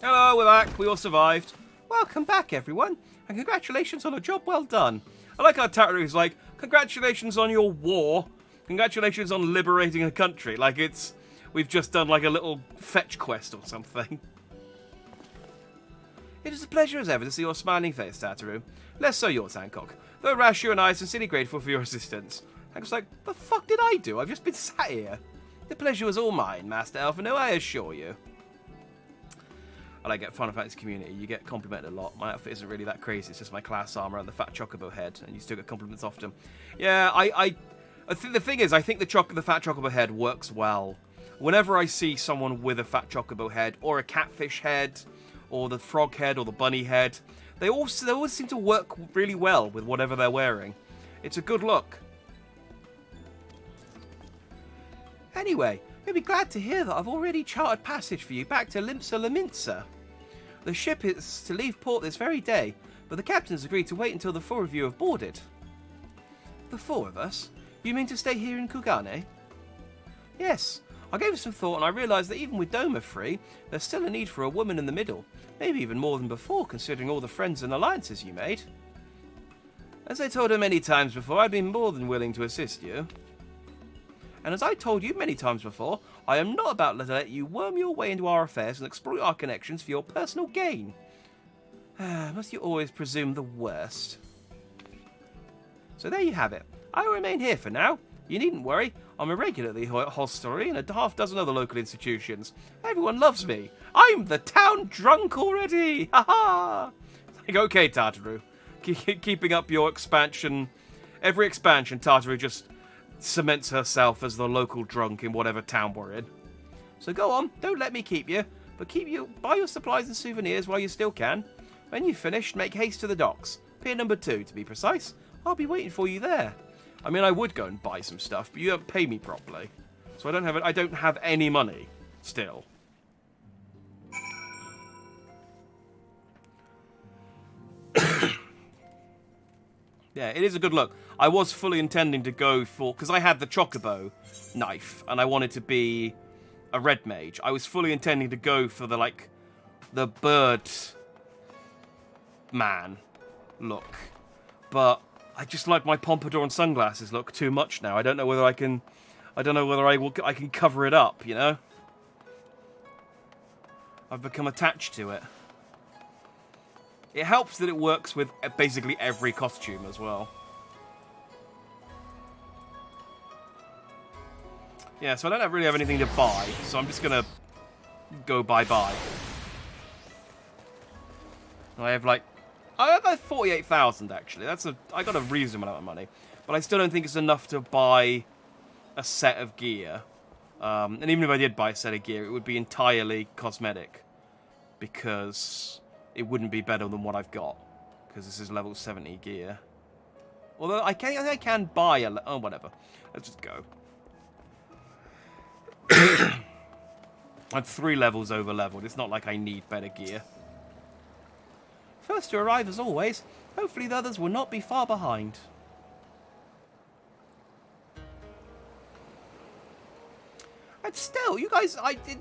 Hello, we're back. We all survived. Welcome back, everyone. And congratulations on a job well done. I like how Tataru's like, congratulations on your war. Congratulations on liberating a country. Like we've just done like a little fetch quest or something. It is a pleasure as ever to see your smiling face, Tataru. Less so yours, Hancock. Though Rashu and I are sincerely grateful for your assistance. Hancock's like, the fuck did I do? I've just been sat here. The pleasure was all mine, Master Elfino, I assure you. I like it, Final Fantasy community. You get complimented a lot. My outfit isn't really that crazy. It's just my class armor and the fat chocobo head, and you still get compliments often. Yeah, I think the thing is, I think the fat chocobo head works well. Whenever I see someone with a fat chocobo head, or a catfish head, or the frog head, or the bunny head, they always seem to work really well with whatever they're wearing. It's a good look. Anyway, you'll be glad to hear that I've already chartered passage for you back to Limsa Laminsa. The ship is to leave port this very day, but the captain's agreed to wait until the four of you have boarded. The four of us? You mean to stay here in Kugane? Yes, I gave it some thought and I realised that even with Doma free, there's still a need for a woman in the middle. Maybe even more than before, considering all the friends and alliances you made. As I told her many times before, I'd be more than willing to assist you. And as I told you many times before, I am not about to let you worm your way into our affairs and exploit our connections for your personal gain. Must you always presume the worst? So there you have it. I will remain here for now. You needn't worry. I'm a regular at the hostelry and a half dozen other local institutions. Everyone loves me. I'm the town drunk already. Ha ha! Like, okay, Tataru. Keeping up your expansion. Every expansion, Tataru just cements herself as the local drunk in whatever town we're in. So go on, don't let me keep you, but buy your supplies and souvenirs while you still can. When you've finished, make haste to the docks. Pier number 2, to be precise. I'll be waiting for you there. I mean, I would go and buy some stuff, but you don't pay me properly. So I don't have any money, still. Yeah, it is a good look. I was fully intending to go for... Because I had the chocobo knife, and I wanted to be a red mage. I was fully intending to go for the bird man look. But I just like my pompadour and sunglasses look too much now. I don't know whether I can... I don't know whether I can cover it up, you know? I've become attached to it. It helps that it works with basically every costume as well. Yeah, so I don't really have anything to buy, so I'm just gonna go bye-bye. I have like... I have like 48,000 actually. I got a reasonable amount of money. But I still don't think it's enough to buy a set of gear. And even if I did buy a set of gear, it would be entirely cosmetic. Because it wouldn't be better than what I've got. Because this is level 70 gear. Although I think I can buy a... Oh, whatever. Let's just go. I'm 3 levels over leveled. It's not like I need better gear. First to arrive as always. Hopefully the others will not be far behind. And still, you guys,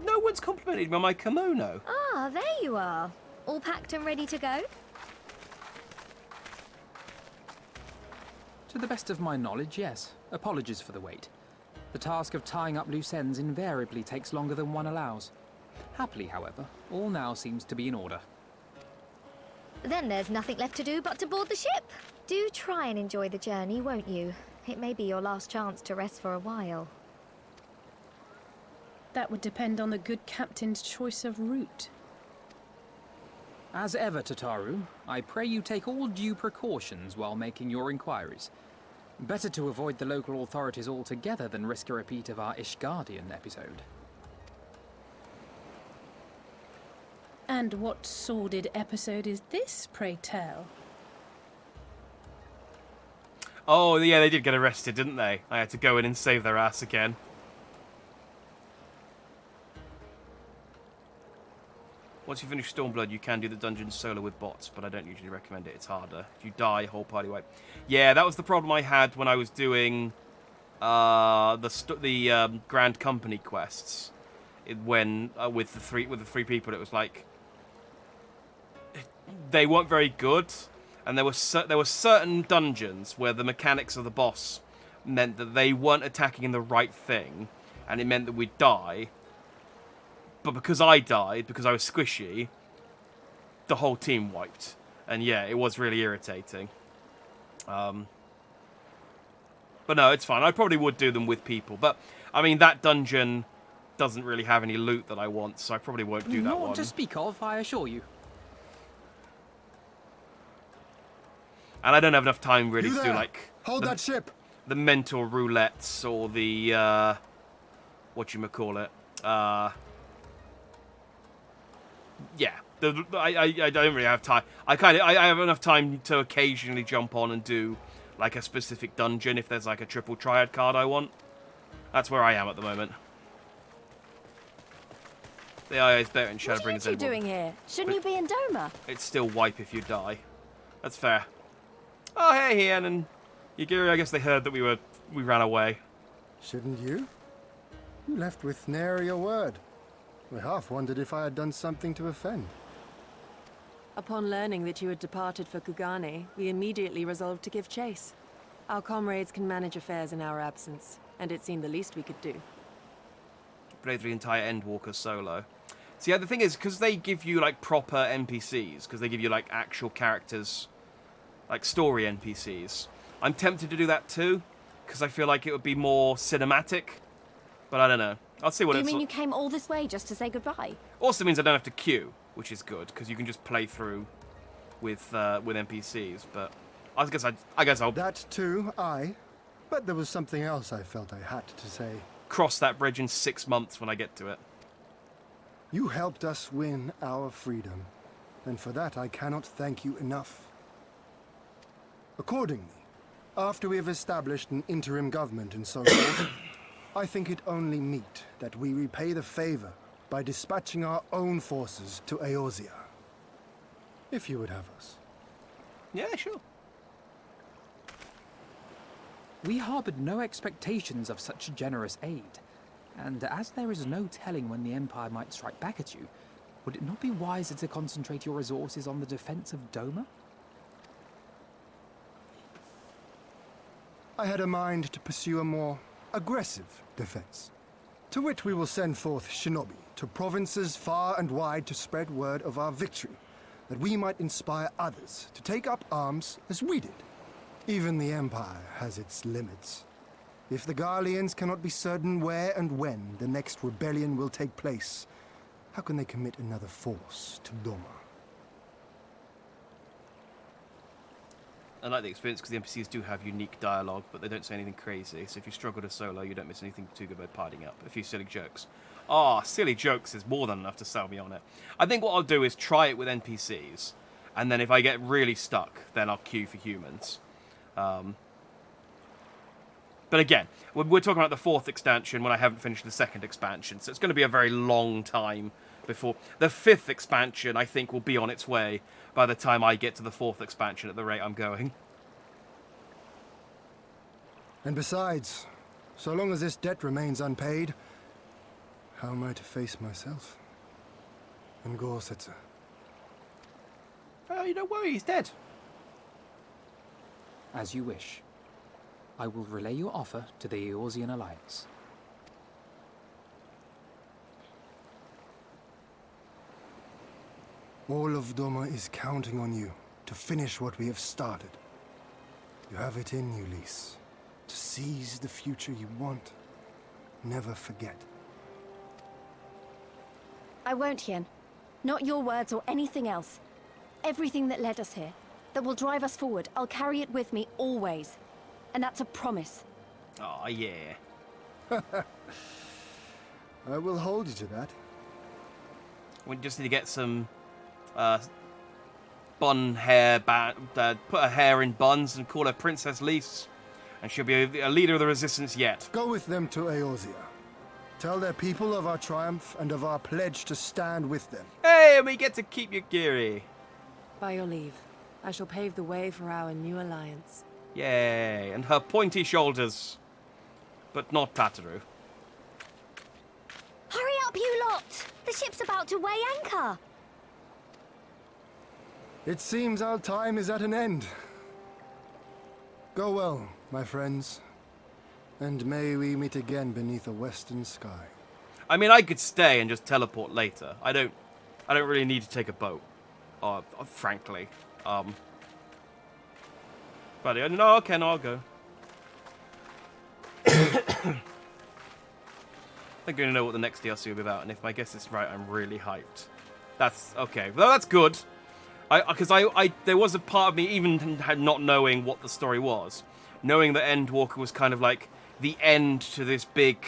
no one's complimented me on my kimono. Ah, there you are. All packed and ready to go? To the best of my knowledge, yes. Apologies for the wait. The task of tying up loose ends invariably takes longer than one allows. Happily, however, all now seems to be in order. Then there's nothing left to do but to board the ship. Do try and enjoy the journey, won't you? It may be your last chance to rest for a while. That would depend on the good captain's choice of route. As ever, Tataru, I pray you take all due precautions while making your inquiries. Better to avoid the local authorities altogether than risk a repeat of our Ishgardian episode. And what sordid episode is this, pray tell? Oh, yeah, they did get arrested, didn't they? I had to go in and save their ass again. Once you finish Stormblood, you can do the dungeon solo with bots, but I don't usually recommend it. It's harder. If you die, whole party wipe. Yeah, that was the problem I had when I was doing the Grand Company quests. With the three people, it was like they weren't very good, and there were certain dungeons where the mechanics of the boss meant that they weren't attacking in the right thing, and it meant that we'd die. But because I died, because I was squishy, the whole team wiped. And yeah, it was really irritating. But no, it's fine. I probably would do them with people. But, I mean, that dungeon doesn't really have any loot that I want, so I probably won't do that one. Not to speak of, I assure you. And I don't have enough time really to do, like... Hold that ship! The mental roulettes or the, whatchamacallit? Yeah, I don't really have time. I have enough time to occasionally jump on and do like a specific dungeon if there's like a triple triad card I want. That's where I am at the moment. The AI is better in Shadowbringers. What are you two doing here? Shouldn't you be in Doma? It's still wipe if you die. That's fair. Oh hey Ian and Yagiri, I guess they heard that we ran away. Shouldn't you? You left with nary a word. I half wondered if I had done something to offend. Upon learning that you had departed for Kugane, we immediately resolved to give chase. Our comrades can manage affairs in our absence, and it seemed the least we could do. Played the entire Endwalker solo. See, yeah, the thing is, because they give you like proper NPCs, because they give you like actual characters, like story NPCs, I'm tempted to do that too, because I feel like it would be more cinematic, but I don't know. I'll see what it's... You mean you came all this way just to say goodbye? Also means I don't have to queue, which is good, because you can just play through with NPCs, but I guess I'll... That too, but there was something else I felt I had to say. Cross that bridge in 6 months when I get to it. You helped us win our freedom, and for that I cannot thank you enough. Accordingly, after we have established an interim government and so forth, I think it only meet that we repay the favor by dispatching our own forces to Eorzea. If you would have us. Yeah, sure. We harbored no expectations of such generous aid, and as there is no telling when the Empire might strike back at you, would it not be wiser to concentrate your resources on the defense of Doma? I had a mind to pursue a more aggressive defense, to which we will send forth shinobi to provinces far and wide to spread word of our victory, that we might inspire others to take up arms as we did. Even the Empire has its limits. If the Garleans cannot be certain where and when the next rebellion will take place, how can they commit another force to Doma? I like the experience because the NPCs do have unique dialogue, but they don't say anything crazy. So if you struggle to solo, you don't miss anything too good by partying up. A few silly jokes. Ah, silly jokes is more than enough to sell me on it. I think what I'll do is try it with NPCs, and then if I get really stuck, then I'll queue for humans. But again, we're talking about the 4th expansion when I haven't finished the 2nd expansion, so it's going to be a very long time before... The 5th expansion, I think, will be on its way by the time I get to the 4th expansion at the rate I'm going. And besides, so long as this debt remains unpaid, how am I to face myself? And Gorsetzer? Oh, you don't worry, he's dead. As you wish. I will relay your offer to the Eorzean Alliance. All of Doma is counting on you to finish what we have started. You have it in you, Lys, to seize the future you want. Never forget. I won't, Hien. Not your words or anything else. Everything that led us here, that will drive us forward, I'll carry it with me always. And that's a promise. Oh, yeah. I will hold you to that. We just need to get some bun hair, put her hair in buns and call her Princess Lys. And she'll be a leader of the resistance yet. Go with them to Eorzea. Tell their people of our triumph and of our pledge to stand with them. Hey, and we get to keep your Giri. By your leave, I shall pave the way for our new alliance. Yay, and her pointy shoulders. But not Tataru. Hurry up, you lot! The ship's about to weigh anchor. It seems our time is at an end. Go well, my friends. And may we meet again beneath a western sky. I mean, I could stay and just teleport later. I don't really need to take a boat. Frankly. But no, okay, no, I'll go. I think I know what the next DLC will be about, and if my guess is right, I'm really hyped. That's okay. Well, that's good. Because there was a part of me, even not knowing what the story was, knowing that Endwalker was kind of like the end to this big,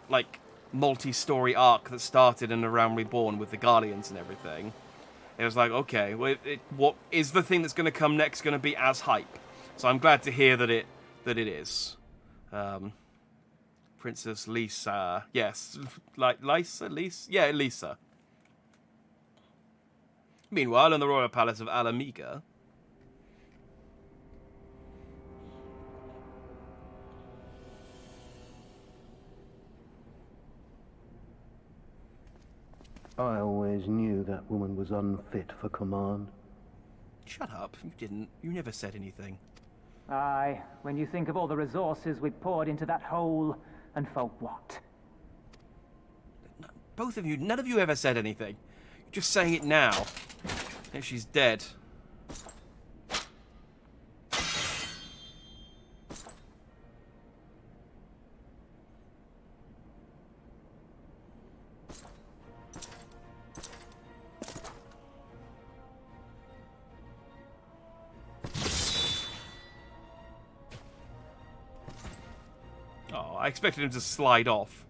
like, multi-story arc that started in A Realm Reborn with the Guardians and everything. It was like, okay, well, what is the thing that's going to come next going to be as hype? So I'm glad to hear that it is. Princess Lisa, yes, like Lisa, yeah, Lisa. Meanwhile, in the royal palace of Alamiga. I always knew that woman was unfit for command. Shut up, you didn't. You never said anything. Aye, when you think of all the resources we've poured into that hole, and for what? Both of you, none of you ever said anything. You're just saying it now. If she's dead. Oh, I expected him to slide off.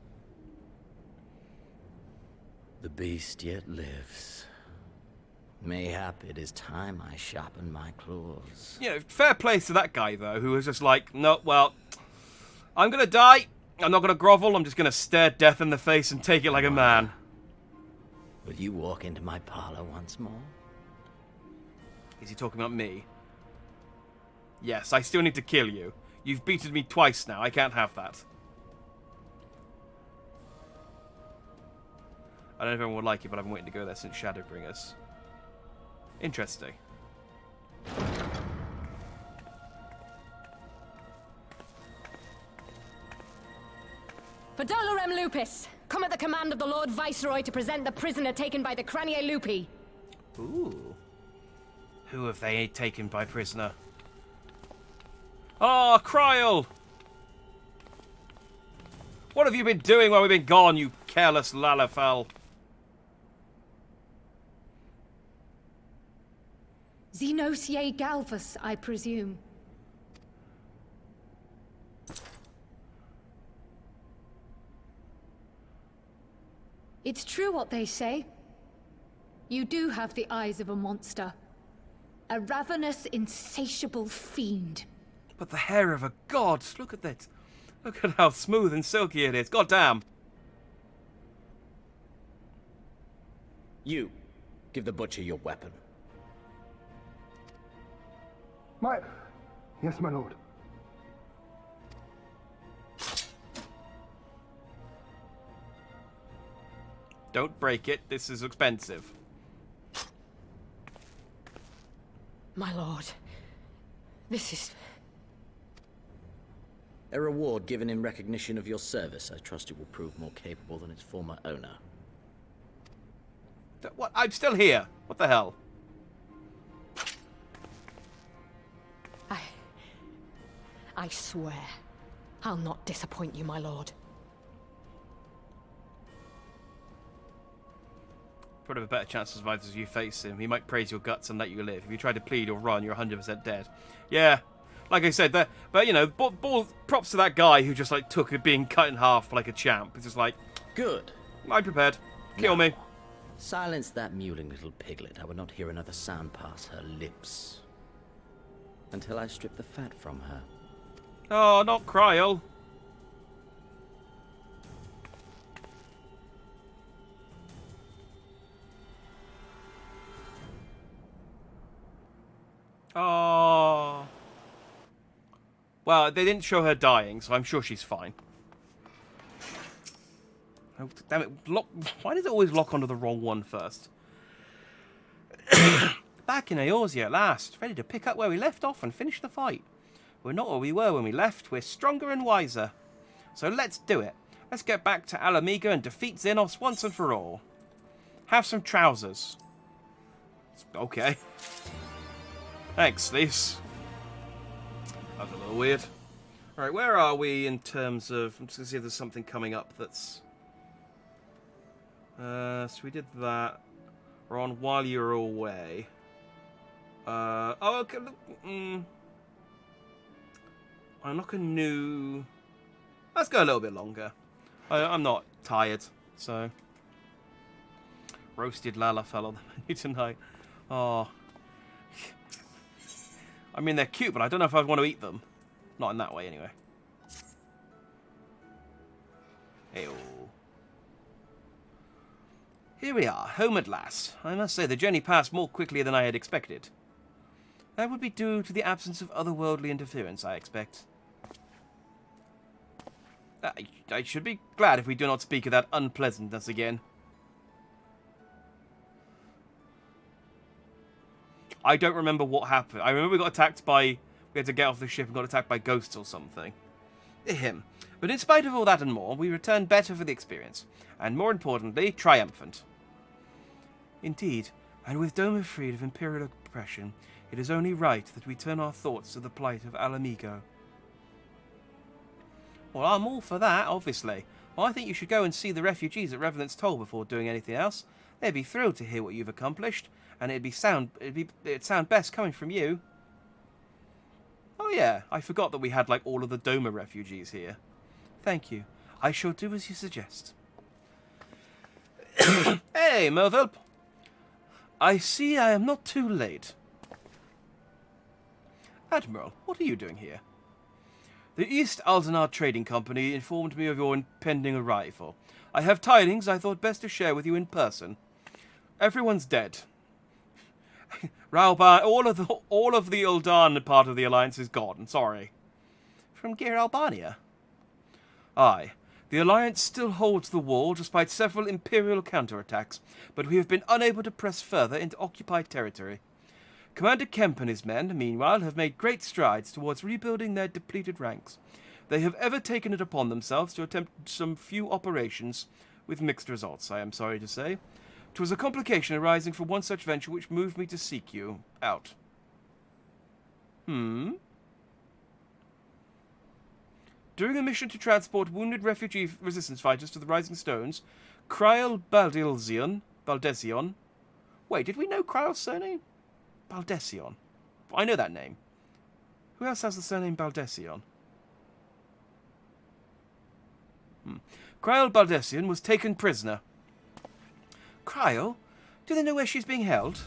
The beast yet lives. Mayhap it is time I sharpen my claws. You know, fair play to that guy, though, who was just like, no, well, I'm gonna die. I'm not gonna grovel. I'm just gonna stare death in the face and take it like a man. Will you walk into my parlor once more? Is he talking about me? Yes, I still need to kill you. You've beaten me twice now. I can't have that. I don't know if everyone would like it, but I've been waiting to go there since Shadowbringers. Interesting. am Lupus. Come at the command of the Lord Viceroy to present the prisoner taken by the Cranie Lupi. Ooh. Who have they taken by prisoner? Ah, Kryl! What have you been doing while we've been gone, you careless Lalafell? Xenosier Galvus, I presume. It's true what they say. You do have the eyes of a monster. A ravenous, insatiable fiend. But the hair of a god! Look at that! Look at how smooth and silky it is. God damn! You, give the butcher your weapon. Yes, my lord. Don't break it. This is expensive. My lord, this is... A reward given in recognition of your service. I trust it will prove more capable than its former owner. What? I'm still here. What the hell? I swear, I'll not disappoint you, my lord. Probably have a better chance of survival if you face him. He might praise your guts and let you live. If you try to plead or run, you're 100% dead. Yeah, like I said, but you know, props to that guy who just like took it being cut in half like a champ. It's just like, good. I'm prepared. Kill me. Silence that mewling little piglet. I would not hear another sound pass her lips. Until I strip the fat from her. Oh, not Kryl. Oh. Well, they didn't show her dying, so I'm sure she's fine. Oh, damn it. Why does it always lock onto the wrong one first? Back in Eorzea at last, ready to pick up where we left off and finish the fight. We're not where we were when we left, we're stronger and wiser. So let's do it. Let's get back to Alamiga and defeat Xenos once and for all. Have some trousers. Okay. Thanks, Lise. That was a little weird. Alright, where are we in terms of... I'm just going to see if there's something coming up that's... so we did that. We're on while you're away. Oh, okay. Unlock a new... Let's go a little bit longer. I'm not tired, so... Roasted Lalafell on the menu tonight. Oh. I mean, they're cute, but I don't know if I'd want to eat them. Not in that way, anyway. Ew. Here we are, home at last. I must say, the journey passed more quickly than I had expected. That would be due to the absence of otherworldly interference, I expect. I should be glad if we do not speak of that unpleasantness again. I don't remember what happened. I remember we got attacked by... We had to get off the ship and got attacked by ghosts or something. Ahem. But in spite of all that and more, we returned better for the experience. And more importantly, triumphant. Indeed. And with Doma freed of Imperial oppression, it is only right that we turn our thoughts to the plight of Alamigo. Well, I'm all for that, obviously. Well, I think you should go and see the refugees at Revenant's Toll before doing anything else. They'd be thrilled to hear what you've accomplished, and it'd sound best coming from you. Oh yeah, I forgot that we had like all of the Doma refugees here. Thank you. I shall do as you suggest. Hey, Merville. I see I am not too late. Admiral, what are you doing here? The East Aldenar Trading Company informed me of your impending arrival. I have tidings I thought best to share with you in person. Everyone's dead. Rauban, all of the Uldan part of the Alliance is gone. Sorry. From Gear Albania? Aye. The Alliance still holds the wall despite several Imperial counterattacks, but we have been unable to press further into occupied territory. Commander Kemp and his men, meanwhile, have made great strides towards rebuilding their depleted ranks. they have ever taken it upon themselves to attempt some few operations with mixed results, I am sorry to say. 'Twas a complication arising from one such venture which moved me to seek you out. During a mission to transport wounded refugee resistance fighters to the Rising Stones, Cryle Baldesion. Wait, did we know Kryle's surname? Baldesion. I know that name. Who else has the surname Baldesion? Cryle Baldesion was taken prisoner. Cryle? Do they know where she's being held?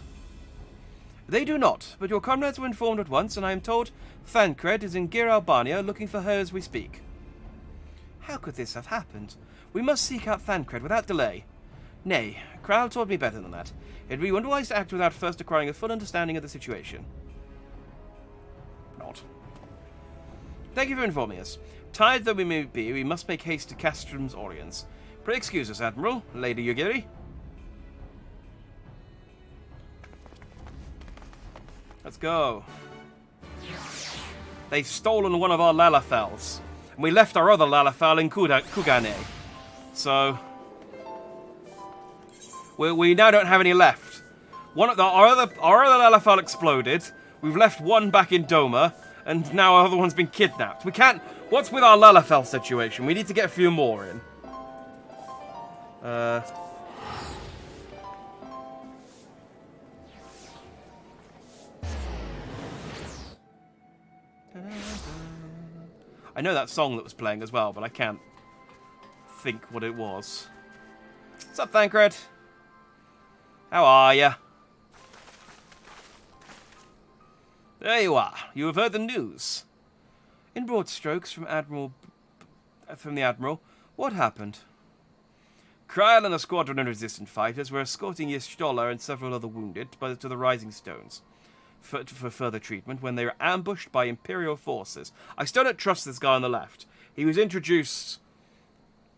They do not, but your comrades were informed at once, and I am told Thancred is in Gir Albania looking for her as we speak. How could this have happened? We must seek out Thancred without delay. Nay, Cryle told me better than that. It would be unwise to act without first acquiring a full understanding of the situation. Not. Thank you for informing us. Tired though we may be, we must make haste to Castrum's Orients. Pray excuse us, Admiral, Lady Yugiri. Let's go. They've stolen one of our Lalafels. And we left our other Lalafel in Kugane. So we now don't have any left. Our other Lalafel exploded. We've left one back in Doma, and now our other one's been kidnapped. We can't. What's with our Lalafel situation? We need to get a few more in. I know that song that was playing as well, but I can't think what it was. What's up, Thancred? How are ya? There you are. You have heard the news. In broad strokes from the Admiral, what happened? Cryle and a squadron of resistant fighters were escorting Y'shtola and several other wounded to the Rising Stones for further treatment when they were ambushed by Imperial forces. I still don't trust this guy on the left. He was introduced,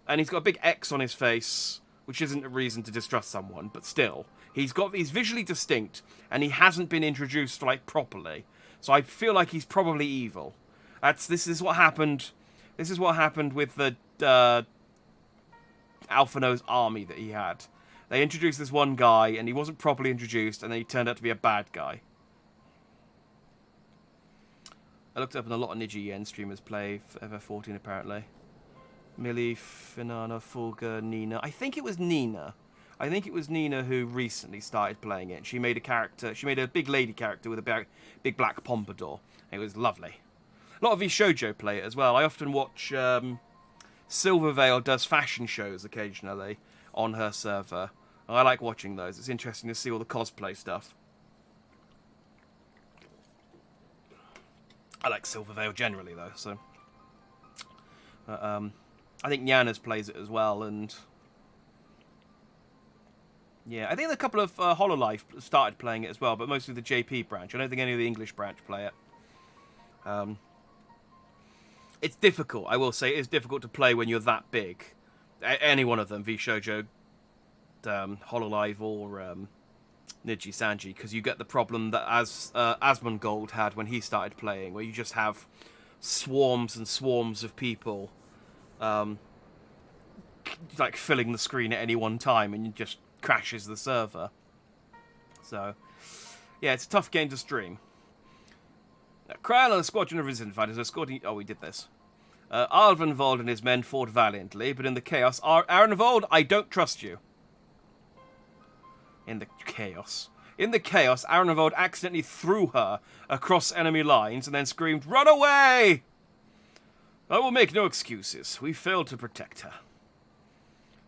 and he's got a big X on his face, which isn't a reason to distrust someone, but still. He's visually distinct, and he hasn't been introduced, like, properly. So I feel like he's probably evil. This is what happened. This is what happened with the Alphino's army that he had. They introduced this one guy, and he wasn't properly introduced, and then he turned out to be a bad guy. I looked up and a lot of Niji streamers play FF14 apparently. Millie, Finana, Fulga, Nina. I think it was Nina. I think it was Nina who recently started playing it. She made a character. She made a big lady character with a big black pompadour. It was lovely. A lot of these shoujo play it as well. I often watch Silverveil does fashion shows occasionally on her server. I like watching those. It's interesting to see all the cosplay stuff. I like Silverveil generally, though, so... I think Nyanas plays it as well, and... Yeah, I think a couple of Hololive started playing it as well, but mostly the JP branch. I don't think any of the English branch play it. It's difficult, I will say. It is difficult to play when you're that big. Any one of them, V-Shoujo, Hololive, or... Niji Sanji, because you get the problem that Asmongold had when he started playing, where you just have swarms and swarms of people like filling the screen at any one time, and it just crashes the server. So yeah, it's a tough game to stream. Cryle and a squadron of resistant fighters escorting... Oh, we did this. Arvenvold and his men fought valiantly, but in the chaos... Arvenvold, I don't trust you. In the chaos, Arvenvold accidentally threw her across enemy lines and then screamed, "Run away!" I will make no excuses. We failed to protect her.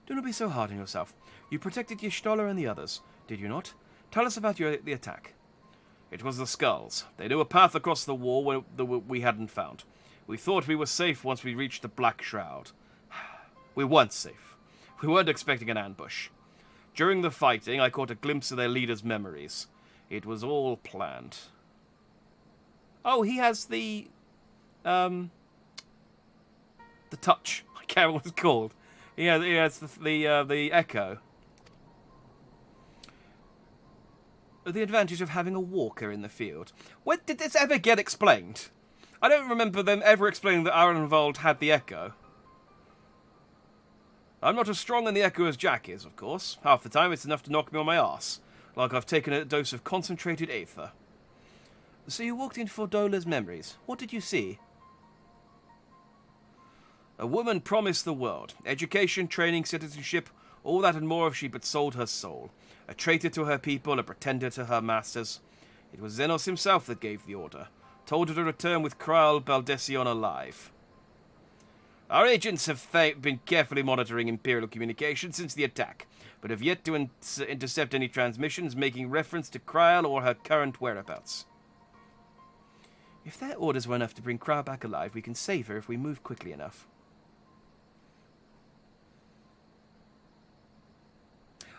Do not be so hard on yourself. You protected Y'shtola and the others, did you not? Tell us about the attack. It was the Skulls. They knew a path across the wall we hadn't found. We thought we were safe once we reached the Black Shroud. We weren't safe. We weren't expecting an ambush. During the fighting, I caught a glimpse of their leader's memories. It was all planned. Oh, he has the touch. I can't remember what it's called. He has the echo. The advantage of having a walker in the field. When did this ever get explained? I don't remember them ever explaining that Arenvald had the Echo. I'm not as strong in the Echo as Jack is, of course. Half the time it's enough to knock me on my arse, like I've taken a dose of concentrated aether. So you walked in for Dola's memories. What did you see? A woman promised the world. Education, training, citizenship, all that and more if she but sold her soul. A traitor to her people, a pretender to her masters. It was Xenos himself that gave the order. Told her to return with Kryl Baldesion alive. Our agents have been carefully monitoring Imperial communication since the attack, but have yet to intercept any transmissions making reference to Kryl or her current whereabouts. If their orders were enough to bring Kryl back alive, we can save her if we move quickly enough.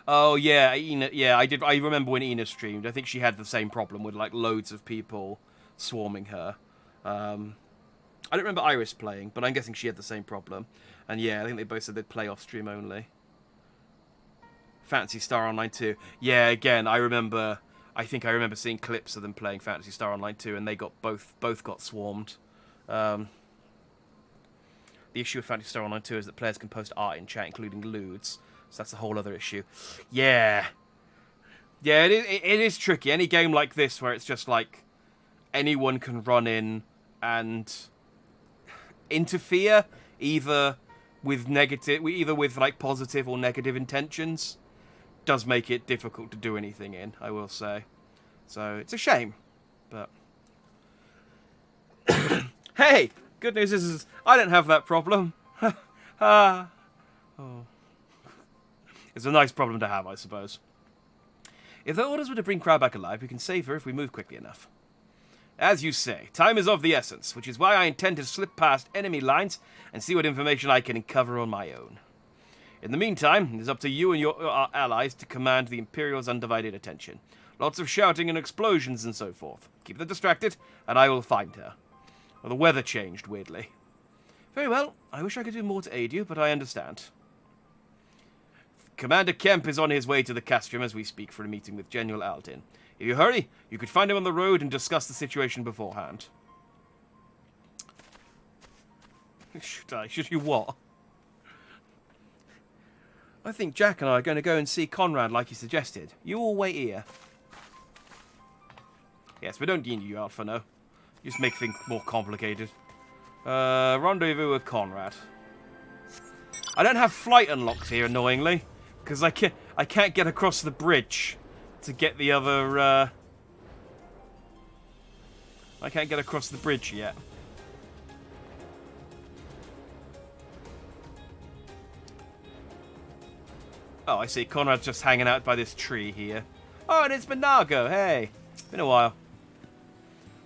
Oh yeah, Ina, yeah, I remember when Ina streamed. I think she had the same problem with like loads of people swarming her. I don't remember Iris playing, but I'm guessing she had the same problem. And yeah, I think they both said they'd play off stream only. Phantasy Star Online 2. Yeah, again, I think I remember seeing clips of them playing Phantasy Star Online 2, and they got both got swarmed. The issue with Phantasy Star Online 2 is that players can post art in chat, including lewds. So that's a whole other issue. Yeah. Yeah, it is tricky. Any game like this where it's just like anyone can run in and interfere either with like positive or negative intentions does make it difficult to do anything in, I will say. So it's a shame, but hey, good news is I don't have that problem. Oh. It's a nice problem to have, I suppose. If the orders were to bring Kryl back alive, we can save her if we move quickly enough. As you say, time is of the essence, which is why I intend to slip past enemy lines and see what information I can uncover on my own. In the meantime, it is up to you and your allies to command the Imperial's undivided attention. Lots of shouting and explosions and so forth. Keep them distracted, and I will find her. Well, the weather changed, weirdly. Very well, I wish I could do more to aid you, but I understand. Commander Kemp is on his way to the Castrum as we speak for a meeting with General Aldin. If you hurry, you could find him on the road and discuss the situation beforehand. Should I? Should you what? I think Jack and I are going to go and see Conrad like you suggested. You all wait here. Yes, we don't need you, Alpha, no. Just make things more complicated. Rendezvous with Conrad. I don't have flight unlocked here, annoyingly. Because I can't get across the bridge to get the other, I can't get across the bridge yet. Oh, I see. Conrad's just hanging out by this tree here. Oh, and it's Monago. Hey. Been a while.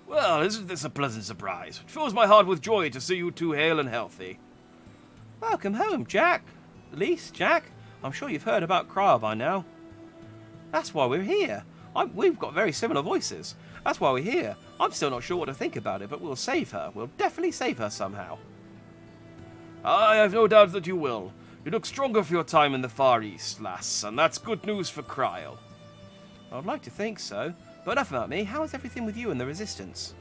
Well, isn't this a pleasant surprise? It fills my heart with joy to see you two hale and healthy. Welcome home, Jack. At least, Jack. I'm sure you've heard about Kryl by now. That's why we're here. We've got very similar voices. That's why we're here. I'm still not sure what to think about it, but we'll save her. We'll definitely save her somehow. I have no doubt that you will. You look stronger for your time in the Far East, lass, and that's good news for Kryl. I'd like to think so. But enough about me. How is everything with you and the Resistance?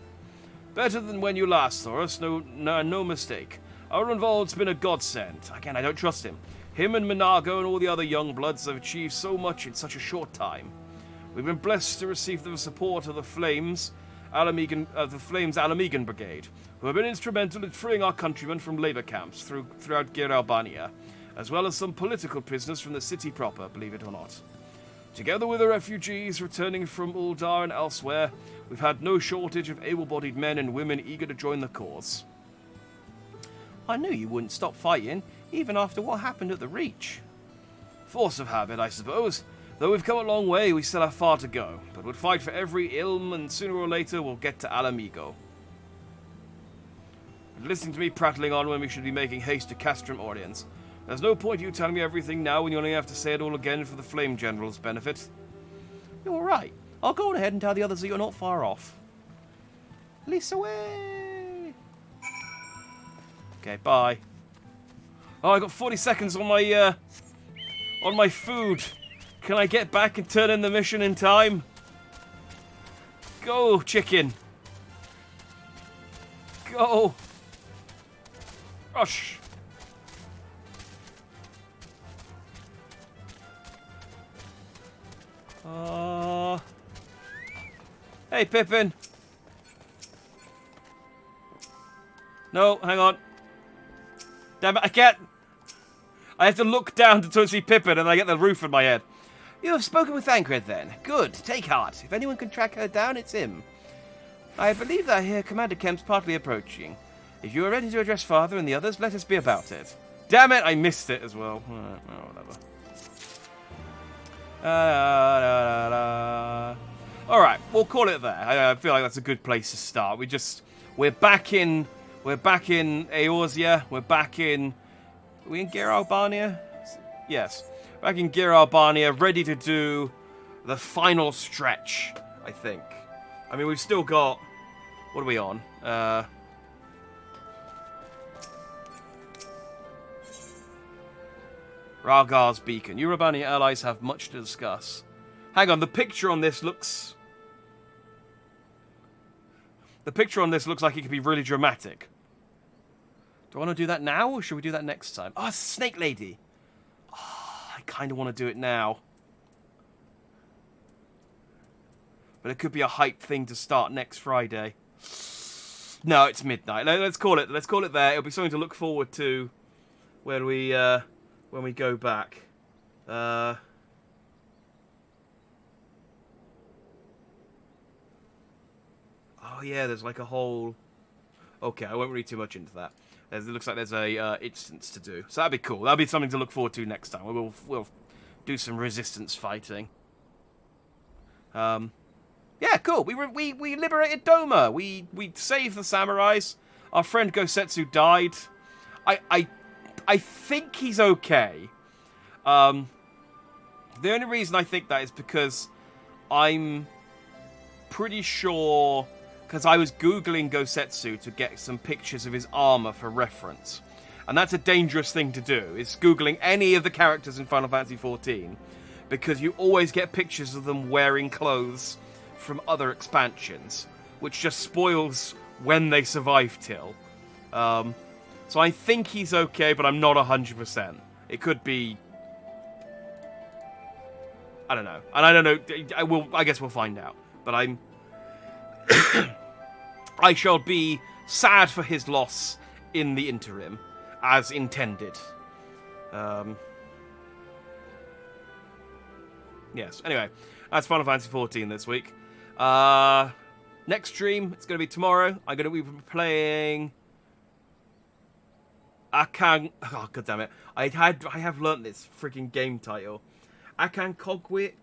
Better than when you last saw us, no mistake. Arenvald's been a godsend. Again, I don't trust him. Him and Monago and all the other young bloods have achieved so much in such a short time. We've been blessed to receive the support of the Flames Alamegan Brigade, who have been instrumental in freeing our countrymen from labor camps throughout Gir Albania, as well as some political prisoners from the city proper, believe it or not. Together with the refugees returning from Uldar and elsewhere, we've had no shortage of able-bodied men and women eager to join the cause. I knew you wouldn't stop fighting, even after what happened at the Reach. Force of habit, I suppose. Though we've come a long way, we still have far to go, but we'll fight for every ilm, and sooner or later we'll get to Alamigo. And listening to me prattling on when we should be making haste to Castrum Oriens. There's no point you telling me everything now when you only have to say it all again for the Flame General's benefit. You're alright. I'll go on ahead and tell the others that you're not far off. Lisa away! Okay, bye. Oh, I got 40 seconds on my food. Can I get back and turn in the mission in time? Go, chicken. Go! Rush! Hey, Pippin! No, hang on. Damn it, I can't. I have to look down to see Pippin and I get the roof in my head. You have spoken with Thancred then. Good, take heart. If anyone can track her down, it's him. I believe that I hear Commander Kemp's partly approaching. If you are ready to address Father and the others, let us be about it. Damn it, I missed it as well. Whatever. Alright, we'll call it there. I feel like that's a good place to start. We're back in Eorzea. We're back in... Are we in Gyr Albania? Yes. Back in Gyr Albania, ready to do the final stretch, I think. I mean, we've still got... What are we on? Ralgar's Beacon. You Albania allies have much to discuss. Hang on, the picture on this looks... The picture on this looks like it could be really dramatic. Do I want to do that now, or should we do that next time? Oh, it's a Snake Lady. Oh, I kind of want to do it now. But it could be a hype thing to start next Friday. No, it's midnight. Let's call it. Let's call it there. It'll be something to look forward to when we go back. Oh yeah, there's like a whole... Okay, I won't read too much into that. It looks like there's a instance to do. So that'd be cool. That'll be something to look forward to next time. We'll do some resistance fighting. Yeah, cool. We liberated Doma. We saved the samurais. Our friend Gosetsu died. I think he's okay. The only reason I think that is because I'm pretty sure... Because I was Googling Gosetsu to get some pictures of his armor for reference. And that's a dangerous thing to do, is Googling any of the characters in Final Fantasy XIV. Because you always get pictures of them wearing clothes from other expansions. Which just spoils when they survive till. So I think he's okay, but I'm not 100%. It could be... I don't know. And I don't know. I guess we'll find out. But I'm... I shall be sad for his loss in the interim, as intended. Yes, anyway, that's Final Fantasy XIV this week. Next stream, it's going to be tomorrow. I'm going to be playing... Oh, god damn it. I have learnt this freaking game title. Aconcagua.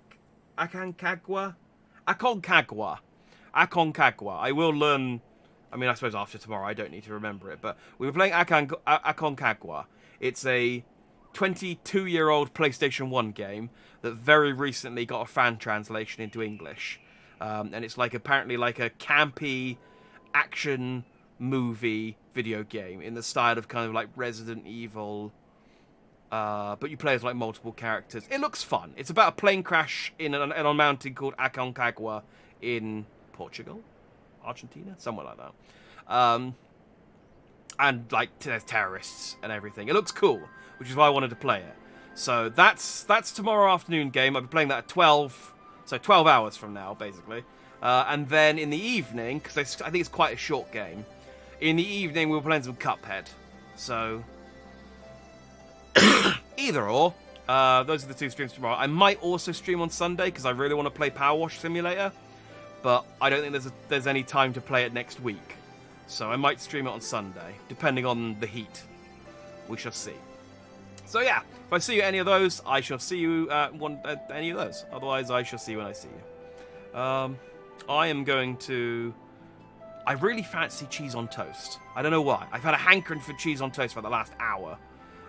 I will learn... I mean, I suppose after tomorrow I don't need to remember it, but we were playing Aconcagua. It's a 22-year-old PlayStation 1 game that very recently got a fan translation into English. And it's like apparently like a campy action movie video game in the style of kind of like Resident Evil, but you play as like multiple characters. It looks fun. It's about a plane crash in a mountain called Aconcagua in Portugal? Argentina? Somewhere like that. And, like, there's terrorists and everything. It looks cool, which is why I wanted to play it. So that's tomorrow afternoon game. I'll be playing that at 12, so 12 hours from now, basically. And then in the evening, because I think it's quite a short game, in the evening we'll be playing some Cuphead. So, either or. Those are the two streams tomorrow. I might also stream on Sunday, because I really want to play Power Wash Simulator. But I don't think there's any time to play it next week. So I might stream it on Sunday, depending on the heat. We shall see. So yeah, if I see you at any of those, I shall see you at any of those. Otherwise, I shall see you when I see you. I am going to... I really fancy cheese on toast. I don't know why. I've had a hankering for cheese on toast for the last hour.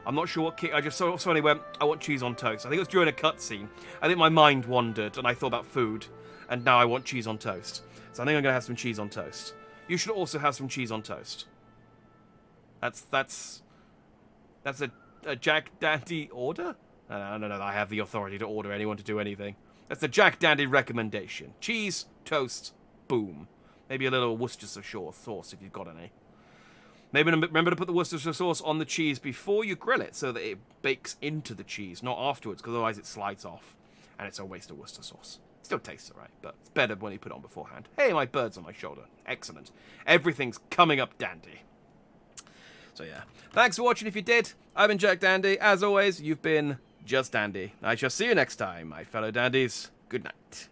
I'm not sure what kick... I just suddenly went, I want cheese on toast. I think it was during a cutscene. I think my mind wandered and I thought about food. And now I want cheese on toast. So I think I'm going to have some cheese on toast. You should also have some cheese on toast. That's a Jack Dandy order? No, I have the authority to order anyone to do anything. That's the Jack Dandy recommendation. Cheese, toast, boom. Maybe a little Worcestershire sauce if you've got any. Maybe remember to put the Worcestershire sauce on the cheese before you grill it so that it bakes into the cheese, not afterwards, because otherwise it slides off and it's a waste of Worcester sauce. Still tastes alright, but it's better when you put it on beforehand. Hey, my bird's on my shoulder. Excellent. Everything's coming up dandy. So yeah, thanks for watching if you did. I've been Jack Dandy. As always, you've been just dandy. I shall see you next time, my fellow dandies. Good night.